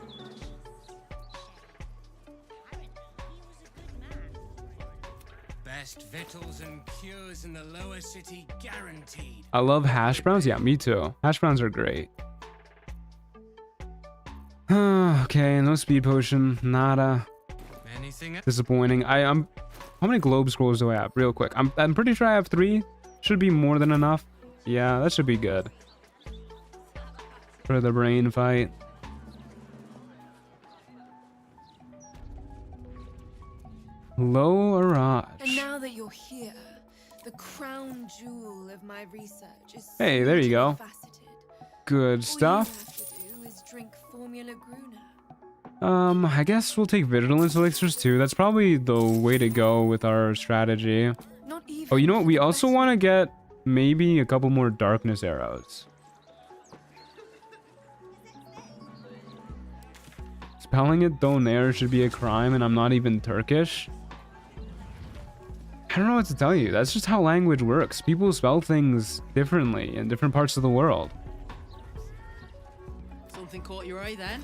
Best victuals and cures in the lower city guaranteed. I love hash browns. Yeah, me too. Hash browns are great. Okay, no speed potion. Nada. Anything else? Disappointing. I'm. How many globe scrolls do I have? Real quick. I'm pretty sure I have 3. Should be more than enough. Yeah, that should be good. For the brain fight. Low Araj. And now that you're here, the crown jewel of my research is Hey, there you go. faceted. Good stuff. All you have to do is drink Formula Gruner. I guess we'll take vigilance elixirs too. That's probably the way to go with our strategy. Not even Oh, you know what? We also want to get maybe a couple more darkness arrows. Spelling it donair should be a crime, and I'm not even Turkish. I don't know what to tell you. That's just how language works. People spell things differently in different parts of the world. Something caught your eye then?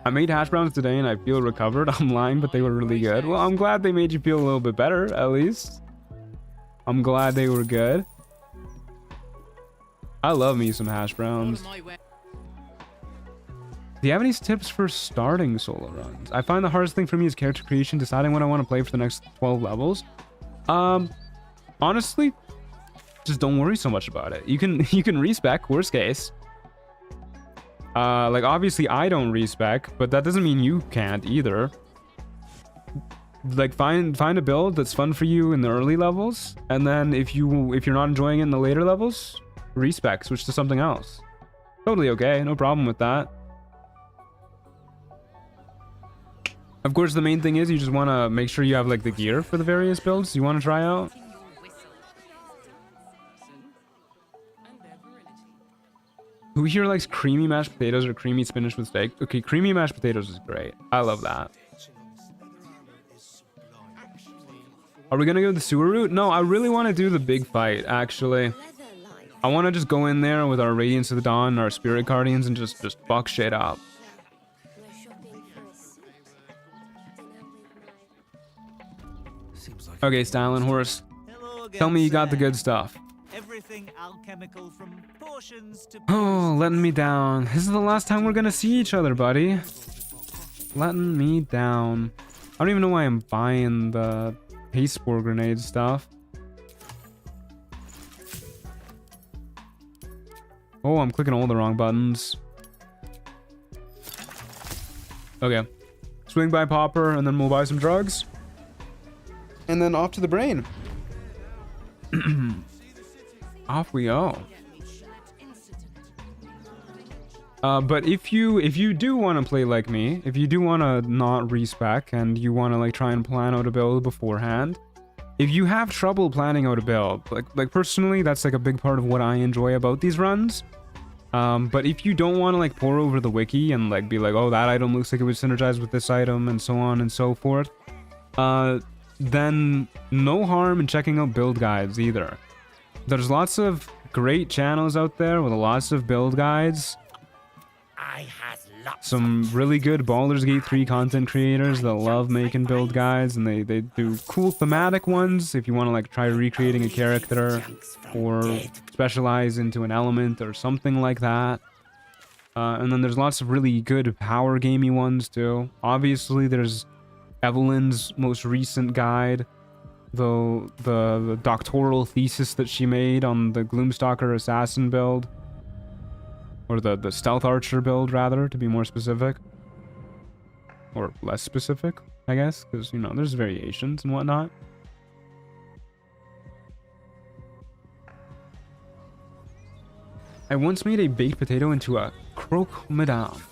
I made hash browns today and I feel recovered. I'm lying, but they were really good. Well, I'm glad they made you feel a little bit better, at least. I'm glad they were good. I love me some hash browns. Do you have any tips for starting solo runs? I find the hardest thing for me is character creation, deciding what I want to play for the next 12 levels. Honestly, just don't worry so much about it. You can respec, worst case. Like obviously I don't respec, but that doesn't mean you can't either. Like find a build that's fun for you in the early levels, and then if you're not enjoying it in the later levels, respec, switch to something else. Totally okay, no problem with that. Of course, the main thing is you just want to make sure you have like the gear for the various builds you want to try out. Who here likes creamy mashed potatoes or creamy spinach with steak? Okay, creamy mashed potatoes is great. I love that. Are we gonna go the sewer route? No, I really want to do the big fight, actually. I want to just go in there with our Radiance of the Dawn, our Spirit Guardians, and just fuck shit up. Okay, Styling Horse. Tell me you got the good stuff. Everything alchemical from portions to Oh, letting me down. This is the last time we're gonna see each other, buddy. Letting me down. I don't even know why I'm buying the haste spore grenade stuff. Oh, I'm clicking all the wrong buttons. Okay. Swing by Popper, and then we'll buy some drugs. And then off to the brain. Off we go. But if you do want to play like me, if you do want to not respec and you want to like try and plan out a build beforehand, if you have trouble planning out a build, like personally, that's like a big part of what I enjoy about these runs. But if you don't want to like pour over the wiki and like be like, oh, that item looks like it would synergize with this item and so on and so forth, then no harm in checking out build guides either. There's lots of great channels out there with lots of build guides. Some really good Baldur's Gate 3 content creators that love making build guides, and they do cool thematic ones if you want to like try recreating a character or specialize into an element or something like that. And then there's lots of really good power gamey ones too. Obviously there's Evelyn's most recent guide, though the doctoral thesis that she made on the Gloomstalker assassin build. Or the stealth archer build, rather, to be more specific. Or less specific, I guess, because, you know, there's variations and whatnot. I once made a baked potato into a croque madame.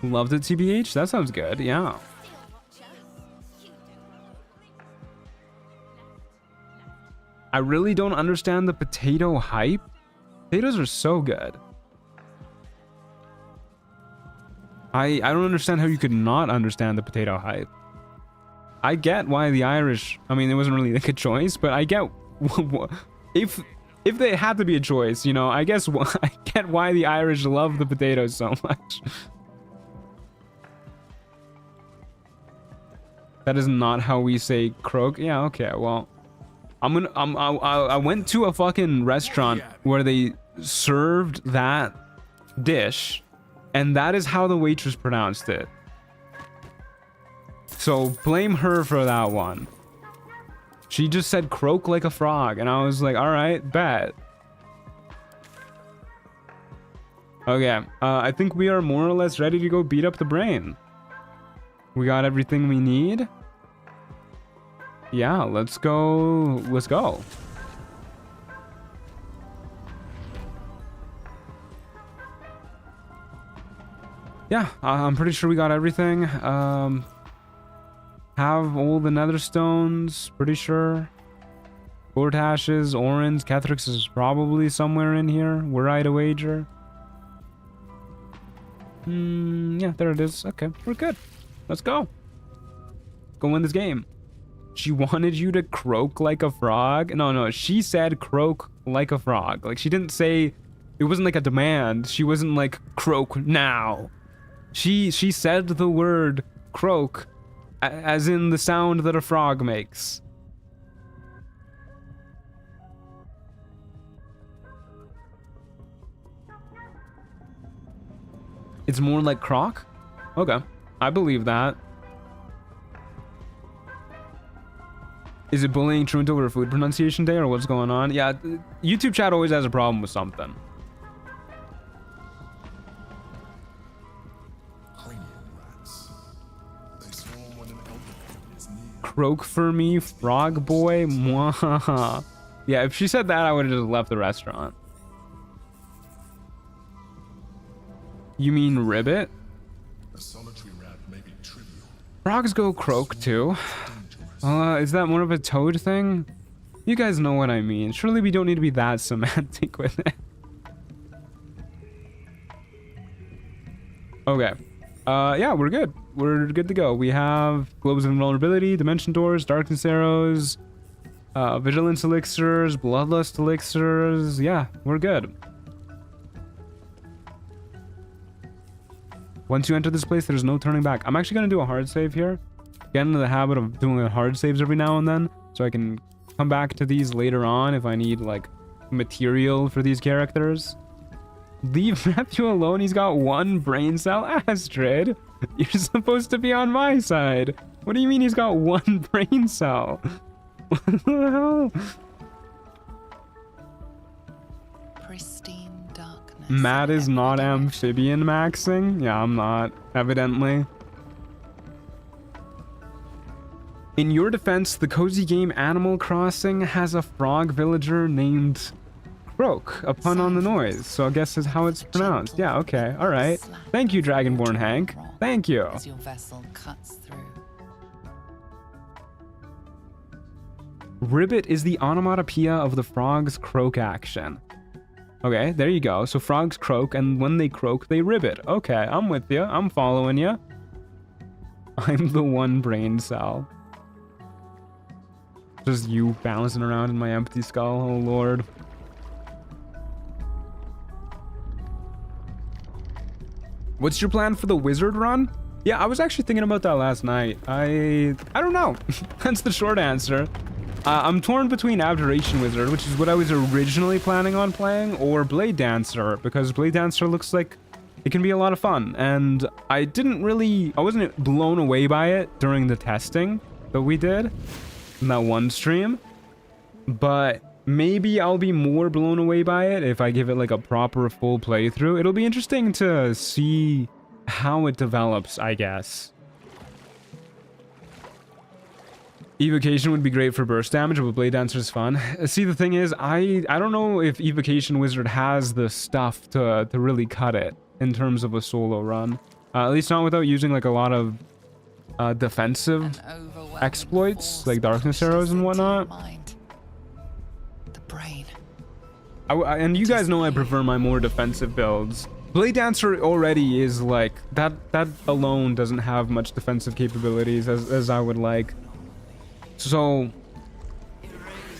Loved it, TBH? That sounds good, yeah. I really don't understand the potato hype. Potatoes are so good. I don't understand how you could not understand the potato hype. I get why the Irish, I mean, it wasn't really like a choice, but I get if they had to be a choice, you know, I guess I get why the Irish love the potatoes so much. That is not how we say croque. Yeah, okay, well, I went to a fucking restaurant where they served that dish, and that is how the waitress pronounced it. So blame her for that one. She just said croak like a frog, and I was like, all right, bet. Okay, I think we are more or less ready to go beat up the brain. We got everything we need. Yeah, let's go. Let's go. Yeah, I'm pretty sure we got everything. Have all the nether stones, pretty sure. Gortashes, Orans, Kethrix is probably somewhere in here. Were I to wager. Yeah, there it is. Okay, we're good. Let's go. Go win this game. She wanted you to croak like a frog. No, she said croak like a frog. Like, she didn't say, it wasn't like a demand. She wasn't like, croak now. She said the word croak, as in the sound that a frog makes. It's more like croc? Okay, I believe that. Is it bullying truant over food pronunciation day, or what's going on? Yeah, YouTube chat always has a problem with something. Croak for me, frog boy. Mwah. Yeah, if she said that, I would have just left the restaurant. You mean ribbit? A solitary rat may be trivial. Frogs go croak too. Is that more of a toad thing? You guys know what I mean. Surely we don't need to be that semantic with it. Okay. Yeah, we're good. We're good to go. We have globes of invulnerability, dimension doors, darkness arrows, vigilance elixirs, bloodlust elixirs. Yeah, we're good. Once you enter this place, there's no turning back. I'm actually going to do a hard save here. Get into the habit of doing hard saves every now and then, so I can come back to these later on if I need, like, material for these characters. Leave Matthew alone. He's got one brain cell. Astrid, you're supposed to be on my side. What do you mean he's got one brain cell? What the hell? Pristine darkness. Matt is not amphibian maxing. Yeah, I'm not, evidently. In your defense, the cozy game Animal Crossing has a frog villager named Croak, a pun on the noise, so I guess is how it's pronounced. Yeah, okay, alright. Thank you, Dragonborn Hank. Thank you. As your vessel cuts through. Ribbit is the onomatopoeia of the frog's croak action. Okay, there you go. So frogs croak, and when they croak, they ribbit. Okay, I'm with you. I'm following you. I'm the one brain cell. Just you bouncing around in my empty skull. Oh, Lord. What's your plan for the wizard run? Yeah, I was actually thinking about that last night. I don't know. That's the short answer. I'm torn between Abjuration Wizard, which is what I was originally planning on playing, or Blade Dancer, because Blade Dancer looks like it can be a lot of fun. And I wasn't blown away by it during the testing that we did in that one stream, but maybe I'll be more blown away by it if I give it like a proper full playthrough. It'll be interesting to see how it develops, I guess. Evocation would be great for burst damage, but Blade Dancer is fun. See, the thing is, I don't know if Evocation Wizard has the stuff to really cut it in terms of a solo run. At least not without using like a lot of defensive exploits, like darkness arrows and whatnot. The brain. And you guys know I prefer my more defensive builds. Blade Dancer already is like, that alone doesn't have much defensive capabilities as I would like. So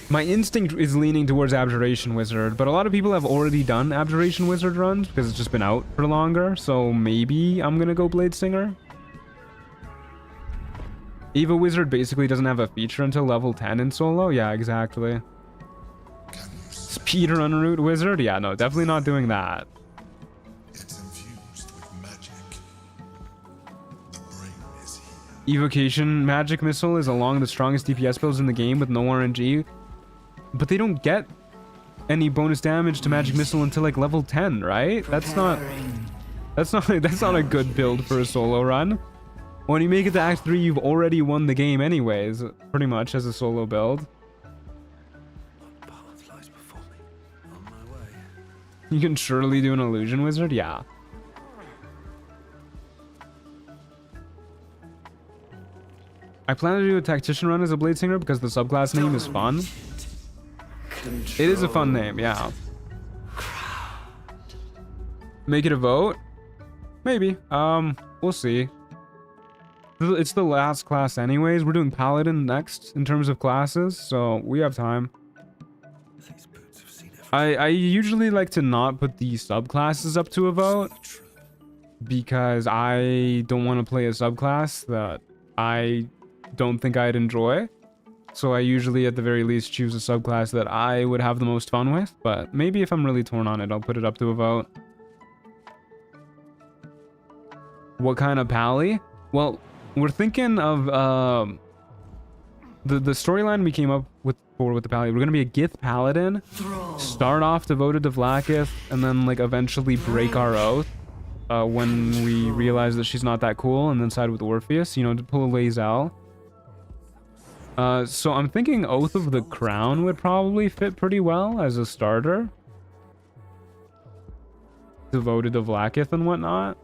my instinct is leaning towards Abjuration Wizard, but a lot of people have already done Abjuration Wizard runs because it's just been out for longer, so maybe I'm gonna go Blade Singer. Eva Wizard basically doesn't have a feature until level 10 in solo. Yeah, exactly. Speedrun Root Wizard? Yeah, no, definitely not doing that. It's infused with magic. The brain is here. Evocation Magic Missile is along the strongest DPS builds in the game with no RNG, but they don't get any bonus damage to Magic Missile until like level 10, right? That's not a good build for a solo run. When you make it to Act 3, you've already won the game anyways, pretty much, as a solo build. Path lies before me. On my way. You can surely do an Illusion Wizard? Yeah. I plan to do a Tactician run as a Blade Singer because the subclass name is fun. It is a fun name, yeah. Make it a vote? Maybe. We'll see. It's the last class anyways. We're doing Paladin next in terms of classes, so we have time. These boots have seen everything. I usually like to not put the subclasses up to a vote because I don't want to play a subclass that I don't think I'd enjoy. So I usually at the very least choose a subclass that I would have the most fun with, but maybe if I'm really torn on it, I'll put it up to a vote. What kind of pally? Well, we're thinking of the storyline we came up with the pally. We're gonna be a Gith paladin, start off devoted to Vlaakith, and then like eventually break our oath when we realize that she's not that cool, and then side with Orpheus, you know, to pull a Lae'zel. So I'm thinking Oath of the Crown would probably fit pretty well as a starter. Devoted to Vlaakith and whatnot.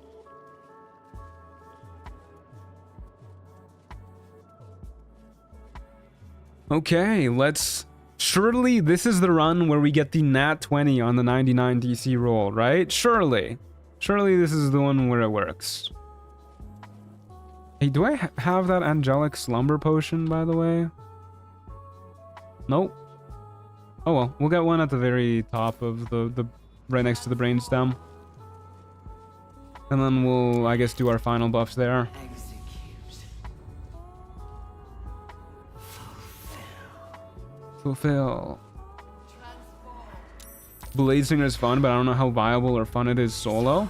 Okay, surely this is the run where we get the nat 20 on the 99 DC roll, right? Surely. Surely this is the one where it works. Hey, do I have that angelic slumber potion, by the way? Nope. Oh well, we'll get one at the very top of the right next to the brainstem. And then we'll, I guess, do our final buffs there. Fulfill. Blazing is fun, but I don't know how viable or fun it is solo.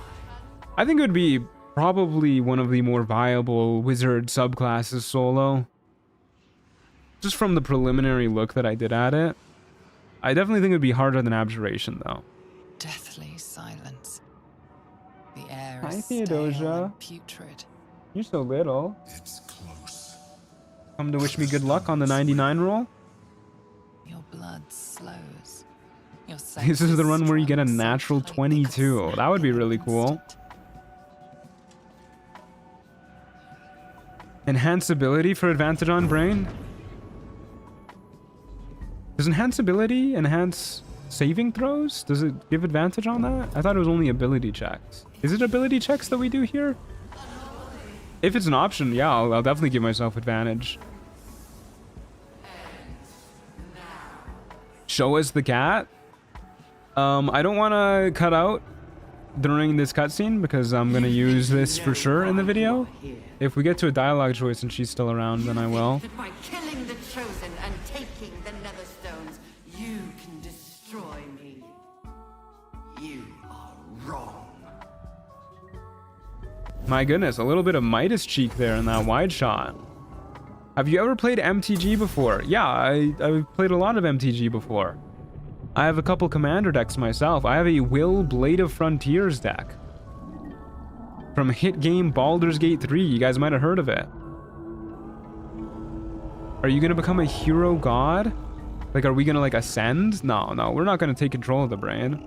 I think it would be probably one of the more viable wizard subclasses solo. Just from the preliminary look that I did at it. I definitely think it would be harder than Abjuration, though. Deathly silence. The air Hi, is stale Theodosia. and putrid. You're so little. It's close. Come to wish me good luck on the 99 roll? Your blood slows. Your This is the run where you get a senses natural softly like a 22. That would be really cool. Enhanceability for advantage on brain? Does enhanceability enhance saving throws? Does it give advantage on that? I thought it was only ability checks. Is it ability checks that we do here? If it's an option, yeah, I'll definitely give myself advantage. Show us the cat. I don't want to cut out during this cutscene because I'm going to use this for sure in the video. If we get to a dialogue choice and she's still around, then I will. That by killing the chosen and taking the netherstones, you can destroy me. You are wrong. My goodness, a little bit of Midas cheek there in that wide shot. Have you ever played MTG before? Yeah, I've played a lot of MTG before. I have a couple commander decks myself. I have a Will Blade of Frontiers deck. From hit game Baldur's Gate 3. You guys might have heard of it. Are you gonna become a hero god? Like, are we gonna, like, ascend? No, we're not gonna take control of the brain.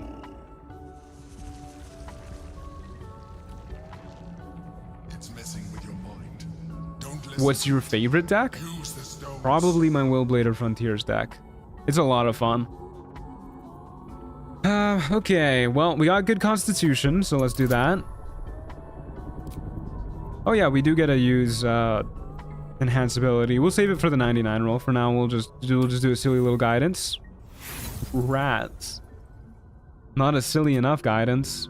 It's messing with your mind. Don't listen. What's your favorite deck? Use the stones. Probably my Will Blade of Frontiers deck. It's a lot of fun. Okay, well, we got good constitution, so let's do that. Oh yeah, we do get to use enhance ability. We'll save it for the 99 roll. For now, we'll just do a silly little guidance. Rats. Not a silly enough guidance.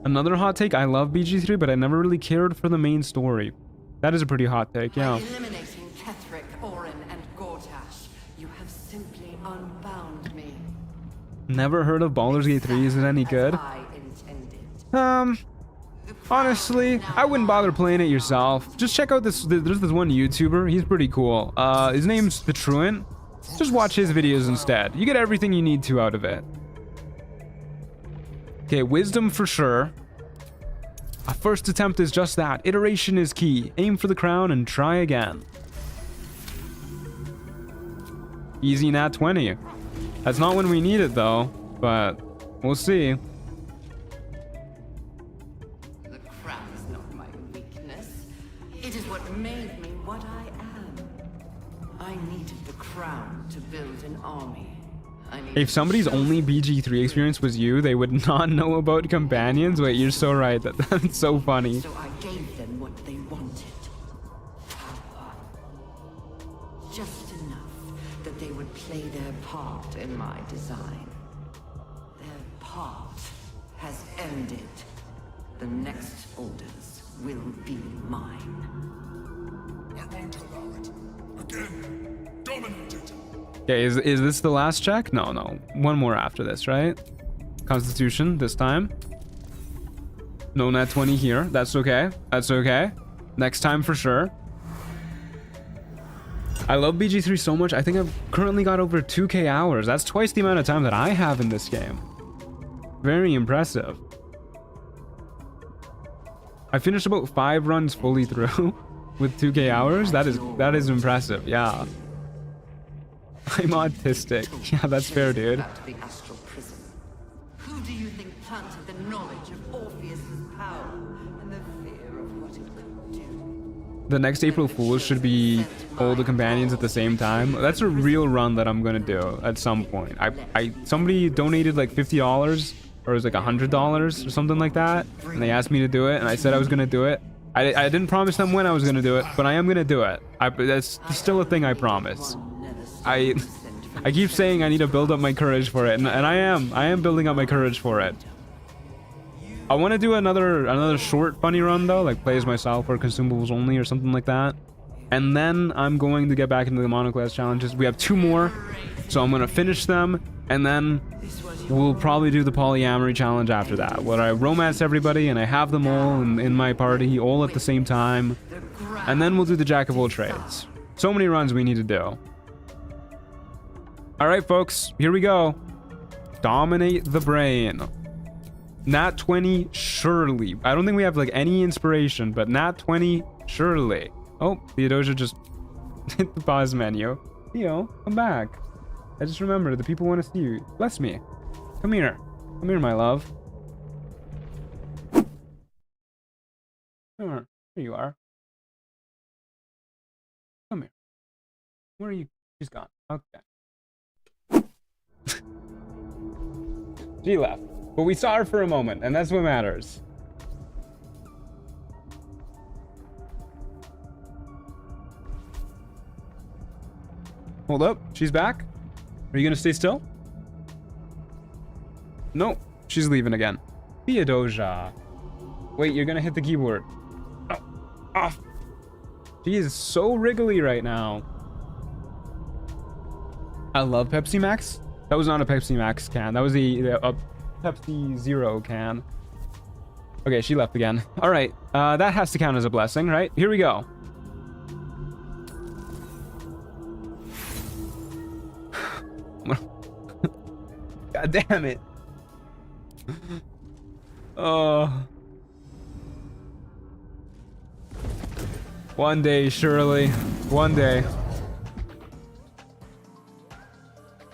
Another hot take, I love BG3, but I never really cared for the main story. That is a pretty hot take, yeah. By eliminating Ketheric, Orin, and Gortash, you have simply unbound me. Never heard of Baldur's Gate 3, is it any good? I intended. Honestly, I wouldn't bother playing it yourself. Just check out this, there's this one YouTuber, he's pretty cool. His name's The Truant. Just watch his videos instead. You get everything you need to out of it. Okay, wisdom for sure. A first attempt is just that. Iteration is key. Aim for the crown and try again. Easy nat 20. That's not when we need it though, but we'll see. The crown is not my weakness. It is what made me what I am. I needed the crown to build an army. If somebody's only BG3 experience was you, they would not know about companions. Wait, you're so right. That's so funny. So I gave them what they wanted. Power. Just enough that they would play their part in my design. Their part has ended. The next orders will be mine. I won't allow it. Again, dominate it. Okay, is this the last check? No. One more after this, right? Constitution this time. No nat 20 here. That's okay. That's okay. Next time for sure. I love BG3 so much. I think I've currently got over 2k hours. That's twice the amount of time that I have in this game. Very impressive. I finished about 5 runs fully through with 2k hours. That is impressive. Yeah. I'm autistic. Yeah, that's fair, dude. About the astral prison. Who do you think planted the knowledge of Orpheus's power and the fear of what it could do? The next April Fool's should be all the companions at the same time. That's a real run that I'm gonna do at some point. Somebody donated like $50 or it was like $100 or something like that, and they asked me to do it, and I said I was gonna do it. I didn't promise them when I was gonna do it, but I am gonna do it. That's still a thing I promise. I keep saying I need to build up my courage for it, and I am building up my courage for it. I want to do another short funny run though, like play as myself or consumables only or something like that. And then I'm going to get back into the monoclass challenges. We have 2 more, so I'm going to finish them, and then we'll probably do the polyamory challenge after that, where I romance everybody and I have them all in my party all at the same time. And then we'll do the jack of all trades. So many runs we need to do. All right, folks, here we go. Dominate the brain. Nat 20, surely. I don't think we have like any inspiration, but Nat 20, surely. Oh, Theodosia just hit the pause menu. Theo, come back. I just remembered the people want to see you. Bless me. Come here. Come here, my love. Come here. There you are. Come here. Where are you? She's gone. Okay. She left. But we saw her for a moment, and that's what matters. Hold up. She's back? Are you gonna stay still? No. She's leaving again. Theodosia. Wait, you're gonna hit the keyboard. Oh. Off. She is so wriggly right now. I love Pepsi Max. That was not a Pepsi Max can. That was a Pepsi Zero can. Okay, she left again. All right, that has to count as a blessing, right? Here we go. God damn it. Oh. One day, surely. One day.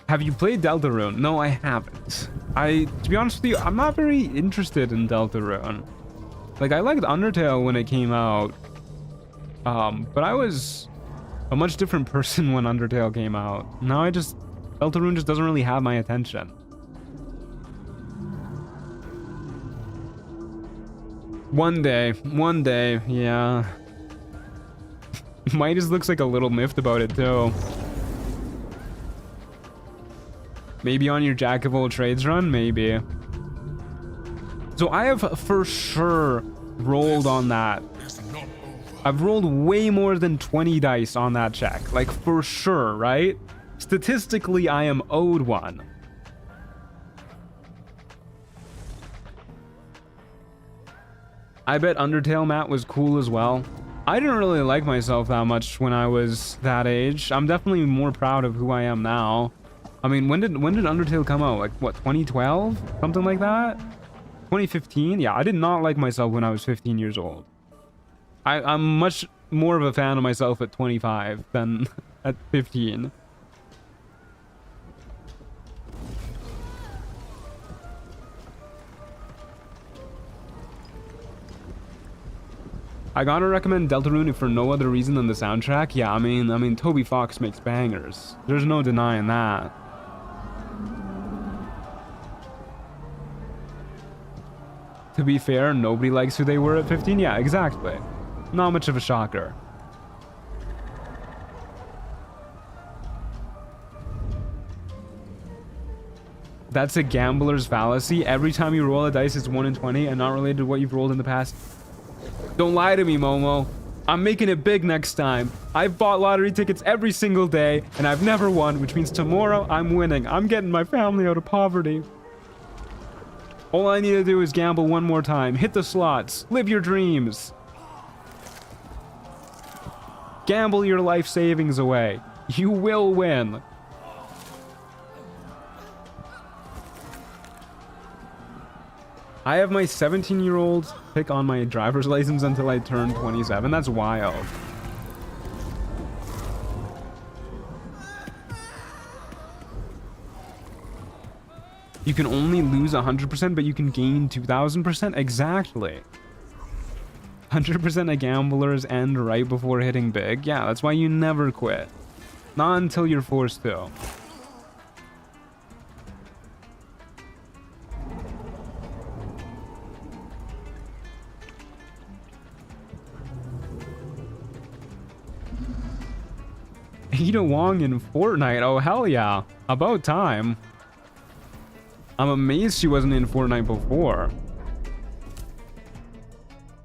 Have you played Deltarune? No, I haven't. To be honest with you, I'm not very interested in Deltarune. Like, I liked Undertale when it came out. But I was a much different person when Undertale came out. Now Deltarune just doesn't really have my attention. One day, yeah. Midas looks like a little miffed about it too. Maybe on your jack of all trades run, maybe. So I have for sure rolled on that. I've rolled way more than 20 dice on that check, like for sure, right? Statistically, I am owed one. I bet Undertale Matt was cool as well. I didn't really like myself that much when I was that age. I'm definitely more proud of who I am now. I mean, when did Undertale come out? Like, what, 2012? Something like that? 2015? Yeah, I did not like myself when I was 15 years old. I'm much more of a fan of myself at 25 than at 15. I gotta recommend Deltarune for no other reason than the soundtrack. Yeah, I mean, Toby Fox makes bangers. There's no denying that. To be fair, nobody likes who they were at 15. Yeah, exactly. Not much of a shocker. That's a gambler's fallacy. Every time you roll a dice, it's 1 in 20 and not related to what you've rolled in the past. Don't lie to me, Momo. I'm making it big next time. I've bought lottery tickets every single day, and I've never won, which means tomorrow I'm winning. I'm getting my family out of poverty. All I need to do is gamble one more time. Hit the slots. Live your dreams. Gamble your life savings away. You will win. I have my 17-year-old pick on my driver's license until I turn 27. That's wild. You can only lose 100%, but you can gain 2,000%? Exactly. 100% of gamblers end right before hitting big. Yeah, that's why you never quit. Not until you're forced to. Ada Wong in Fortnite. Oh, hell yeah. About time. I'm amazed she wasn't in Fortnite before.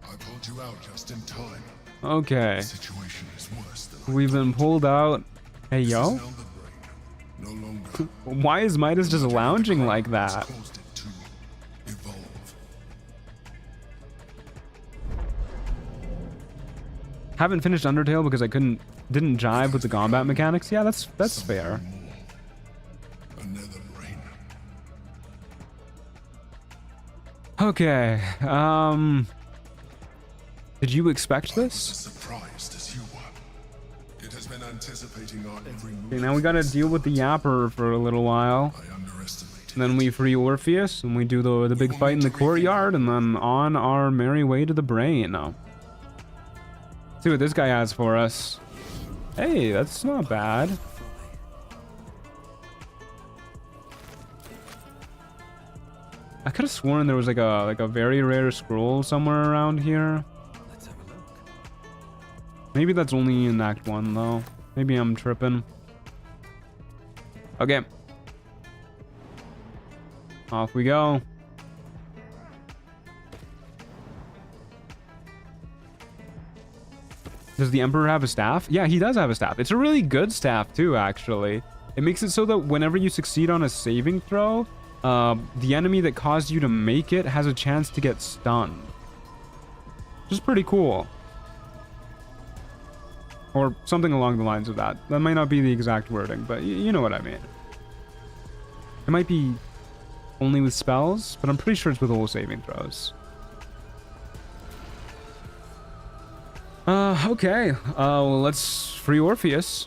I pulled you out just in time. Okay. The situation is worse than We've been pulled out. Hey, This yo. is now the brain. No longer. Why is Midas just lounging like that? Caused it to evolve. Haven't finished Undertale because I didn't jive with the combat mechanics. Yeah, that's fair. Another brain. Okay. Did you expect As this? surprised as you were. It has been anticipating our every move. Okay, now we gotta deal with the Yapper for a little while. I underestimated. And then we free Orpheus, and we do the big fight in the courtyard, and then on our merry way to the brain. See what this guy has for us. Hey, that's not bad. I could have sworn there was like a very rare scroll somewhere around here. Let's have a look. Maybe that's only in Act 1 though. Maybe I'm tripping. Okay. Off we go. Does the Emperor have a staff? Yeah, he does have a staff. It's a really good staff too, actually. It makes it so that whenever you succeed on a saving throw, the enemy that caused you to make it has a chance to get stunned. Which is pretty cool. Or something along the lines of that. That might not be the exact wording, but you know what I mean. It might be only with spells, but I'm pretty sure it's with all saving throws. Okay. Well, let's free Orpheus.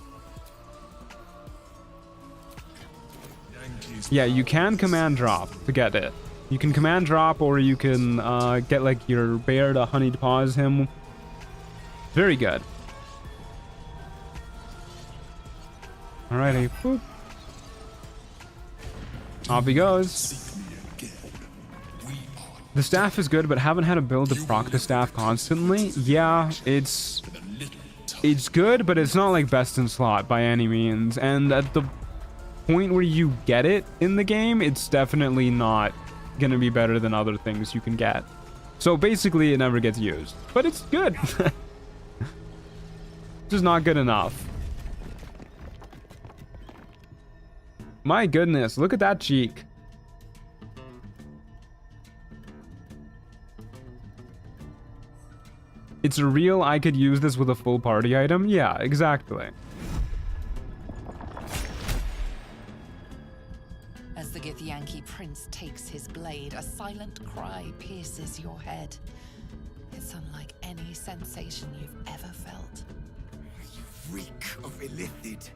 Yeah, you can command drop to get it. You can command drop, or you can get like your bear to honeyed paws him. Very good. Alrighty. Boop. Off he goes. The staff is good, but haven't had a build to proc the staff constantly. Yeah, it's good, but it's not like best in slot by any means. And at the point where you get it in the game, it's definitely not gonna be better than other things you can get. So basically, it never gets used, but it's good. Just not good enough. My goodness, look at that cheek. It's real, I could use this with a full party item? Yeah, exactly. As the Githyanki prince takes his blade, a silent cry pierces your head. It's unlike any sensation you've ever felt. You freak of illithid.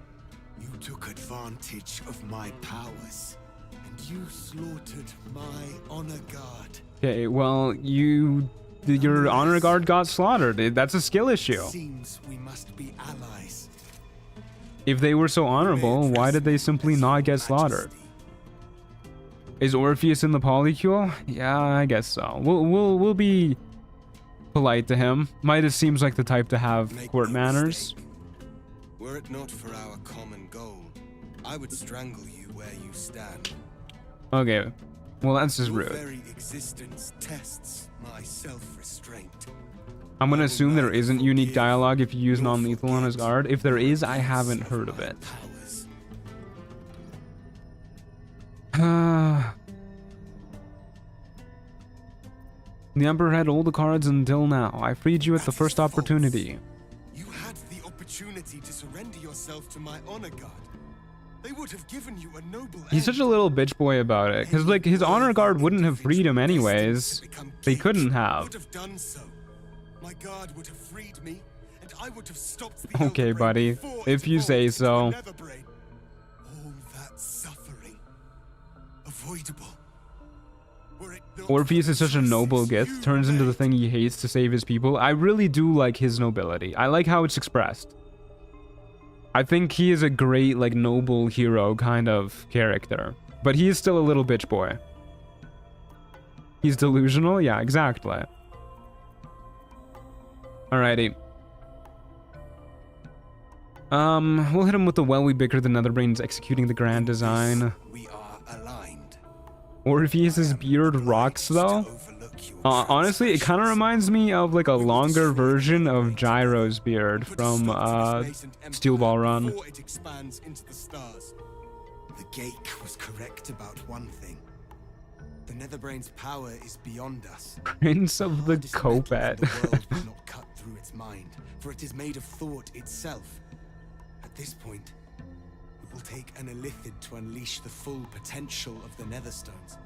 You took advantage of my powers, and you slaughtered my honor guard. Okay, well, your honor guard got slaughtered. That's a skill issue. Seems we must be allies. If they were so honorable, why did they simply not get slaughtered? Is Orpheus in the polycule? Yeah, I guess so. We'll be polite to him. Midas seems like the type to have court manners. Were it not for our common goal, I would strangle you where you stand. Okay, well that's just Your rude. very existence tests my self-restraint. I'm gonna assume there isn't unique dialogue if you use non-lethal on his guard. If there is, I haven't heard of it. The Emperor had all the cards until now. I freed you at the first opportunity. You had the opportunity to surrender yourself to my honor guard. They would have given you a noble He's such a little bitch boy about it, because like his honor guard wouldn't have freed him anyways. They couldn't have. would have done so. My guard would have freed me, and I would have stopped the Okay, Elder Brain buddy, before if it you say evolved into so. a Nether Brain. All that suffering, avoidable. Orpheus is such a noble gift, turns into the thing he hates to save his people. I really do like his nobility. I like how it's expressed. I think he is a great, like, noble hero kind of character. But he is still a little bitch boy. He's delusional? Yeah, exactly. Alrighty. We'll hit him with the well we bicker the Netherbrain's executing the grand design. We are aligned. Orpheus's beard rocks though. Honestly, it kind of reminds me of like a longer version of Gyro's beard from Steel Ball Run. It expands into the stars. The Geik was correct about one thing. The Netherbrain's power is beyond us. Prince of the Copet. The world will not cut through its mind, for it is made of thought itself. At this point, it will take an illithid to unleash the full potential of the Netherstones.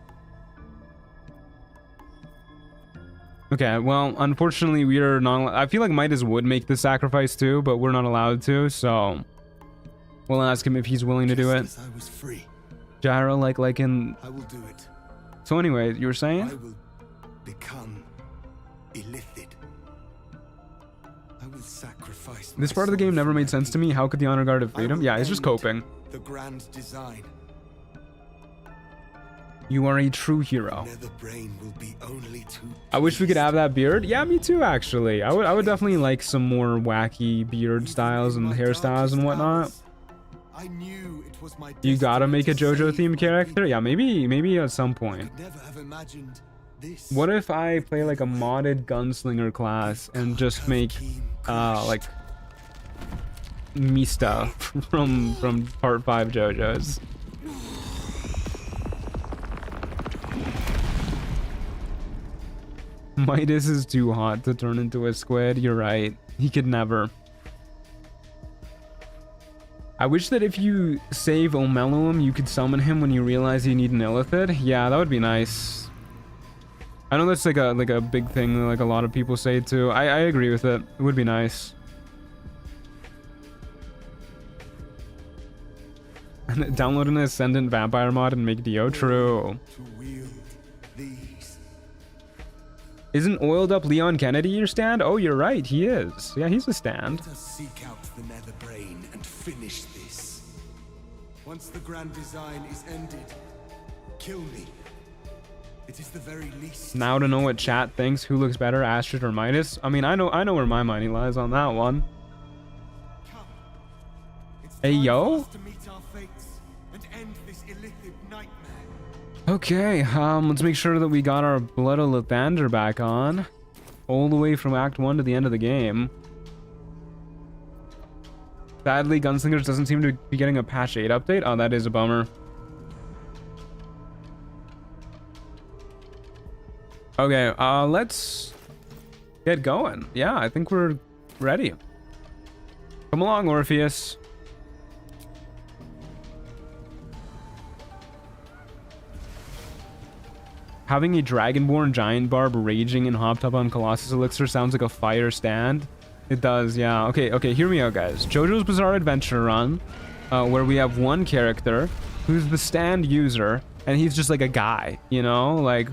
Okay, well, unfortunately, we are not. I feel like Midas would make the sacrifice too, but we're not allowed to. So we'll ask him if he's willing to do it. I was free. Gyro, like in. I will do it. So anyway, you were saying? I will become illithid. I will sacrifice. This part of the game never made sense to me. How could the honor guard have freedom? Yeah, he's just coping. The grand design. You are a true hero. Netherbrain will be only too I wish we could have that beard. Yeah, me too, actually. I would definitely like some more wacky beard styles and hairstyles and whatnot. I knew it was my You gotta make a JoJo themed character? Yeah, maybe at some point. never have imagined this. What if I play like a modded gunslinger class and just make like Mista from part 5 JoJo's? Midas is too hot to turn into a squid. You're right. He could never. I wish that if you save Omeluum, you could summon him when you realize you need an illithid. Yeah, that would be nice. I know that's like a big thing, like a lot of people say too. I agree with it. It would be nice. Download an Ascendant Vampire mod and make Dio. True. Isn't oiled up Leon Kennedy your stand? Oh, you're right. He is. Yeah, he's a stand. Let us seek out the Netherbrain and finish this. Once the grand design is ended, kill me. It is the very least. Now to know what chat thinks, who looks better, Astrid or Midas? I mean, I know where my money lies on that one. Hey, yo. Okay, let's make sure that we got our Blood of Lathander back on. All the way from Act 1 to the end of the game. Sadly, Gunslingers doesn't seem to be getting a patch 8 update. Oh, that is a bummer. Okay, let's get going. Yeah, I think we're ready. Come along, Orpheus. Having a Dragonborn Giant Barb raging and hopped up on Colossus Elixir sounds like a fire stand. It does, yeah. Okay, hear me out, guys. JoJo's Bizarre Adventure Run, where we have one character who's the stand user, and he's just like a guy, you know? Like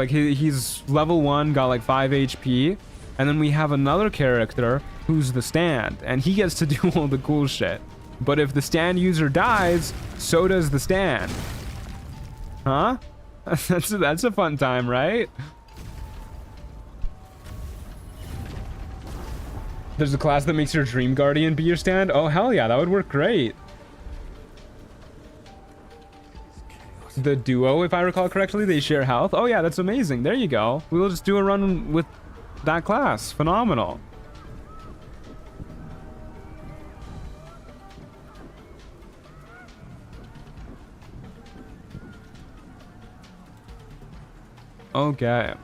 he's level 1, got like 5 HP, and then we have another character who's the stand, and he gets to do all the cool shit. But if the stand user dies, so does the stand. Huh? That's a fun time, right? There's a class that makes your Dream Guardian be your stand? Oh, hell yeah, that would work great. The duo, if I recall correctly, they share health. Oh yeah, that's amazing. There you go. We'll just do a run with that class. Phenomenal. Okay,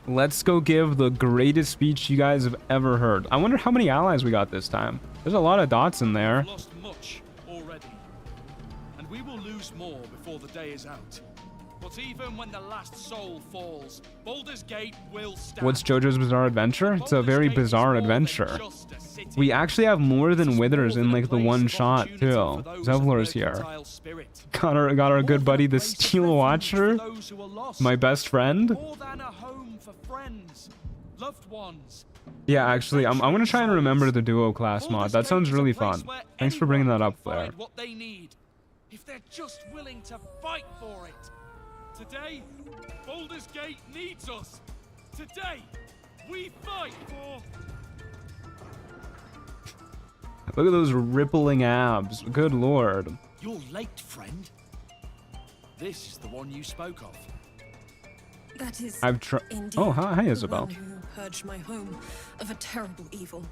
let's go give the greatest speech you guys have ever heard. I wonder how many allies we got this time. There's a lot of dots in there. We've lost much already, and we will lose more before the day is out. But even when the last soul falls, Baldur's Gate will stand. What's JoJo's Bizarre Adventure? It's a very bizarre adventure. Just a city. We actually have more than withers in like the one shot too. Zevlor's here. Got our good buddy the Steel Watcher, my best friend. More than a home for friends, loved ones. Yeah, actually, I'm gonna try and remember the duo class mod. That sounds really fun. Thanks for bringing that up, Claire. What they need, if they're just willing to fight for it. Today, Baldur's Gate needs us. Today, we fight for. Look at those rippling abs. Good lord. You're late, friend. This is the one you spoke of. That is. I've tried. indeed Oh, hi, the Isabel. one who purged my home of a terrible evil.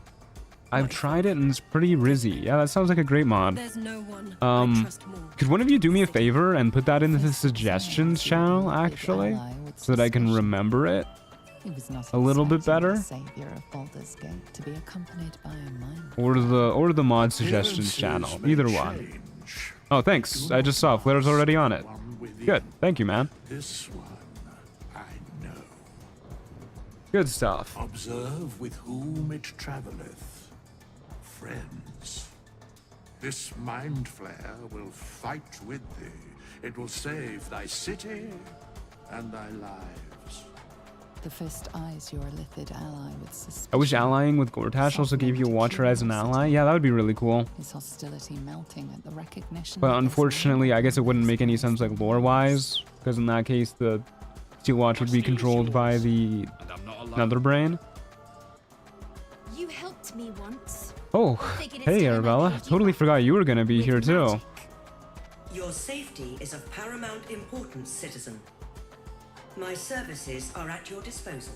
I've tried it and it's pretty rizzy. Yeah, that sounds like a great mod. There's no one I trust more. Could one of you do me a favor and put that into the suggestions channel, actually, so that I can remember it a little bit better? Savior of Baldur's Gate to be accompanied by a mind. Or the mod suggestions channel, either one. Oh, thanks. I just saw Flair's already on it. Good. Thank you, man. This one I know. Good stuff. Observe with whom it traveleth. Friends. This mind flare will fight with thee. It will save thy city and thy lives. The fist eyes your illithid ally with suspicion. I wish allying with Gortash also gave you a Watcher as an ally. Yeah, that would be really cool. His hostility melting at the recognition. But unfortunately, I guess it wouldn't make any sense like lore-wise, because in that case, the Steel Watch would be controlled by the Nether Brain. You helped me once. Oh, hey Arabella. Totally forgot you were gonna be here too. Your safety is of paramount importance, citizen. My services are at your disposal.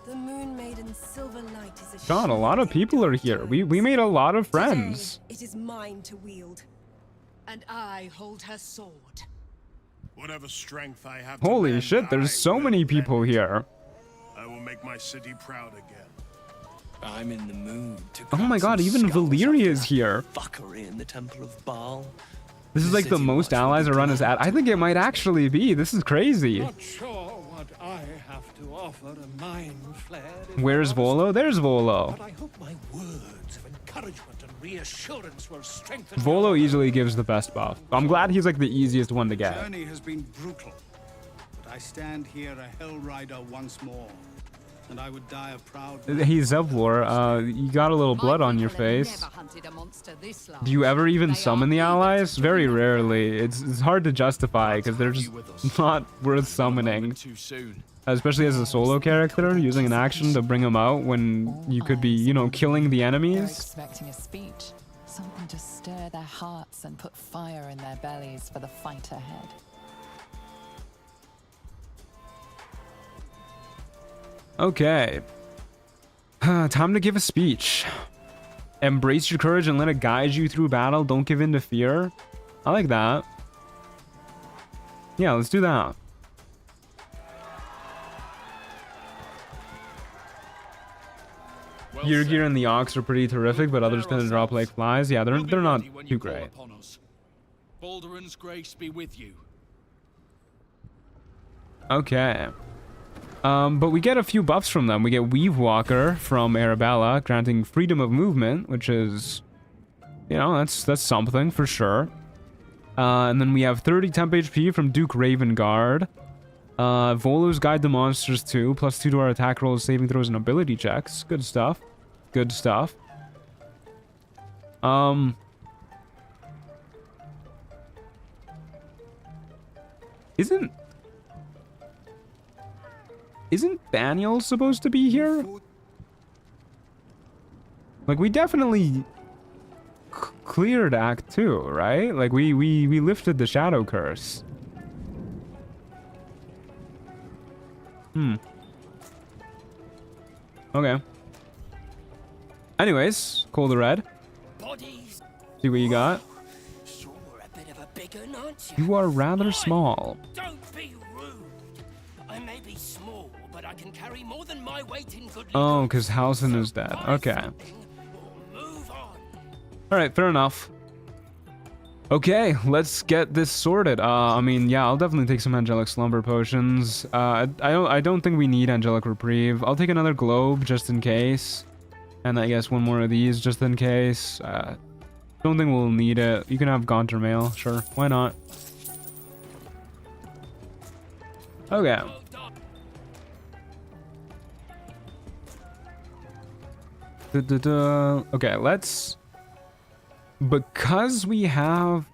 The Moon Maiden's silver light is a God, a lot of people are here. We made a lot of friends. Today, it is mine to wield. And I hold her sword. Whatever strength I have. Holy shit, there's so many people here. I will make my city proud again. I'm in the mood to. Oh my god, even Valyria is here. Fuckery in the Temple of Baal. This is like the most allies are run as at. I think it might actually be. This is crazy. Not sure what I have to offer a mind flare. Where's Volo? There's Volo. But I hope my words of encouragement and reassurance will strengthen. Volo easily gives the best buff. I'm glad he's like the easiest one to The get. journey has been brutal, but I stand here a Hell Rider once more, and I would die a proud man. Hey Zevlor, you got a little blood on your face. Do you ever even summon the allies? Very rarely. It's hard to justify because they're just not worth summoning. Especially as a solo character, using an action to bring them out when you could be, you know, killing the They're enemies. expecting a speech, something to stir their hearts and put fire in their bellies for the fight ahead. Okay. Time to give a speech. Embrace your courage and let it guide you through battle. Don't give in to fear. I like that. Yeah, let's do that. Yrgir and the Ox are pretty terrific, but others tend to drop like flies. Yeah, they're not too great. Baldur's grace be with you. Okay. But we get a few buffs from them. We get Weave Walker from Arabella, granting freedom of movement, which is, you know, that's something for sure. And then we have 30 temp HP from Duke Ravengard. Volo's Guide to Monsters 2, +2 to our attack rolls, saving throws, and ability checks. Good stuff. Good stuff. Isn't Daniel supposed to be here? Like, we definitely cleared Act 2, right? Like, we lifted the Shadow Curse. Okay. Anyways, Cold the Red. See what you got. You are rather small. Don't be rude. I may be small, but I can carry more than my weight in good. Oh, because Halsin is dead. Okay. Alright, fair enough. Okay, let's get this sorted. I mean, yeah, I'll definitely take some Angelic Slumber Potions. I don't think we need Angelic Reprieve. I'll take another Globe just in case. And I guess one more of these just in case. Don't think we'll need it. You can have Gaunter Mail, sure. Why not? Okay. Okay, let's... Because we have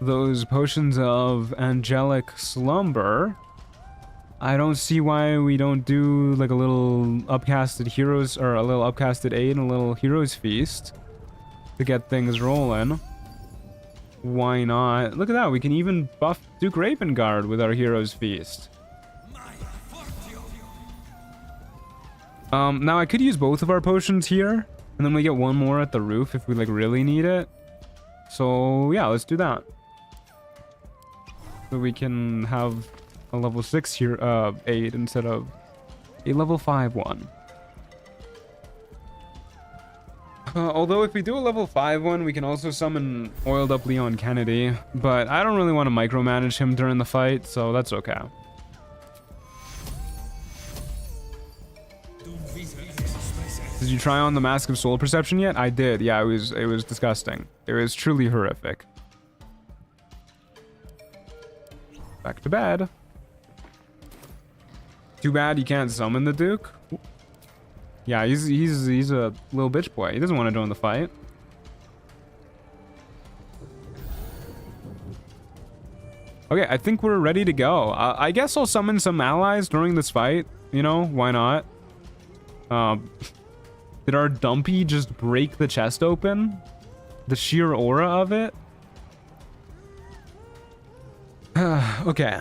those potions of angelic slumber, I don't see why we don't do like a little upcasted heroes, or a little upcasted aid and a little heroes feast to get things rolling. Why not? Look at that, we can even buff Duke Ravengard with our heroes feast. Now I could use both of our potions here, and then we get one more at the roof if we like really need it. So yeah, let's do that. So we can have a level 6 here, aid instead of a level 5 one. Although if we do a level 5 one, we can also summon Oiled Up Leon Kennedy, but I don't really want to micromanage him during the fight, so that's okay. Did you try on the Mask of Soul Perception yet? I did. Yeah, it was disgusting. It was truly horrific. Back to bed. Too bad you can't summon the Duke. Yeah, he's a little bitch boy. He doesn't want to join the fight. Okay, I think we're ready to go. I guess I'll summon some allies during this fight. You know, why not? Did our Dumpy just break the chest open? The sheer aura of it? Okay.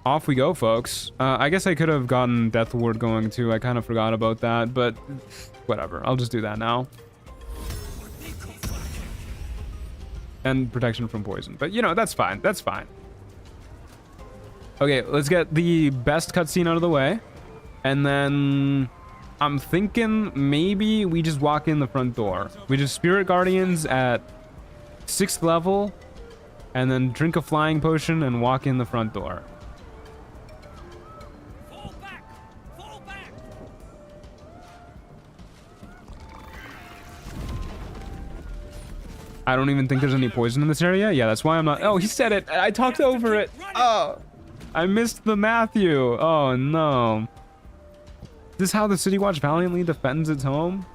Off we go, folks. I guess I could have gotten Death Ward going too. I kind of forgot about that, but whatever. I'll just do that now. And protection from poison. But, you know, that's fine. That's fine. Okay, let's get the best cutscene out of the way. And then I'm thinking maybe we just walk in the front door. We just Spirit Guardians at 6th level. And then drink a flying potion and walk in the front door. I don't even think there's any poison in this area. Yeah, that's why I'm not... Oh, he said it. I talked over it. Oh, I missed the Matthew. Oh, no. Is this how the City Watch valiantly defends its home?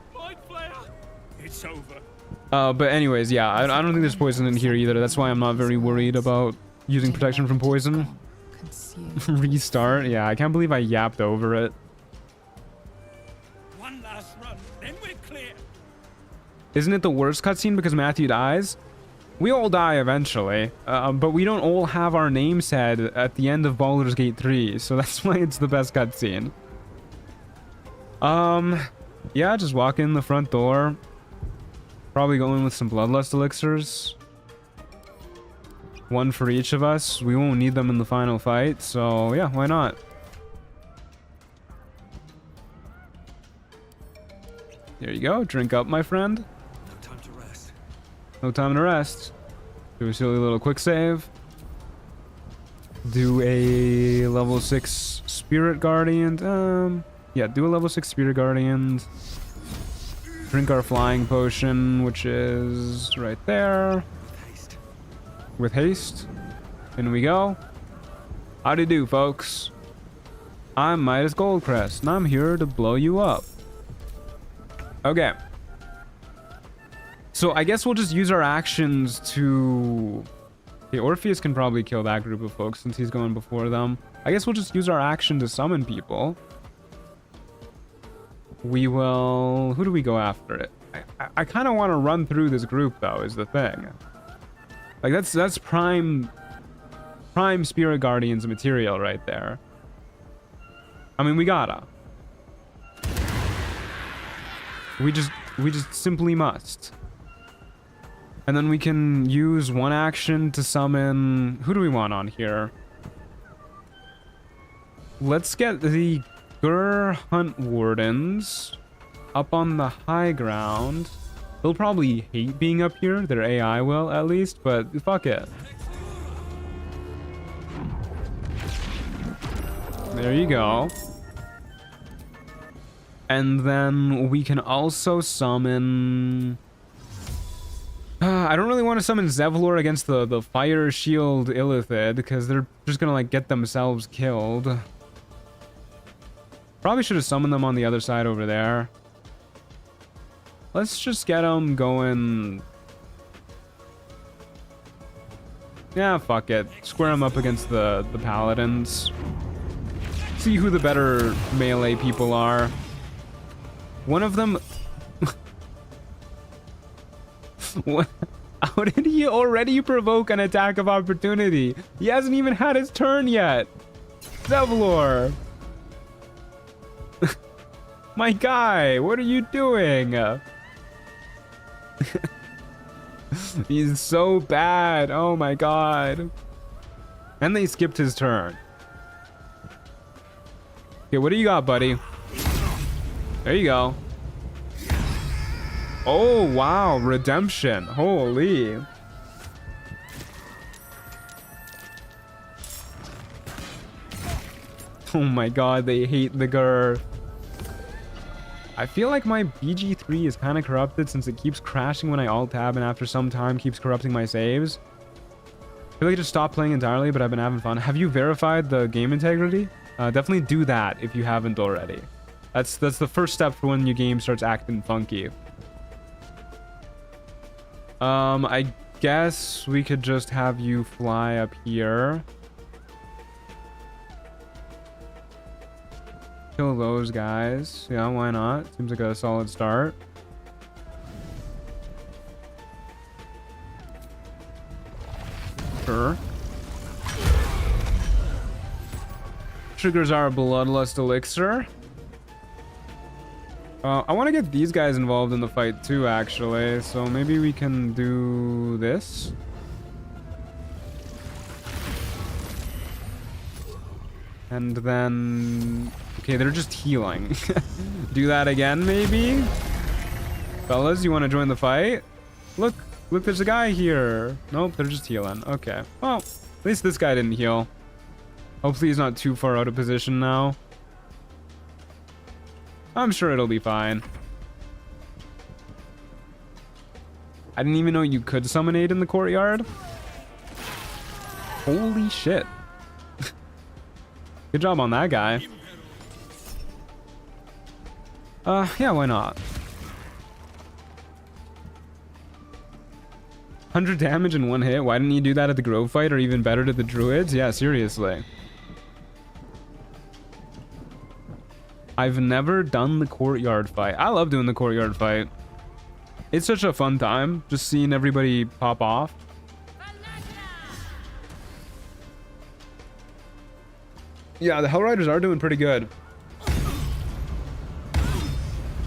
It's over. But anyways, yeah, I don't think there's poison in here either. That's why I'm not very worried about using protection from poison. Restart. Yeah, I can't believe I yapped over it. One last run, then we're clear. Isn't it the worst cutscene because Matthew dies? We all die eventually, but we don't all have our name said at the end of Baldur's Gate 3, so that's why it's the best cutscene. Yeah, just walk in the front door. Probably go in with some Bloodlust elixirs. One for each of us. We won't need them in the final fight, so yeah, why not? There you go. Drink up, my friend. No time to rest. No time to rest. Do a silly little quick save. Do a level 6 Spirit Guardian. Yeah, do a level 6 Spirit Guardian. Drink our flying potion, which is right there. With haste. In we go. Howdy do, folks. I'm Midas Goldcrest, and I'm here to blow you up. Okay. So I guess we'll just use our actions to... Okay, Orpheus can probably kill that group of folks since he's going before them. I guess we'll just use our action to summon people. We will... Who do we go after it? I kind of want to run through this group, though, is the thing. Like, that's prime Spirit Guardians material right there. I mean, we gotta. We just simply must. And then we can use one action to summon... Who do we want on here? Let's get the Gur Hunt Wardens up on the high ground. They'll probably hate being up here. Their AI will, at least, but fuck it. There you go. And then we can also summon... I don't really want to summon Zevlor against the Fire Shield Illithid, because they're just gonna, like, get themselves killed. Probably should have summoned them on the other side over there. Let's just get them going... Yeah, fuck it. Square them up against the Paladins. See who the better melee people are. One of them... What? How did he already provoke an attack of opportunity? He hasn't even had his turn yet. Zevlor. My guy, what are you doing? He's so bad. Oh my god. And they skipped his turn. Okay, what do you got, buddy? There you go. Oh, wow. Redemption. Holy. Oh my god, they hate the Gur. I feel like my BG3 is kind of corrupted since it keeps crashing when I alt-tab and after some time keeps corrupting my saves. I feel like I just stopped playing entirely, but I've been having fun. Have you verified the game integrity? Definitely do that if you haven't already. That's the first step for when your game starts acting funky. I guess we could just have you fly up here. Kill those guys. Yeah, why not? Seems like a solid start. Sure. Triggers our Bloodlust Elixir. I want to get these guys involved in the fight too, actually. So maybe we can do this. And then... Okay, they're just healing. Do that again, maybe? Fellas, you want to join the fight? Look, there's a guy here. Nope, they're just healing. Okay. Well, at least this guy didn't heal. Hopefully he's not too far out of position now. I'm sure it'll be fine. I didn't even know you could summon aid in the courtyard. Holy shit. Good job on that guy. Yeah, why not? 100 damage in one hit. Why didn't you do that at the Grove fight, or even better to the Druids? Yeah, seriously. I've never done the courtyard fight. I love doing the courtyard fight. It's such a fun time, just seeing everybody pop off. Yeah, the Hellriders are doing pretty good.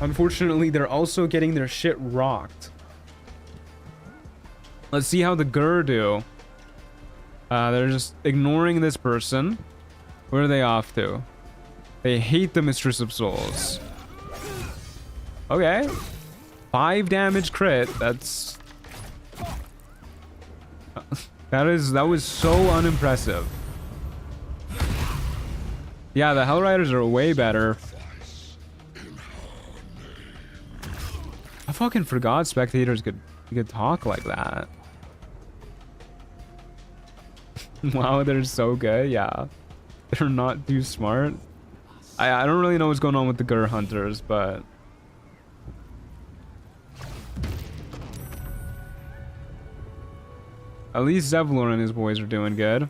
Unfortunately, they're also getting their shit rocked. Let's see how the Gur do. They're just ignoring this person. Where are they off to? They hate the Mistress of Souls. Okay. 5 damage crit. That's... that was so unimpressive. Yeah, the Hellriders are way better. I fucking forgot spectators could talk like that. Wow, they're so good. Yeah. They're not too smart. I don't really know what's going on with the Gur Hunters, but... At least Zevlor and his boys are doing good.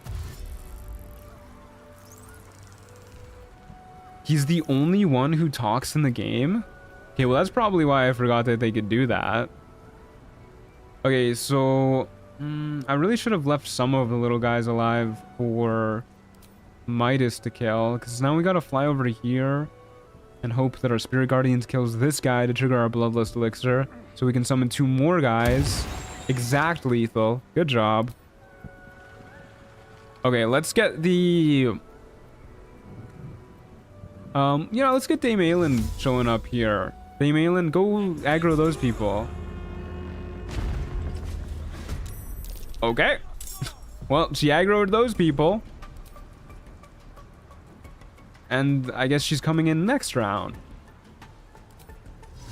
He's the only one who talks in the game? Okay, well that's probably why I forgot that they could do that. Okay, so... I really should have left some of the little guys alive for Midas to kill, because now we gotta fly over to here and hope that our Spirit Guardians kills this guy to trigger our Bloodlust Elixir, so we can summon 2 more guys. Exact lethal. Good job. Okay, let's get the... let's get Dame Aelin showing up here. Dame Aelin, go aggro those people. Okay. Well, she aggroed those people. And I guess she's coming in next round.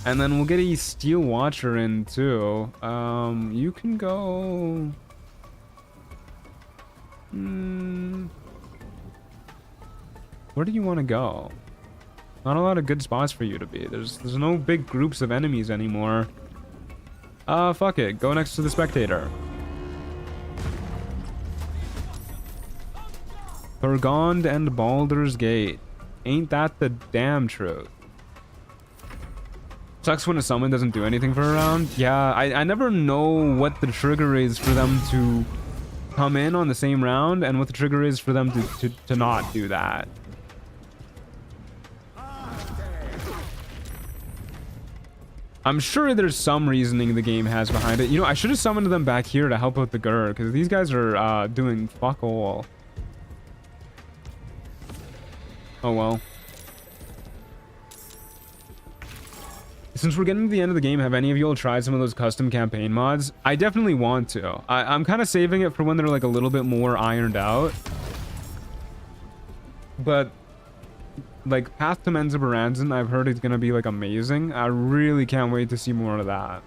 And then we'll get a Steel Watcher in too. You can go... Where do you want to go? Not a lot of good spots for you to be. There's no big groups of enemies anymore. Fuck it. Go next to the Spectator. Thurgond and Baldur's Gate. Ain't that the damn truth? Sucks when a summon doesn't do anything for a round. Yeah, I never know what the trigger is for them to come in on the same round and what the trigger is for them to not do that. I'm sure there's some reasoning the game has behind it. You know, I should have summoned them back here to help out the Gur, because these guys are doing fuck all. Oh well. Since we're getting to the end of the game, have any of you all tried some of those custom campaign mods? I definitely want to. I'm kind of saving it for when they're like a little bit more ironed out. But like Path to Menza Baranzan, I've heard it's gonna be like amazing. I really can't wait to see more of that.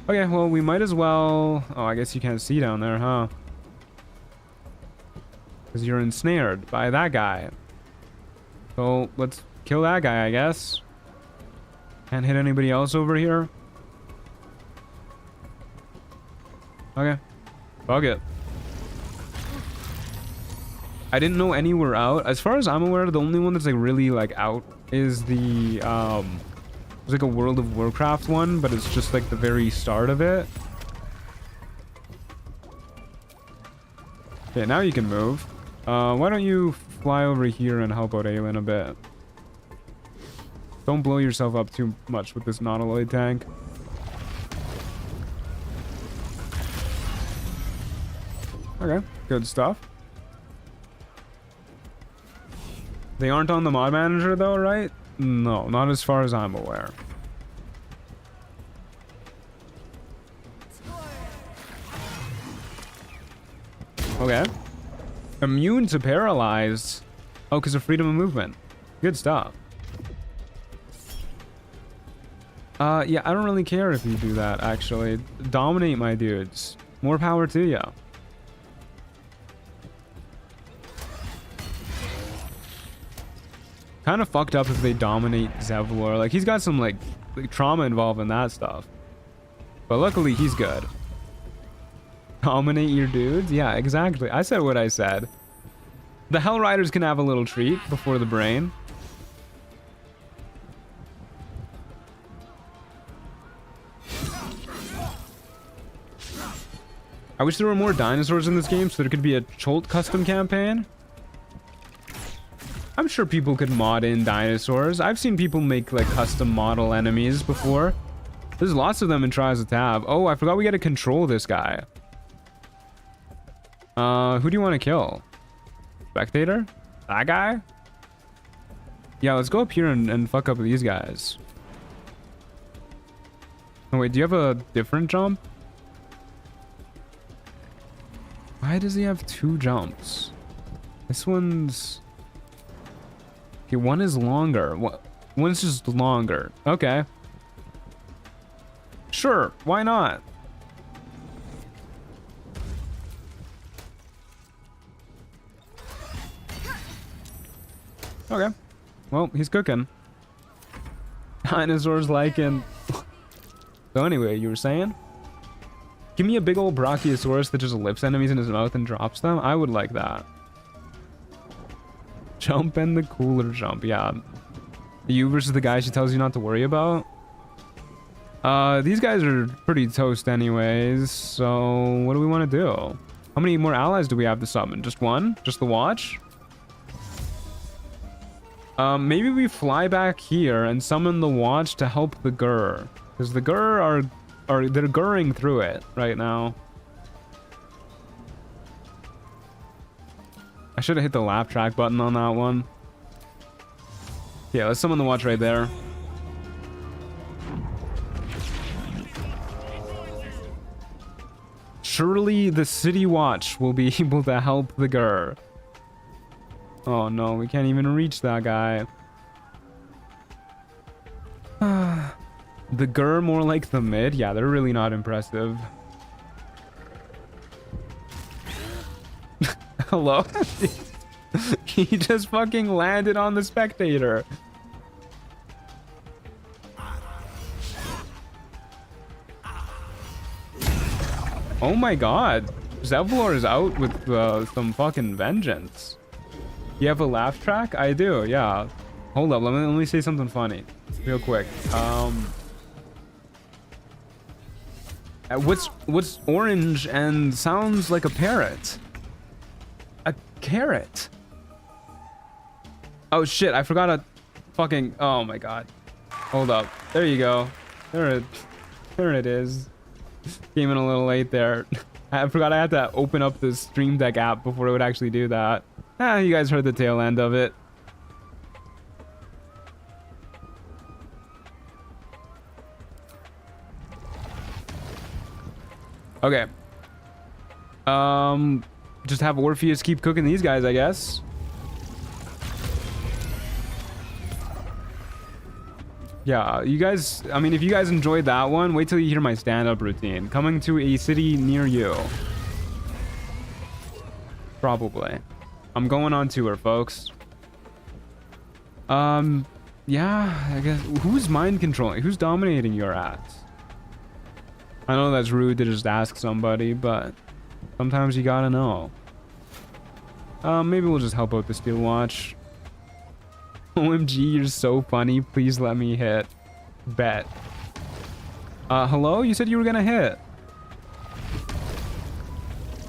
Okay, well we might as well... Oh, I guess you can't see down there, huh? Because you're ensnared by that guy. So let's kill that guy, I guess. Can't hit anybody else over here. Okay. Fuck it. I didn't know any were out. As far as I'm aware, the only one that's like really like out is the it's like a World of Warcraft one, but it's just like the very start of it. Okay, now you can move. Why don't you fly over here and help out Aelin a bit? Don't blow yourself up too much with this Nautiloid tank. Okay, good stuff. They aren't on the mod manager though, right? No, not as far as I'm aware. Okay. Immune to paralyzed. Oh, because of freedom of movement. Good stuff. Yeah, I don't really care if you do that, actually. Dominate, my dudes. More power to ya. Kind of fucked up if they dominate Zevlor. Like, he's got some, like trauma involved in that stuff. But luckily, he's good. Dominate your dudes? Yeah, exactly. I said what I said. The Hell Riders can have a little treat before the brain. I wish there were more dinosaurs in this game so there could be a Cholt custom campaign. I'm sure people could mod in dinosaurs. I've seen people make like custom model enemies before. There's lots of them in Trials of Tab. Oh, I forgot we gotta control this guy. Who do you want to kill? Spectator? That guy? Yeah, let's go up here and fuck up these guys. Oh wait, do you have a different jump? Why does he have two jumps? This one's... Okay, one is longer. One's just longer. Okay. Sure, why not? Okay. Well, he's cooking. Dinosaurs liking. So anyway, you were saying? Give me a big old Brachiosaurus that just lips enemies in his mouth and drops them. I would like that. Jump and the cooler jump. Yeah. You versus the guy she tells you not to worry about. These guys are pretty toast anyways. So what do we want to do? How many more allies do we have to summon? Just one? Just the watch? Maybe we fly back here and summon the watch to help the Gur. Because the Gur are they're Gurring through it right now. I should have hit the lap track button on that one. Yeah, let's summon the watch right there. Surely the city watch will be able to help the Gur. Oh no, we can't even reach that guy. The Gur more like the mid. Yeah, they're really not impressive. Hello? He just fucking landed on the spectator. Oh my god. Zevlor is out with some fucking vengeance. You have a laugh track? I do, yeah. Hold up, let me say something funny. Real quick. What's orange and sounds like a parrot? A carrot. Oh shit, I forgot a fucking... Oh my god. Hold up. There you go. There it is. Came in a little late there. I forgot I had to open up the Stream Deck app before it would actually do that. You guys heard the tail end of it. Okay. Just have Orpheus keep cooking these guys, I guess. Yeah, you guys, I mean, if you guys enjoyed that one, wait till you hear my stand-up routine. Coming to a city near you. Probably. I'm going on tour, folks. Yeah, I guess. Who's mind controlling? Who's dominating your ass? I know that's rude to just ask somebody, but sometimes you gotta know. Maybe we'll just help out the Steel Watch. OMG, you're so funny. Please let me hit. Bet. Hello? You said you were gonna hit.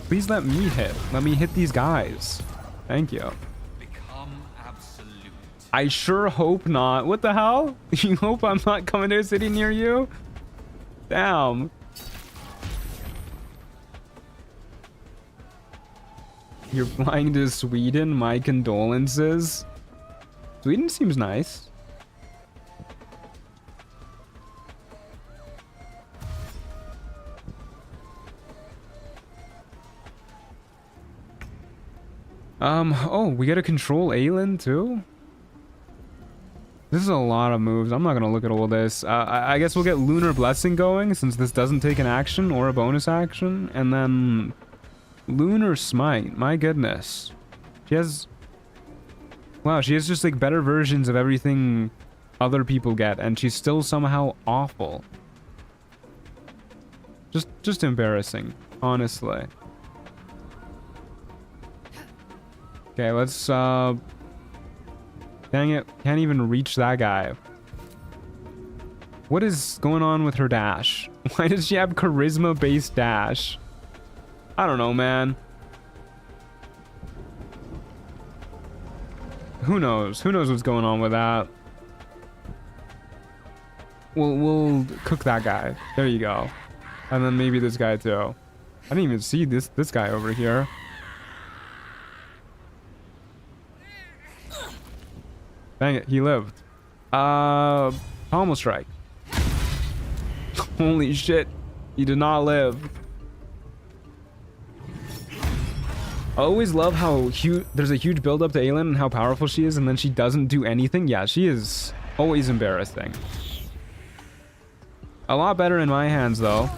Please let me hit. Let me hit these guys. Thank you. Become absolute. I sure hope not. What the hell? You hope I'm not coming to a city near you? Damn. You're flying to Sweden? My condolences. Sweden seems nice. Oh, we gotta control Aelin too? This is a lot of moves. I'm not gonna look at all this. I guess we'll get Lunar Blessing going, since this doesn't take an action or a bonus action. And then Lunar Smite. My goodness. She has... Wow, she has just like better versions of everything other people get, and she's still somehow awful. Just embarrassing, honestly. Okay, let's dang it, can't even reach that guy. What is going on with her dash? Why does she have charisma-based dash? I don't know, man. Who knows? Who knows what's going on with that? We'll cook that guy. There you go. And then maybe this guy too. I didn't even see this guy over here. Dang it, he lived. Pommel strike. Holy shit. He did not live. I always love how there's a huge build up to Aelin and how powerful she is, and then she doesn't do anything. Yeah, she is always embarrassing. A lot better in my hands, though.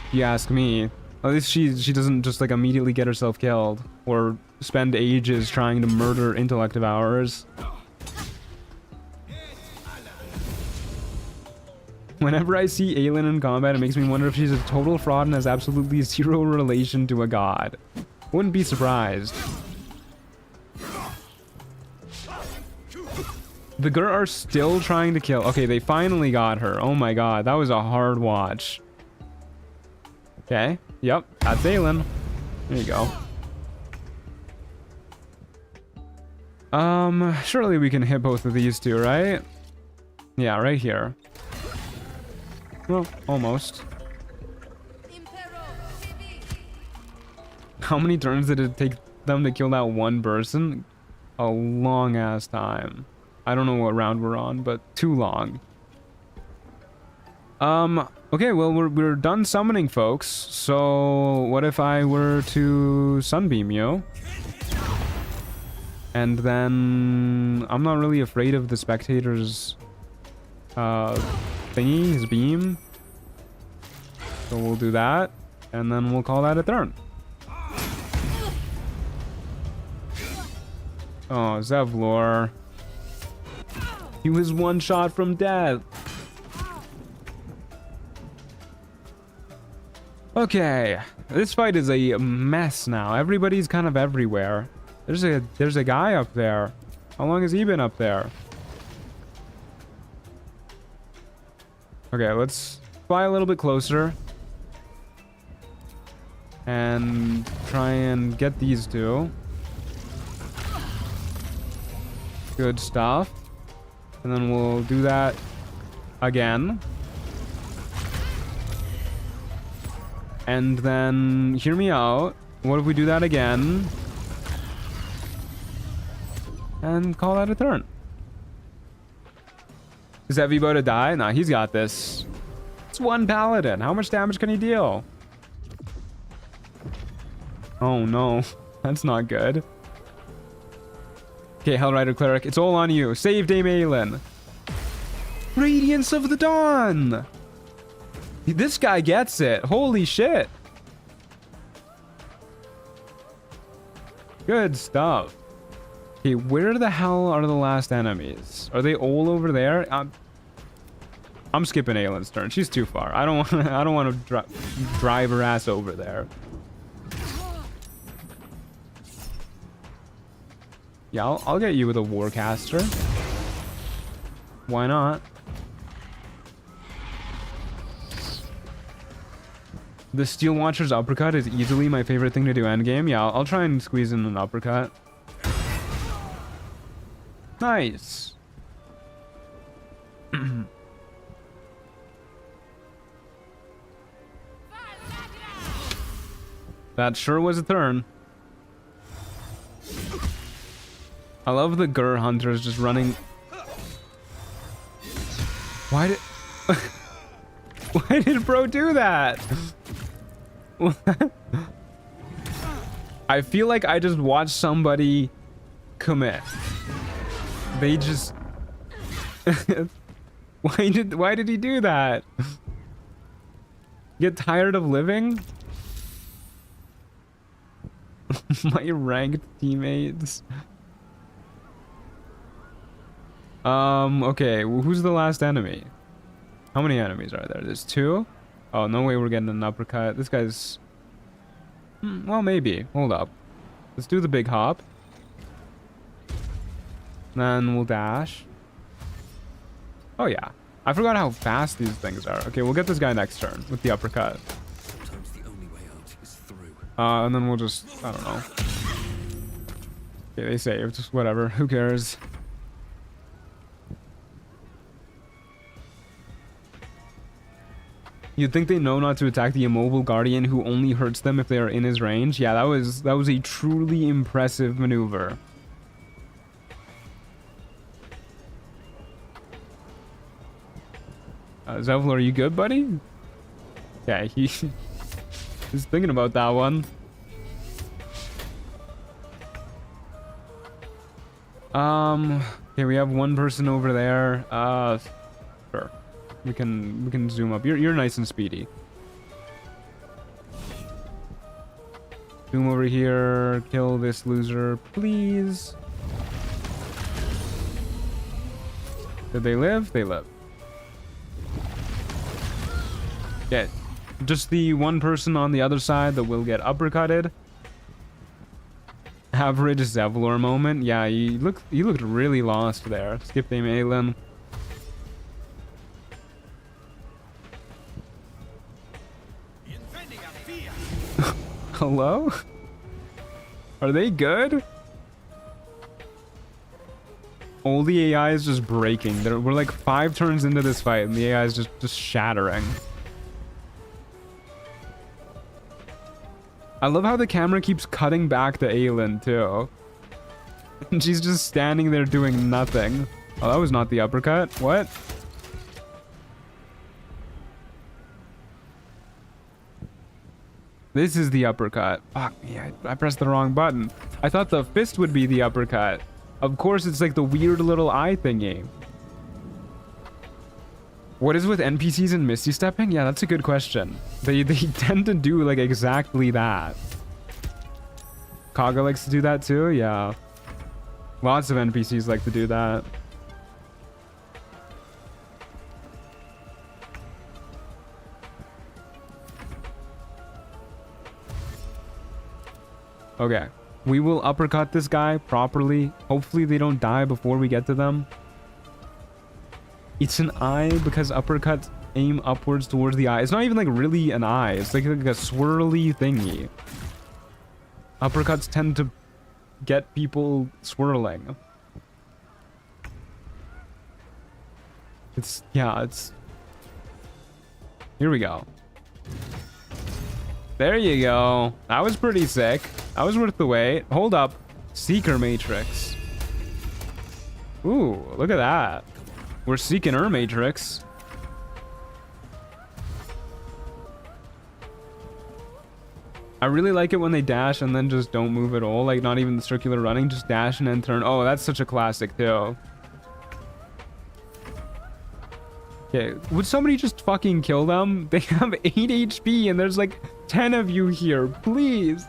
If you ask me. At least she doesn't just like immediately get herself killed or spend ages trying to murder intellect devourers. Whenever I see Aelin in combat, it makes me wonder if she's a total fraud and has absolutely zero relation to a god. Wouldn't be surprised. The Gur are still trying to kill. Okay, they finally got her. Oh my god, that was a hard watch. Okay, yep, that's Aelin. There you go. Surely we can hit both of these two, right? Yeah, right here. Well, almost. How many turns did it take them to kill that one person? A long ass time. I don't know what round we're on, but too long. Okay, well, we're done summoning, folks. So what if I were to Sunbeam you? And then I'm not really afraid of the spectators thingy, his beam. So we'll do that, and then we'll call that a turn. Oh, Zevlor. He was one shot from death. Okay, this fight is a mess now. Everybody's kind of everywhere. There's a guy up there. How long has he been up there? Okay, let's fly a little bit closer and try and get these two. Good stuff. And then we'll do that again. And then, hear me out. What if we do that again? And call that a turn. Is Evie about to die? Nah, he's got this. It's one paladin. How much damage can he deal? Oh no, that's not good. Okay, Hellrider Cleric, it's all on you. Save Dame Aelin. Radiance of the Dawn. This guy gets it. Holy shit. Good stuff. Okay, where the hell are the last enemies? Are they all over there? I'm skipping Aelin's turn. She's too far. I don't want to drive her ass over there. Yeah, I'll get you with a Warcaster. Why not? The Steel Watcher's uppercut is easily my favorite thing to do endgame. Yeah, I'll try and squeeze in an uppercut. Nice. That sure was a turn. I love the Gur hunters just running. Why did why did bro do that? I feel like I just watched somebody commit. They just why did he do that? Get tired of living? My ranked teammates. Okay, well, who's the last enemy? How many enemies are there? There's 2? Oh, no way we're getting an uppercut. This guy's... well, maybe. Hold up. Let's do the big hop. Then we'll dash. Oh, yeah. I forgot how fast these things are. Okay, we'll get this guy next turn with the uppercut. Sometimes the only way out is through. And then we'll just... I don't know. Okay, they saved. Just whatever. Who cares? You'd think they know not to attack the immobile guardian who only hurts them if they are in his range. Yeah, that was a truly impressive maneuver. Zevlor, are you good, buddy? Yeah, he's thinking about that one. Okay, we have one person over there. Sure. We can zoom up. You're nice and speedy. Zoom over here. Kill this loser, please. Did they live? They live. Yeah, just the one person on the other side that will get uppercutted. Average Zevlor moment. Yeah, he looked really lost there. Skip Dame Aelin. Hello? Are they good? All the AI is just breaking. We're like 5 turns into this fight and the AI is just shattering. I love how the camera keeps cutting back to Aelin too. And she's just standing there doing nothing. Oh, that was not the uppercut. What? This is the uppercut. Fuck me, I pressed the wrong button. I thought the fist would be the uppercut. Of course, it's like the weird little eye thingy. What is with NPCs and Misty Stepping? Yeah, that's a good question. They tend to do like exactly that. Kaga likes to do that too? Yeah. Lots of NPCs like to do that. Okay. We will uppercut this guy properly. Hopefully they don't die before we get to them. It's an eye because uppercuts aim upwards towards the eye. It's not even like really an eye. It's like a swirly thingy. Uppercuts tend to get people swirling. Yeah, it's... Here we go. There you go. That was pretty sick. That was worth the wait. Hold up. Seeker Matrix. Ooh, look at that. We're seeking our Matrix. I really like it when they dash and then just don't move at all. Like, not even the circular running. Just dash and then turn. Oh, that's such a classic, too. Okay, would somebody just fucking kill them? They have 8 HP and there's like 10 of you here. Please.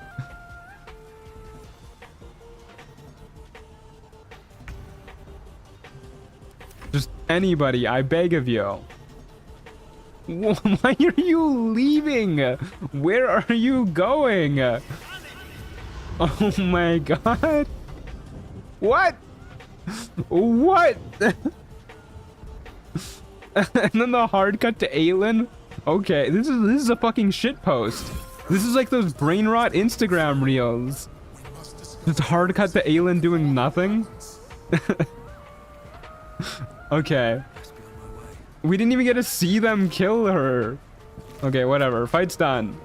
Just anybody, I beg of you. Why are you leaving? Where are you going? Oh my god. What? What? And then the hard cut to Aelin. Okay, this is a fucking shit post. This is like those brain rot Instagram reels. It's hard cut to Aelin doing nothing. Okay. We didn't even get to see them kill her. Okay, whatever. Fight's done.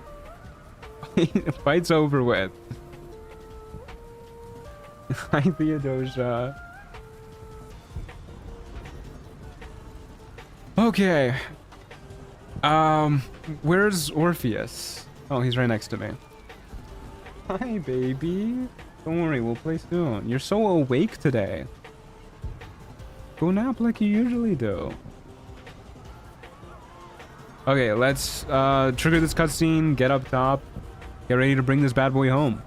Fight's over with. Hi, Theodosia. Okay. Where's Orpheus? Oh, he's right next to me. Hi, baby. Don't worry, we'll play soon. You're so awake today. Go nap like you usually do. Okay, let's trigger this cutscene, get up top, get ready to bring this bad boy home.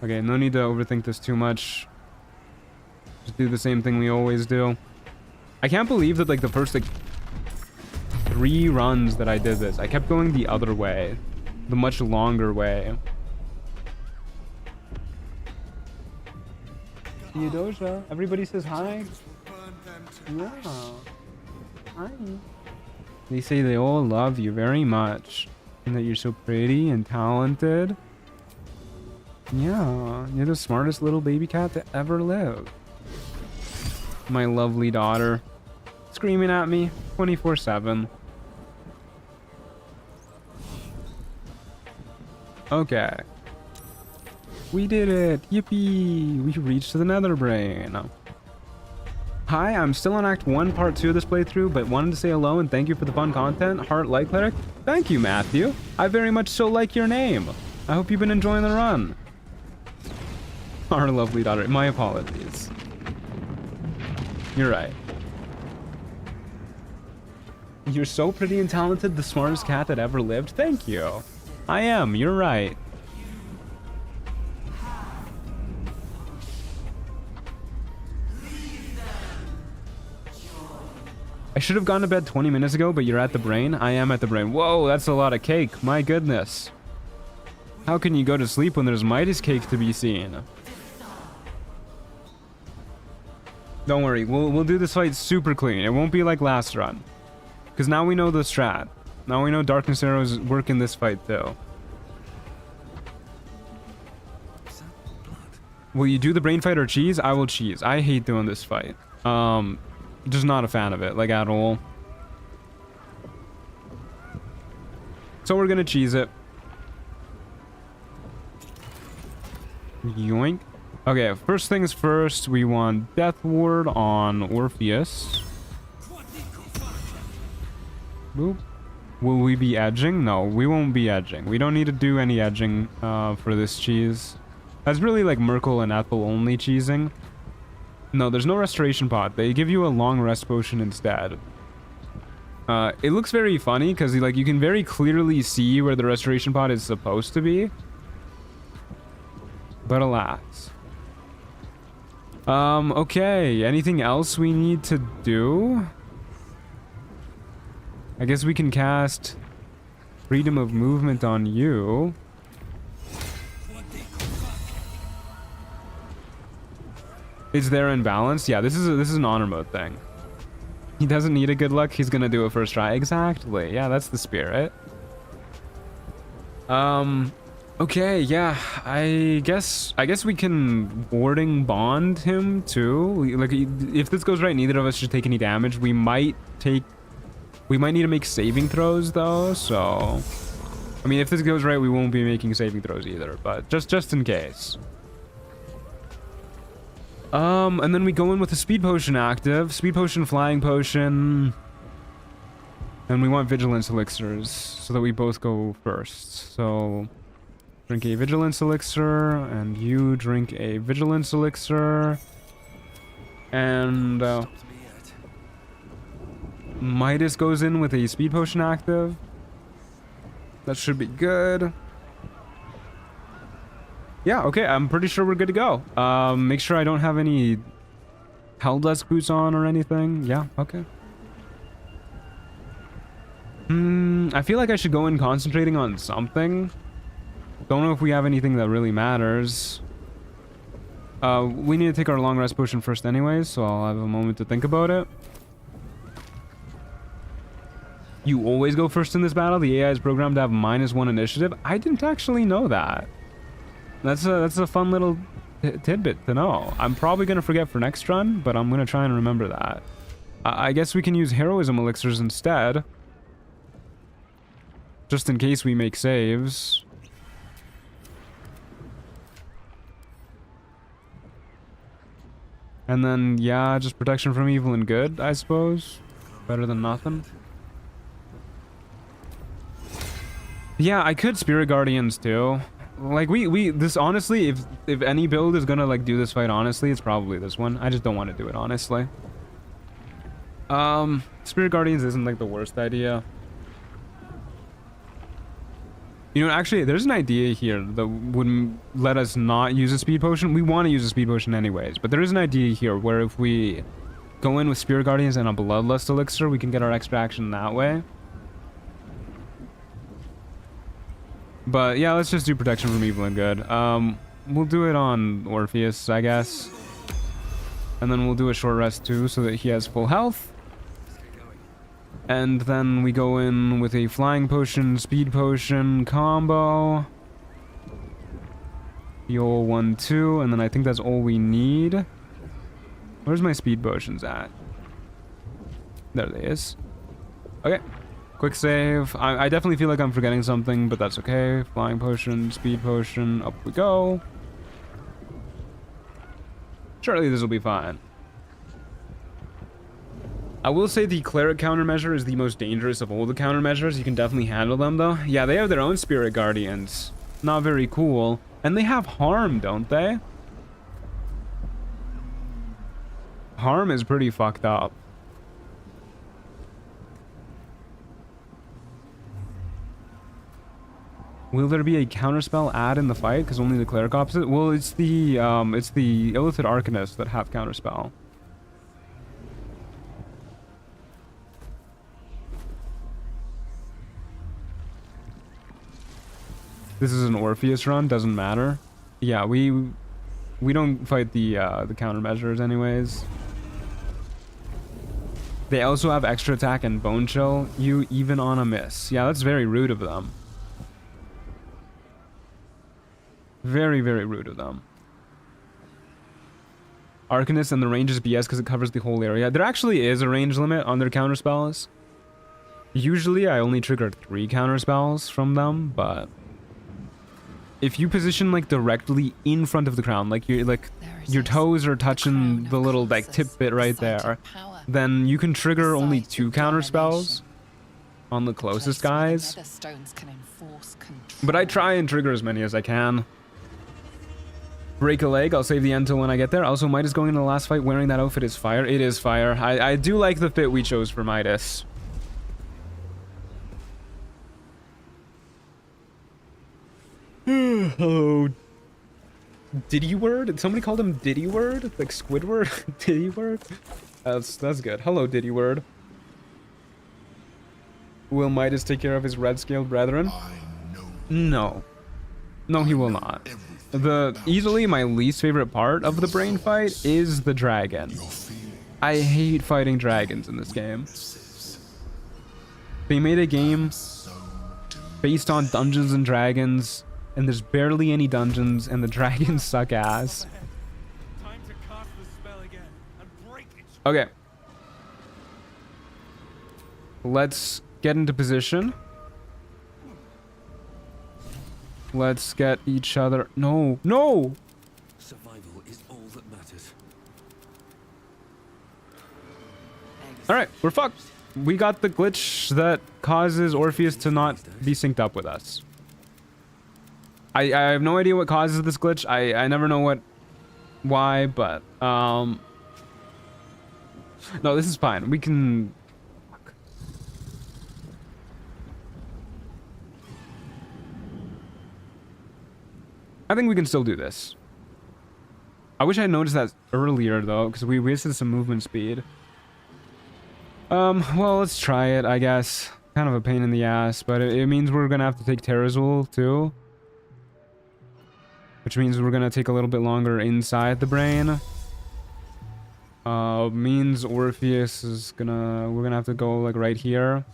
Okay, no need to overthink this too much. Just do the same thing we always do. I can't believe that like the first like 3 runs that I did this, I kept going the other way, the much longer way. Theodosia, everybody says hi. Yeah. Hi. They say they all love you very much and that you're so pretty and talented. Yeah, you're the smartest little baby cat to ever live. My lovely daughter screaming at me 24/7. Okay. We did it. Yippee. We reached the Nether Brain. Hi, I'm still on Act 1, Part 2 of this playthrough, but wanted to say hello and thank you for the fun content. Heart like Cleric. Thank you, Matthew. I very much so like your name. I hope you've been enjoying the run. Our lovely daughter. My apologies. You're right. You're so pretty and talented, the smartest cat that ever lived. Thank you. I am. You're right. I should have gone to bed 20 minutes ago, but you're at the brain? I am at the brain. Whoa, that's a lot of cake. My goodness. How can you go to sleep when there's Midas cake to be seen? Don't worry, we'll do this fight super clean. It won't be like last run. Because now we know the strat. Now we know Darkness Arrows work in this fight too. Will you do the brain fight or cheese? I will cheese. I hate doing this fight. Just not a fan of it, like at all. So we're gonna cheese it. Yoink. Okay, first things first, we want Death Ward on Orpheus. Boop. Will we be edging? No, we won't be edging. We don't need to do any edging for this cheese. That's really like Merkel and Ethel only cheesing. No, there's no restoration pot. They give you a long rest potion instead. It looks very funny because like you can very clearly see where the restoration pot is supposed to be. But alas. Okay. Anything else we need to do? I guess we can cast freedom of movement on you. Is there imbalance? Yeah, this is an honor mode thing. He doesn't need a good luck. He's gonna do it first try. Exactly. Yeah, that's the spirit. Okay. Yeah. I guess we can warding bond him too. Like, if this goes right, neither of us should take any damage. We might need to make saving throws though. So, I mean, if this goes right, we won't be making saving throws either. But just in case. And then we go in with a speed potion active, speed potion, flying potion, and we want vigilance elixirs so that we both go first. So drink a vigilance elixir, and you drink a vigilance elixir, and Midas goes in with a speed potion active. That should be good. Yeah, okay, I'm pretty sure we're good to go. Make sure I don't have any Helldusk boots on or anything. Yeah, okay. I feel like I should go in concentrating on something. Don't know if we have anything that really matters. We need to take our long rest potion first anyways, so I'll have a moment to think about it. You always go first in this battle. The AI is programmed to have -1 initiative. I didn't actually know that. That's a fun little tidbit to know. I'm probably gonna forget for next run, but I'm gonna try and remember that. I guess we can use heroism elixirs instead, just in case we make saves. And then yeah, just protection from evil and good, I suppose. Better than nothing. Yeah, I could Spirit Guardians too. Like this honestly, if any build is gonna like do this fight honestly, it's probably this one. I just don't want to do it honestly. Spirit Guardians isn't like the worst idea. You know, actually, there's an idea here that would let us not use a speed potion. We want to use a speed potion anyways, but there is an idea here where if we go in with Spirit Guardians and a Bloodlust elixir, we can get our extra action that way. But yeah, let's just do protection from evil and good. We'll do it on Orpheus, I guess. And then we'll do a short rest too, so that he has full health. And then we go in with a flying potion, speed potion combo. The old 1-2, and then I think that's all we need. Where's my speed potions at? There they is. Okay. Quick save. I definitely feel like I'm forgetting something, but that's okay. Flying potion, speed potion, up we go. Surely this will be fine. I will say the Cleric countermeasure is the most dangerous of all the countermeasures. You can definitely handle them though. Yeah, they have their own Spirit Guardians. Not very cool. And they have harm, don't they? Harm is pretty fucked up. Will there be a counterspell add in the fight? Because only the Cleric opposite? Well, it's the illithid Arcanists that have counterspell. This is an Orpheus run, doesn't matter. Yeah, we don't fight the countermeasures anyways. They also have extra attack and bone chill you even on a miss. Yeah, that's very rude of them. Very, very rude of them. Arcanist and the range is BS because it covers the whole area. There actually is a range limit on their counterspells. Usually I only trigger 3 counterspells from them, but if you position like directly in front of the crown, like your toes are touching the little like tip bit right there, then you can trigger only 2 counterspells on the closest guys. But I try and trigger as many as I can. Break a leg. I'll save the end till when I get there. Also, Midas going into the last fight wearing that outfit is fire. It is fire. I do like the fit we chose for Midas. Hello. Diddy word? Did somebody called him Diddy word? Like Squidward? Diddy word? That's good. Hello, Diddy word. Will Midas take care of his red-scaled brethren? No. No, he will not. Easily my least favorite part of the brain fight is the dragon. I hate fighting dragons in this game. They made a game based on Dungeons and Dragons, and there's barely any dungeons, and the dragons suck ass. Okay. Let's get into position. Let's get each other. No, no! Survival is all that matters. Alright, we're fucked. We got the glitch that causes Orpheus to not be synced up with us. I have no idea what causes this glitch. I never know why, but no, this is fine. We can. I think we can still do this. I wish I noticed that earlier though, because we wasted some movement speed. Well, let's try it, I guess. Kind of a pain in the ass, but it means we're gonna have to take Terrazul too. Which means we're gonna take a little bit longer inside the brain. Means Orpheus is we're gonna have to go like right here.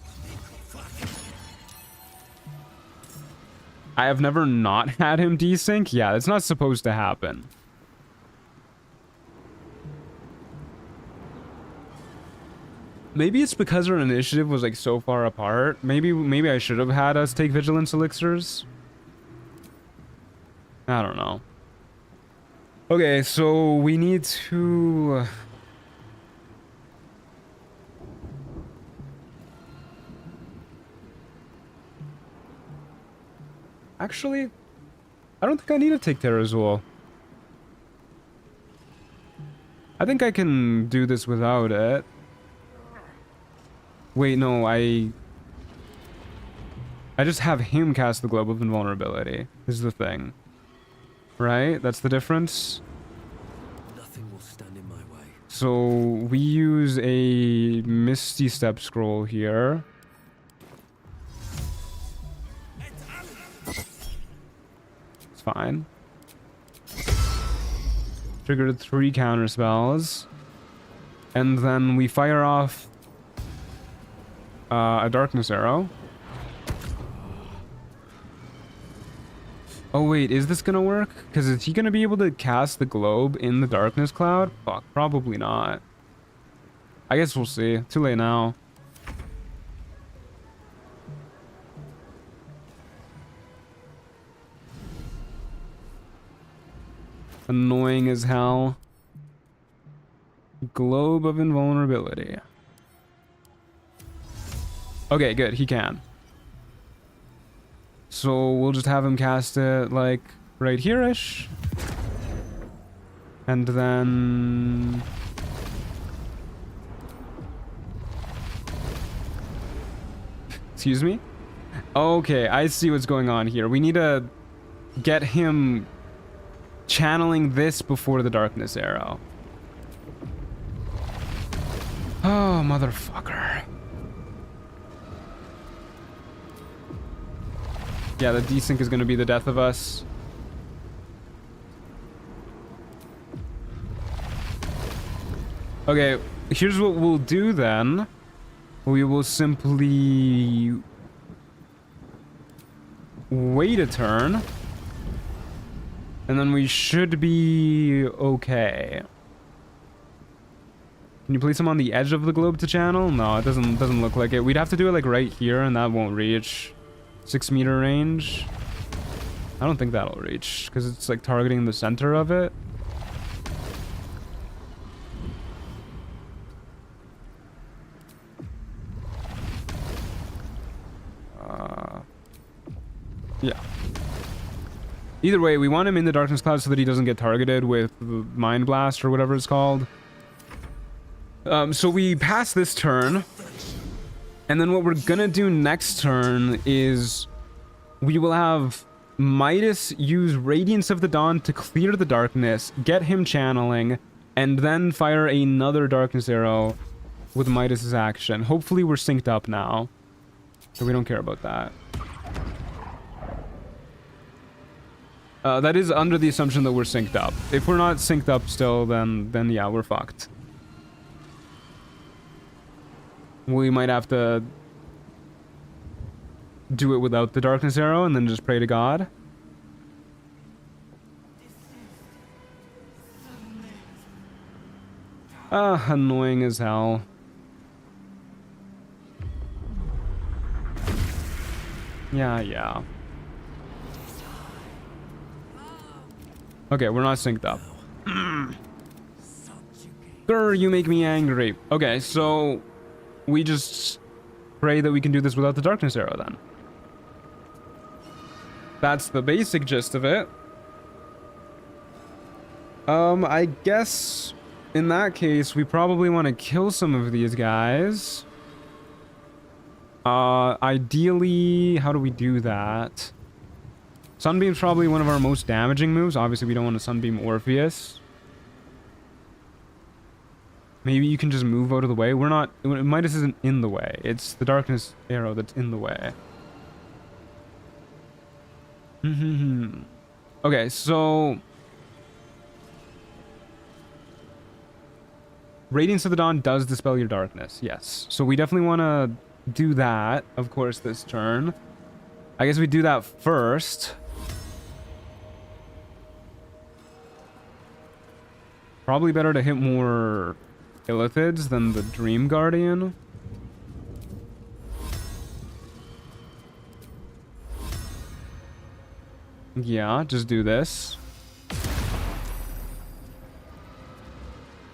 I have never not had him desync. Yeah, that's not supposed to happen. Maybe it's because our initiative was like so far apart. Maybe I should have had us take vigilance elixirs. I don't know. Okay, so we need to actually, I don't think I need to take Terrazul. I think I can do this without it. Wait, no, I just have him cast the Globe of Invulnerability, is the thing. Right? That's the difference? Nothing will stand in my way. So, we use a Misty Step scroll here. It's fine. Triggered 3 counter spells. And then we fire off a darkness arrow. Oh wait, is this gonna work? Because is he gonna be able to cast the globe in the darkness cloud? Fuck, probably not. I guess we'll see. Too late now. Annoying as hell. Globe of Invulnerability. Okay, good. He can. So we'll just have him cast it like right here-ish. And then excuse me? Okay, I see what's going on here. We need to get him channeling this before the darkness arrow. Oh, motherfucker. Yeah, the desync is going to be the death of us. Okay, here's what we'll do then. We will simply wait a turn. And then we should be okay. Can you place him on the edge of the globe to channel? No, it doesn't look like it. We'd have to do it like right here, and that won't reach 6 meter range. I don't think that'll reach because it's like targeting the center of it. Yeah. Either way, we want him in the darkness cloud so that he doesn't get targeted with Mind Blast or whatever it's called. So we pass this turn. And then what we're gonna do next turn is we will have Midas use Radiance of the Dawn to clear the darkness, get him channeling, and then fire another darkness arrow with Midas's action. Hopefully we're synced up now, so we don't care about that. That is under the assumption that we're synced up. If we're not synced up still, then yeah, we're fucked. We might have to do it without the darkness arrow and then just pray to God. Annoying as hell. Yeah. Okay, we're not synced up. Grr, you make me angry. Okay, so we just pray that we can do this without the darkness arrow then. That's the basic gist of it. I guess in that case, we probably want to kill some of these guys. Ideally, how do we do that? Sunbeam's probably one of our most damaging moves. Obviously, we don't want to Sunbeam Orpheus. Maybe you can just move out of the way. We're not... Midas isn't in the way. It's the darkness arrow that's in the way. Okay, so... Radiance of the Dawn does dispel your darkness, yes. So we definitely want to do that, of course, this turn. I guess we do that first. Probably better to hit more illithids than the Dream Guardian. Yeah, just do this.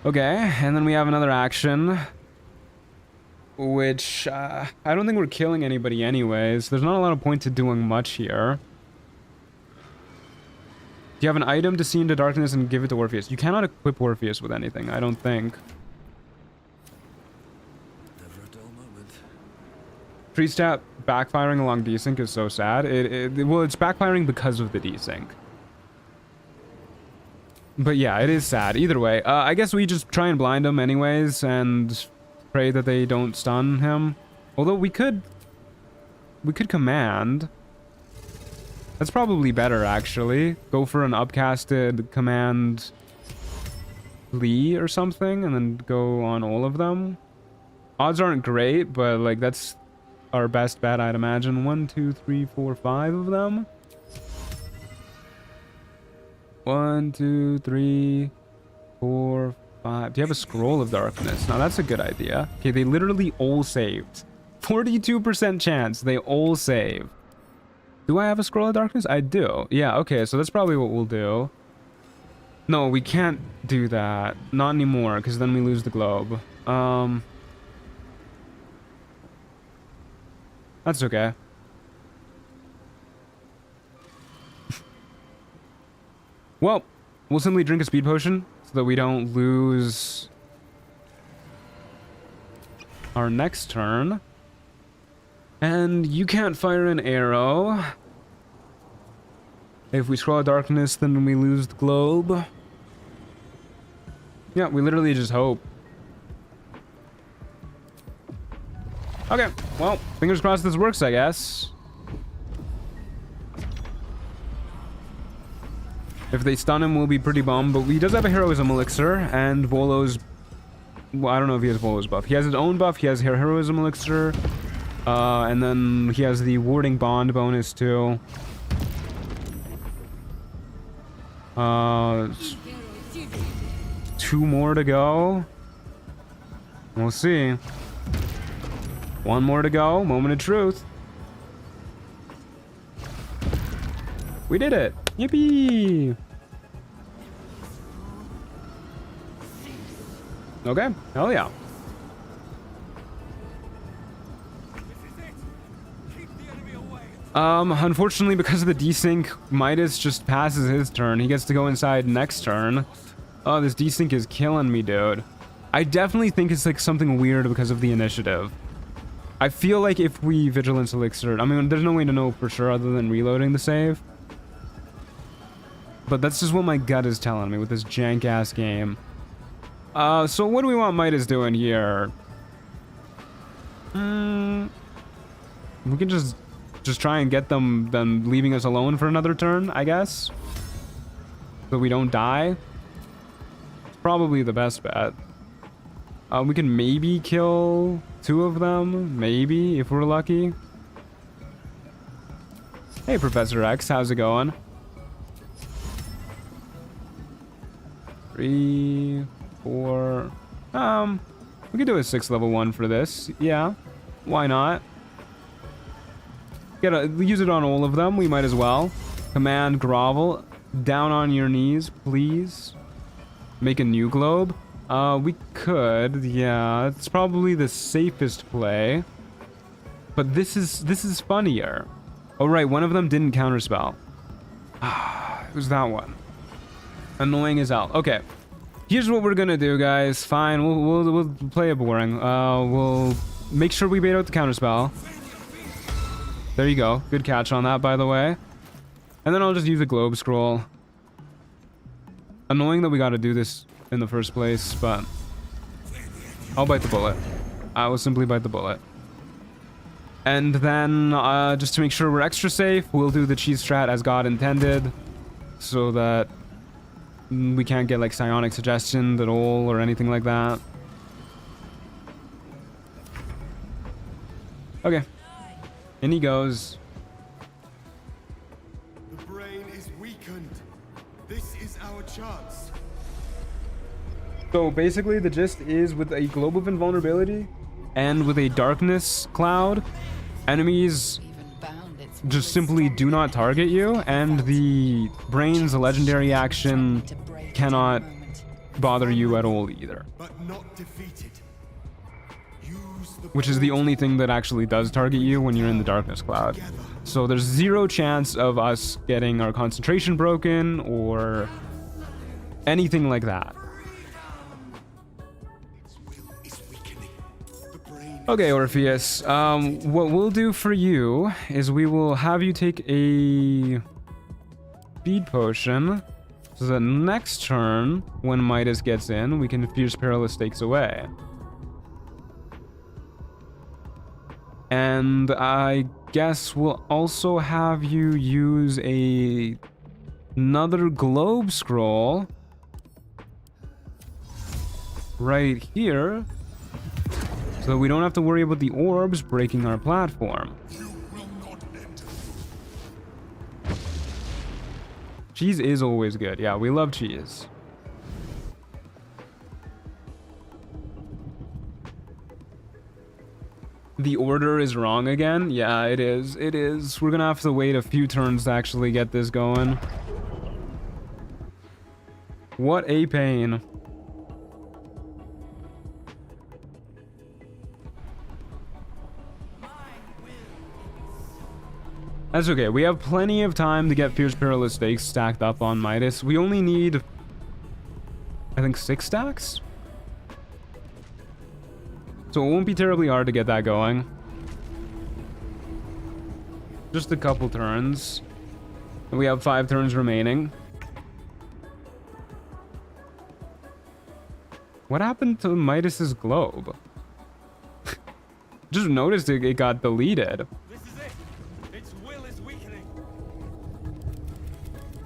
Okay, and then we have another action, which I don't think we're killing anybody anyways. There's not a lot of point to doing much here. Do you have an item to see into darkness and give it to Orpheus? You cannot equip Orpheus with anything, I don't think. Never a dull moment. Tree stat backfiring along desync is so sad. Well, it's backfiring because of the desync. But yeah, it is sad. Either way, I guess we just try and blind them anyways and pray that they don't stun him. Although we could command. That's probably better, actually. Go for an upcasted command Lee or something and then go on all of them. Odds aren't great, but like that's our best bet, I'd imagine. 1, 2, 3, 4, 5 of them. 1, 2, 3, 4, 5. Do you have a scroll of darkness? Now that's a good idea. Okay, they literally all saved. 42% chance they all save. Do I have a scroll of darkness? I do. Yeah, okay, so that's probably what we'll do. No, we can't do that. Not anymore, because then we lose the globe. That's okay. Well, we'll simply drink a speed potion so that we don't lose our next turn. And you can't fire an arrow. If we scroll out darkness, then we lose the globe. Yeah, we literally just hope. Okay, well, fingers crossed this works, I guess. If they stun him, we'll be pretty bummed, but he does have a heroism elixir, and Volo's... Well, I don't know if he has Volo's buff. He has his own buff, he has heroism elixir, and then he has the warding bond bonus, too. 2 more to go. We'll see. 1 more to go. Moment of truth. We did it. Yippee! Okay. Hell yeah. This is it. Keep the enemy away Unfortunately, because of the desync, Midas just passes his turn. He gets to go inside next turn. Oh, this desync is killing me, dude. I definitely think it's like something weird because of the initiative. I feel like if we Vigilance Elixir... I mean, there's no way to know for sure other than reloading the save. But that's just what my gut is telling me with this jank-ass game. So what do we want Midas doing here? We can just try and get them leaving us alone for another turn, I guess. So we don't die. It's probably the best bet. We can maybe kill 2 of them, maybe, if we're lucky. Hey, Professor X, how's it going? 3, 4... we could do a 6 level 1 for this. Yeah, why not? Use it on all of them, we might as well. Command grovel. Down on your knees, please. Make a new globe. We could, yeah. It's probably the safest play. But this is funnier. Oh right, one of them didn't counterspell. It was that one. Annoying as hell. Okay. Here's what we're gonna do, guys. Fine, we'll play it boring. We'll make sure we bait out the counterspell. There you go. Good catch on that, by the way. And then I'll just use the globe scroll. Annoying that we gotta do this in the first place, but I'll bite the bullet. I will simply bite the bullet. And then, just to make sure we're extra safe, we'll do the cheese strat as God intended, so that we can't get like psionic suggestion at all or anything like that. Okay. In he goes. The brain is weakened. This is our chance. So basically the gist is with a globe of invulnerability and with a darkness cloud, enemies just simply do not target you, and the brain's legendary action cannot bother you at all either. But not defeated. Which is the only thing that actually does target you when you're in the darkness cloud. So there's 0 chance of us getting our concentration broken or anything like that. Okay, Orpheus, what we'll do for you is we will have you take a speed potion, so that next turn, when Midas gets in, we can Fierce Perilous Stakes away. And I guess we'll also have you use another globe scroll right here, so we don't have to worry about the orbs breaking our platform. Cheese is always good. Yeah, we love cheese. The order is wrong again? Yeah, it is. It is. We're gonna have to wait a few turns to actually get this going. What a pain. That's okay. We have plenty of time to get Fierce Perilous Stakes stacked up on Midas. We only need, I think, 6 stacks? So it won't be terribly hard to get that going. Just a couple turns. We have 5 turns remaining. What happened to Midas's globe? Just noticed it got deleted.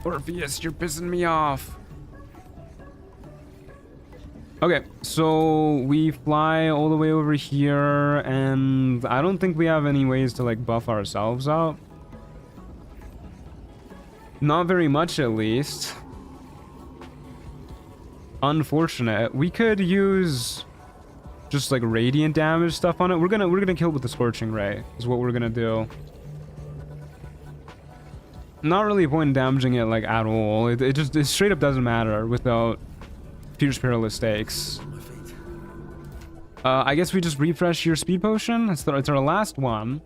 Orpheus, you're pissing me off. Okay, so we fly all the way over here, and I don't think we have any ways to like buff ourselves up. Not very much, at least. Unfortunate. We could use just like radiant damage stuff on it. We're gonna kill with the Scorching Ray is what we're gonna do. Not really a point in damaging it like at all. It straight up doesn't matter without Fierce Perilous Stakes. I guess we just refresh your speed potion. It's our last one.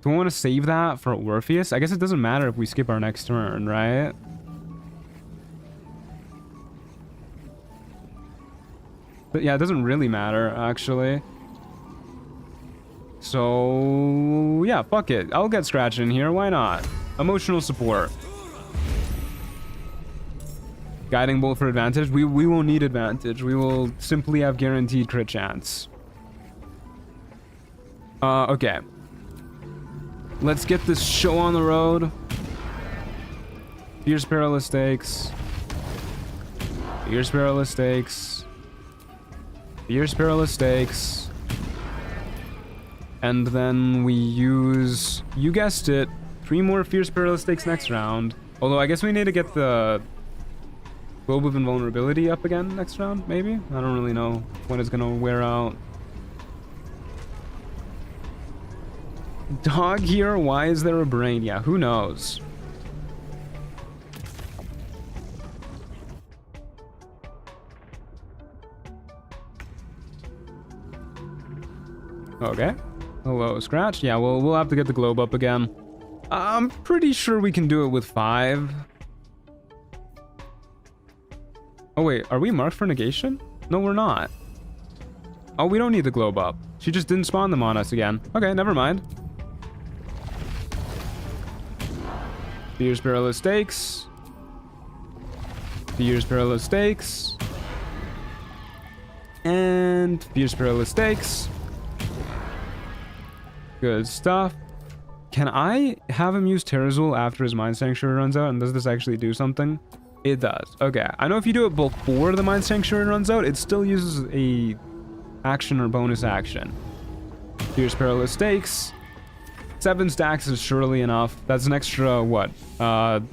Do we want to save that for Orpheus? I guess it doesn't matter if we skip our next turn, right? But yeah, it doesn't really matter, actually. So, yeah, fuck it. I'll get Scratch in here. Why not? Emotional support. Guiding Bolt for advantage. We won't need advantage. We will simply have guaranteed crit chance. Okay. Let's get this show on the road. Fierce Perilous Stakes. Fierce Perilous Stakes. Fierce Perilous Stakes. And then we use, you guessed it, 3 more Fierce Perilous Stakes next round. Although I guess we need to get the Globe of Invulnerability up again next round, maybe? I don't really know when it's gonna wear out. Dog here? Why is there a brain? Yeah, who knows? Okay. Hello, Scratch. Yeah, we'll have to get the globe up again. I'm pretty sure we can do it with 5. Oh wait, are we marked for negation? No, we're not. Oh, we don't need the globe up. She just didn't spawn them on us again. Okay, never mind. Fierce Perilous Stakes. Fierce Perilous Stakes. And Fierce Perilous Stakes. Good stuff. Can I have him use Terrazul after his Mind Sanctuary runs out? And does this actually do something? It does. Okay. I know if you do it before the Mind Sanctuary runs out, it still uses a action or bonus action. Fierce Perilous Stakes. 7 stacks is surely enough. That's an extra, what? That's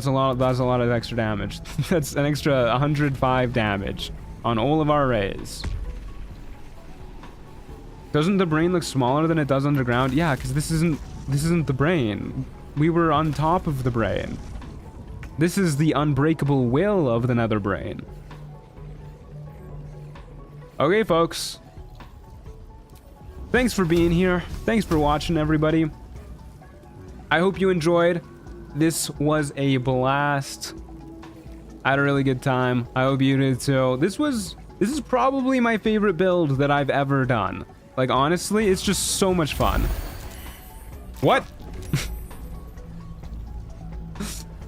a lot of extra damage. That's an extra 105 damage on all of our rays. Doesn't the brain look smaller than it does underground? Yeah, because this isn't the brain. We were on top of the brain. This is the unbreakable will of the nether brain. Okay, folks. Thanks for being here. Thanks for watching, everybody. I hope you enjoyed. This was a blast. I had a really good time. I hope you did too. This is probably my favorite build that I've ever done. Like, honestly, it's just so much fun. What?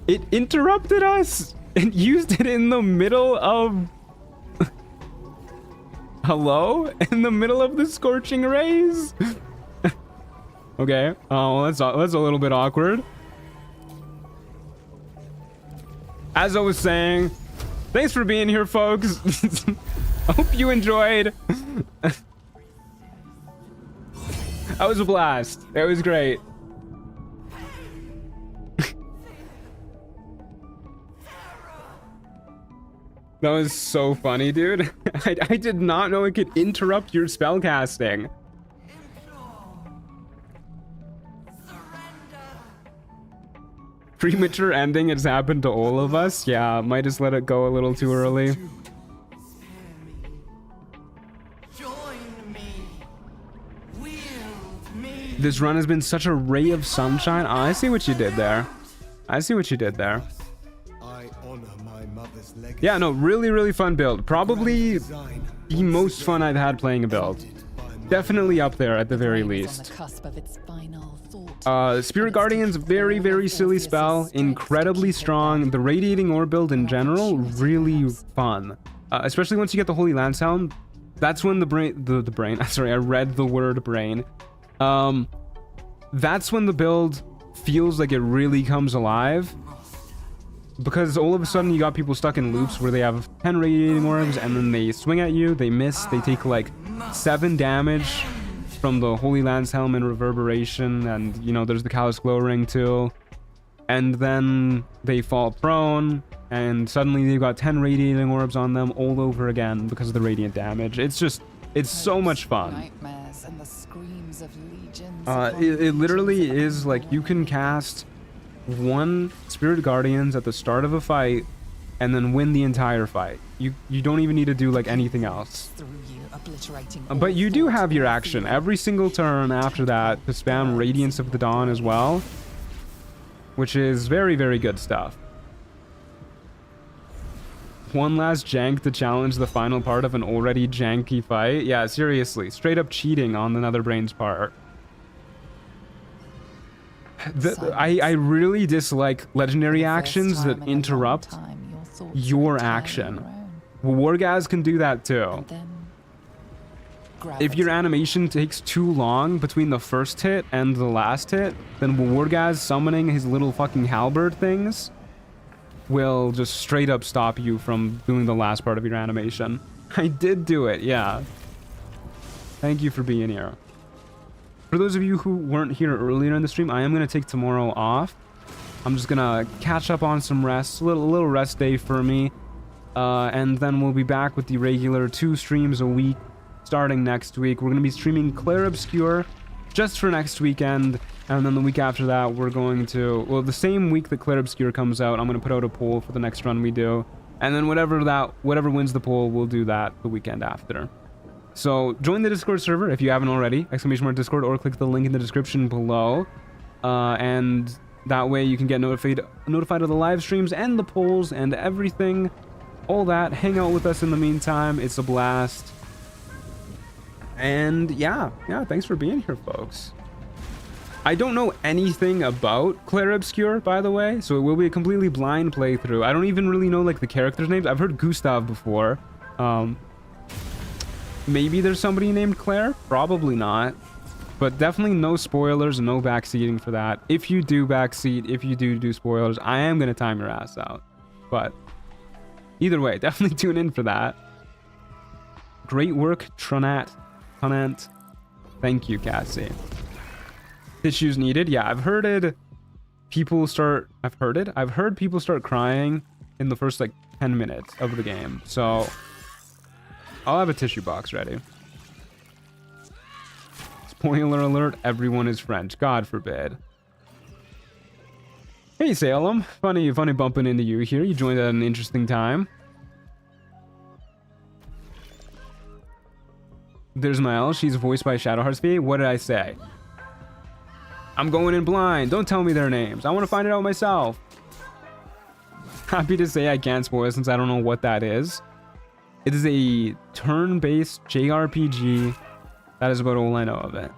It interrupted us and used it in the middle of... Hello? In the middle of the scorching rays? Okay. Oh, that's a little bit awkward. As I was saying, thanks for being here, folks. I hope you enjoyed. That was a blast. It was great. That was so funny, dude. I did not know it could interrupt your spellcasting. Premature ending has happened to all of us. Yeah, might just let it go a little too early. This run has been such a ray of sunshine. Oh, I see what you did there. I see what you did there. I honor my mother's legacy. Yeah, no, really, really fun build. Probably the most fun I've had playing a build. Definitely up there at the very least. Spirit Guardian's very, very silly spell. Incredibly strong. The Radiating Orb build in general, really fun. Especially once you get the Holy Lance Helm. That's when the brain, sorry, I read the word brain. That's when the build feels like it really comes alive, because all of a sudden you got people stuck in loops where they have 10 Radiating Orbs and then they swing at you, they miss, they take like 7 damage from the Holy Lance Helm and Reverberation, and you know there's the Callous Glow Ring too, and then they fall prone and suddenly they've got 10 Radiating Orbs on them all over again because of the radiant damage. It's so much fun. And the screams of legions it literally is like you can cast 1 Spirit Guardians at the start of a fight and then win the entire fight. You don't even need to do like anything else. But you do have your action every single turn after that to spam Radiance of the Dawn as well, which is very, very good stuff. One last jank to challenge the final part of an already janky fight. Yeah, seriously, straight up cheating on the Netherbrain's part. I really dislike legendary actions that interrupt your action. Wargaz can do that too. If your animation takes too long between the first hit and the last hit, then Wargaz summoning his little fucking halberd things will just straight up stop you from doing the last part of your animation. I did do it, yeah. Thank you for being here. For those of you who weren't here earlier in the stream, I am going to take tomorrow off. I'm just going to catch up on some rest, a little rest day for me. And then we'll be back with the regular 2 streams a week starting next week. We're going to be streaming Clair Obscure just for next weekend. And then the week after that, we're going to... Well, the same week that Clair Obscure comes out, I'm going to put out a poll for the next run we do. And then whatever wins the poll, we'll do that the weekend after. So join the Discord server if you haven't already, !Discord, or click the link in the description below. And that way you can get notified of the live streams and the polls and everything. All that. Hang out with us in the meantime. It's a blast. And yeah, thanks for being here, folks. I don't know anything about Clair Obscure, by the way, so it will be a completely blind playthrough. I don't even really know like the characters' names. I've heard Gustav before. Maybe there's somebody named Claire? Probably not. But definitely no spoilers and no backseating for that. If you do backseat, if you do spoilers, I am going to time your ass out. But either way, definitely tune in for that. Great work, Tronat. Thank you, Cassie. Tissues needed. Yeah, I've heard people start crying in the first like 10 minutes of the game. So I'll have a tissue box ready. Spoiler alert, everyone is French. God forbid. Hey Salem, funny bumping into you here. You joined at an interesting time. There's Mael. She's voiced by Shadowheart's VA. What did I say? I'm going in blind. Don't tell me their names. I want to find it out myself. Happy to say I can't spoil since I don't know what that is. It is a turn-based JRPG. That is about all I know of it.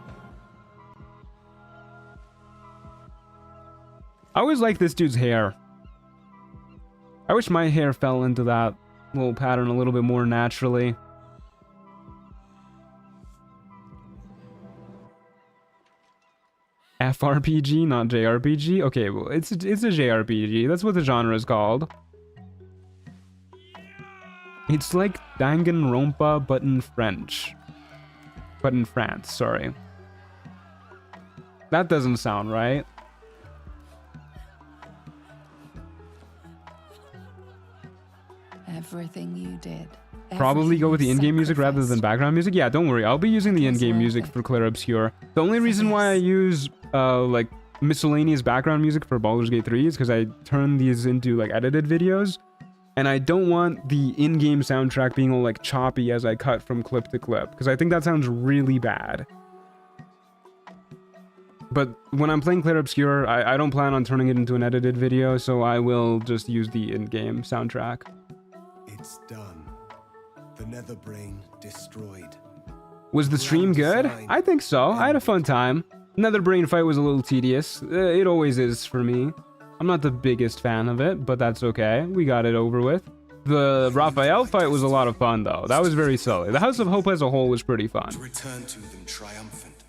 I always like this dude's hair. I wish my hair fell into that little pattern a little bit more naturally. FRPG, not JRPG? Okay, well, it's a JRPG. That's what the genre is called. It's like Danganronpa, but in French. But in France, sorry. That doesn't sound right. Everything you did. Probably go with the in-game music rather than background music. Yeah, don't worry. I'll be using the in-game music for Clair Obscure. The only reason why I use like miscellaneous background music for Baldur's Gate 3 is because I turn these into like edited videos, and I don't want the in-game soundtrack being all like choppy as I cut from clip to clip, because I think that sounds really bad. But when I'm playing Clair Obscure, I don't plan on turning it into an edited video, so I will just use the in-game soundtrack. It's done. The Netherbrain destroyed. Was the stream good? I think so. I had a fun time. Netherbrain fight was a little tedious. It always is for me. I'm not the biggest fan of it, but that's okay. We got it over with. The Raphael fight was a lot of fun, though. That was very silly. The House of Hope as a whole was pretty fun. Return to them triumphant.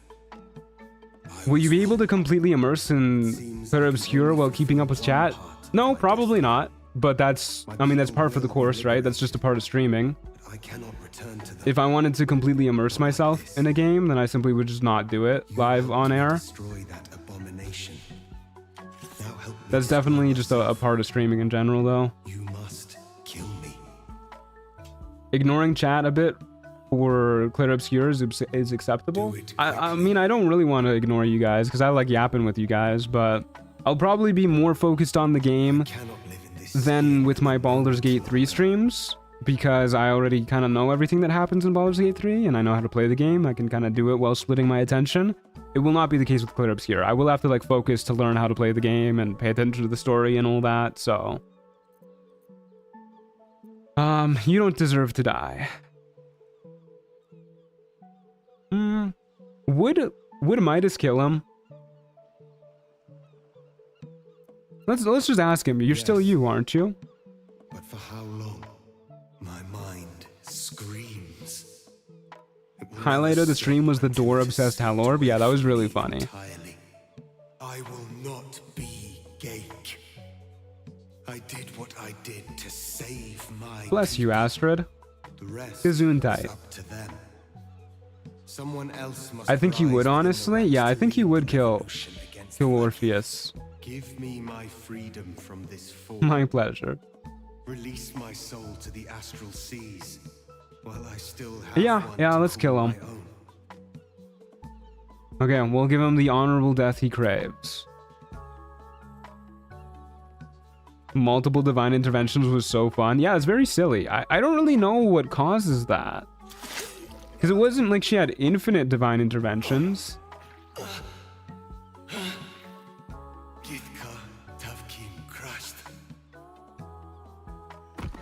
Will you be able to completely immerse in Clair Obscure while keeping up with chat? No, probably not. But that's, I mean, that's part for the course, right? That's just a part of streaming. I cannot return to them. If I wanted to completely immerse myself in a game, then I simply would just not do it live on air. Destroy that abomination. That's definitely just a part of streaming in general, though. You must kill me. Ignoring chat a bit for Clair Obscure is acceptable. I mean, I don't really want to ignore you guys because I like yapping with you guys, but I'll probably be more focused on the game than with my Baldur's Gate 3 streams, because I already kind of know everything that happens in Baldur's Gate 3, and I know how to play the game. I can kind of do it while splitting my attention. It will not be the case with Clear Obscure. I will have to like focus to learn how to play the game and pay attention to the story and all that, so... you don't deserve to die. Would Midas kill him? Let's just ask him. You're still you, aren't you? But for how long? My mind screams. Highlight of the stream was the door-obsessed Hellorb. Yeah, that was really funny. I will not be Gake. I did what I did to save my Bless you, Astrid. The rest Gesundheit. is up to them. Someone else must I think he would, rise honestly. Yeah, I think he would kill Orpheus. Give me my freedom from this fall. My pleasure. Release my soul to the astral seas while I still have Yeah, let's kill him. Okay, we'll give him the honorable death he craves. Multiple divine interventions was so fun. Yeah, it's very silly. I don't really know what causes that. Because it wasn't like she had infinite divine interventions.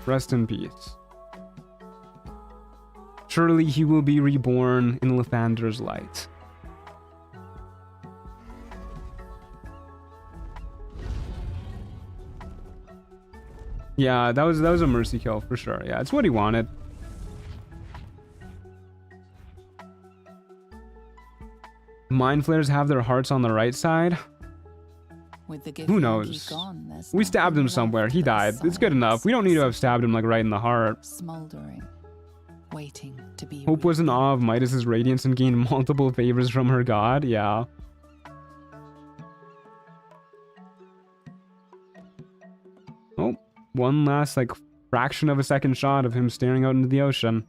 Rest in peace. Surely he will be reborn in Lathander's light. Yeah, that was a mercy kill for sure. Yeah, it's what he wanted. Mind flayers have their hearts on the right side. Who knows? We stabbed him somewhere. He died. It's good enough. We don't need to have stabbed him like right in the heart. Smoldering, waiting to be. Hope was in awe of Midas's radiance and gained multiple favors from her god. Yeah. Oh, one last like fraction of a second shot of him staring out into the ocean.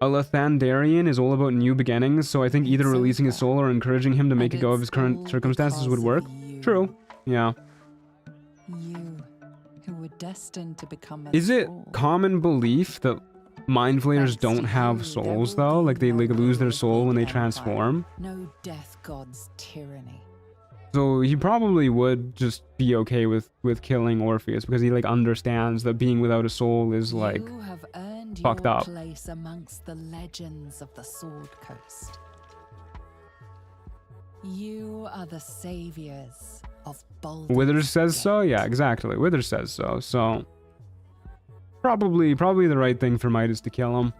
A Lathandarian is all about new beginnings, so I think either releasing his soul or encouraging him to make a go of his current circumstances would work. True. Yeah. You, who were destined to become Is it common belief that mind flayers don't have souls though? Like they lose their soul when they transform? No death god's tyranny. So he probably would just be okay with killing Orpheus because he like understands that being without a soul is like fucked up. Place amongst the legends of the Sword Coast. You are the saviors of Baldur. Withers says so? Yeah, exactly. Withers says so. So probably the right thing for Midas to kill him.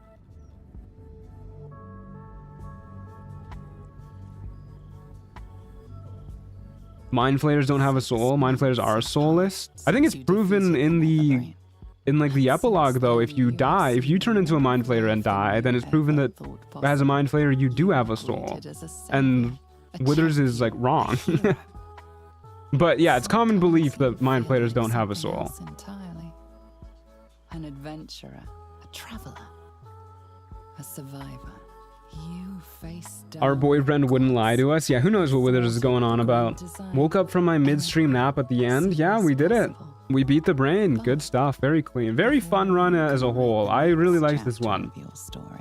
Mind flayers don't have a soul. Mind flayers are soulless. I think it's proven in like the epilogue though. If you die, if you turn into a mind flayer and die, then it's proven that as a mind flayer you do have a soul. And Withers is like wrong. But yeah, it's common belief that mind flayers don't have a soul. Entirely. An adventurer, a traveler, a survivor. You face down. Our boyfriend wouldn't lie to us. Yeah, who knows what Withers is going on about. Woke up from my midstream nap at the end. Yeah, we did it. We beat the brain. Good stuff. Very clean. Very fun run as a whole. I really liked this one.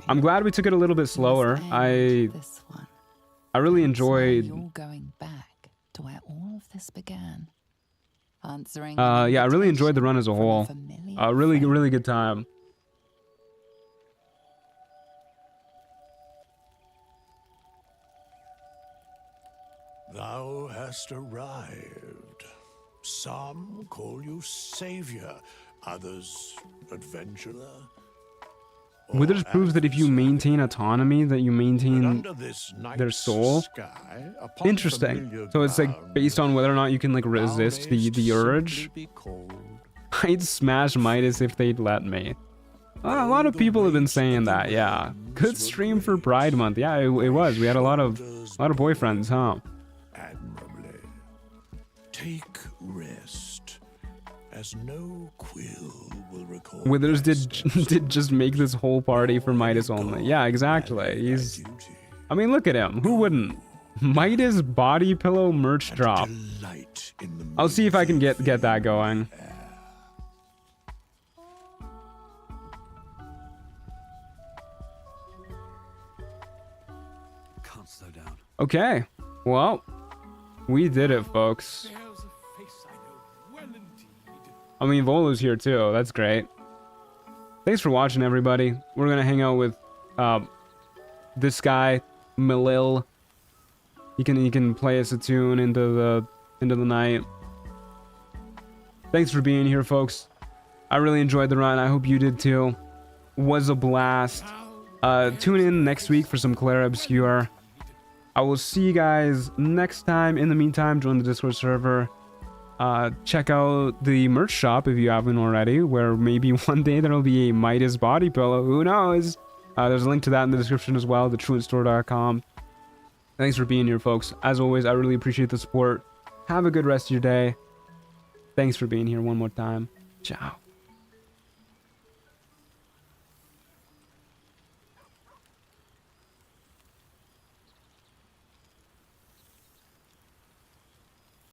I'm glad we took it a little bit slower. I really enjoyed. You're going back to where all of this began. Answering. Yeah, I really enjoyed the run as a whole. Really good time. Thou hast arrived. Some call you savior, others adventurer. Withers proves that if you maintain autonomy, that you maintain their soul. Interesting. So it's like based on whether or not you can like resist the urge. I'd smash Midas if they'd let me. A lot of people have been saying that. Yeah, good stream for Pride Month. Yeah, it was. We had a lot of boyfriends, huh? Admirably. Take rest, as no quill will recall. Withers did just make this whole party for Midas only. Yeah, exactly. I mean, look at him. Who wouldn't? Midas body pillow merch drop. night in the I'll see if I can get that going. Can't slow down. Okay, well, we did it, folks. I mean, Volo's here too. That's great. Thanks for watching, everybody. We're gonna hang out with this guy, Malil. He can play us a tune into the night. Thanks for being here, folks. I really enjoyed the run. I hope you did too. Was a blast. Tune in next week for some Clara Obscure. I will see you guys next time. In the meantime, join the Discord server. Check out the merch shop if you haven't already, where maybe one day there'll be a Midas body pillow. Who knows? There's a link to that in the description as well, thetruantstore.com. Thanks for being here, folks. As always, I really appreciate the support. Have a good rest of your day. Thanks for being here one more time. Ciao.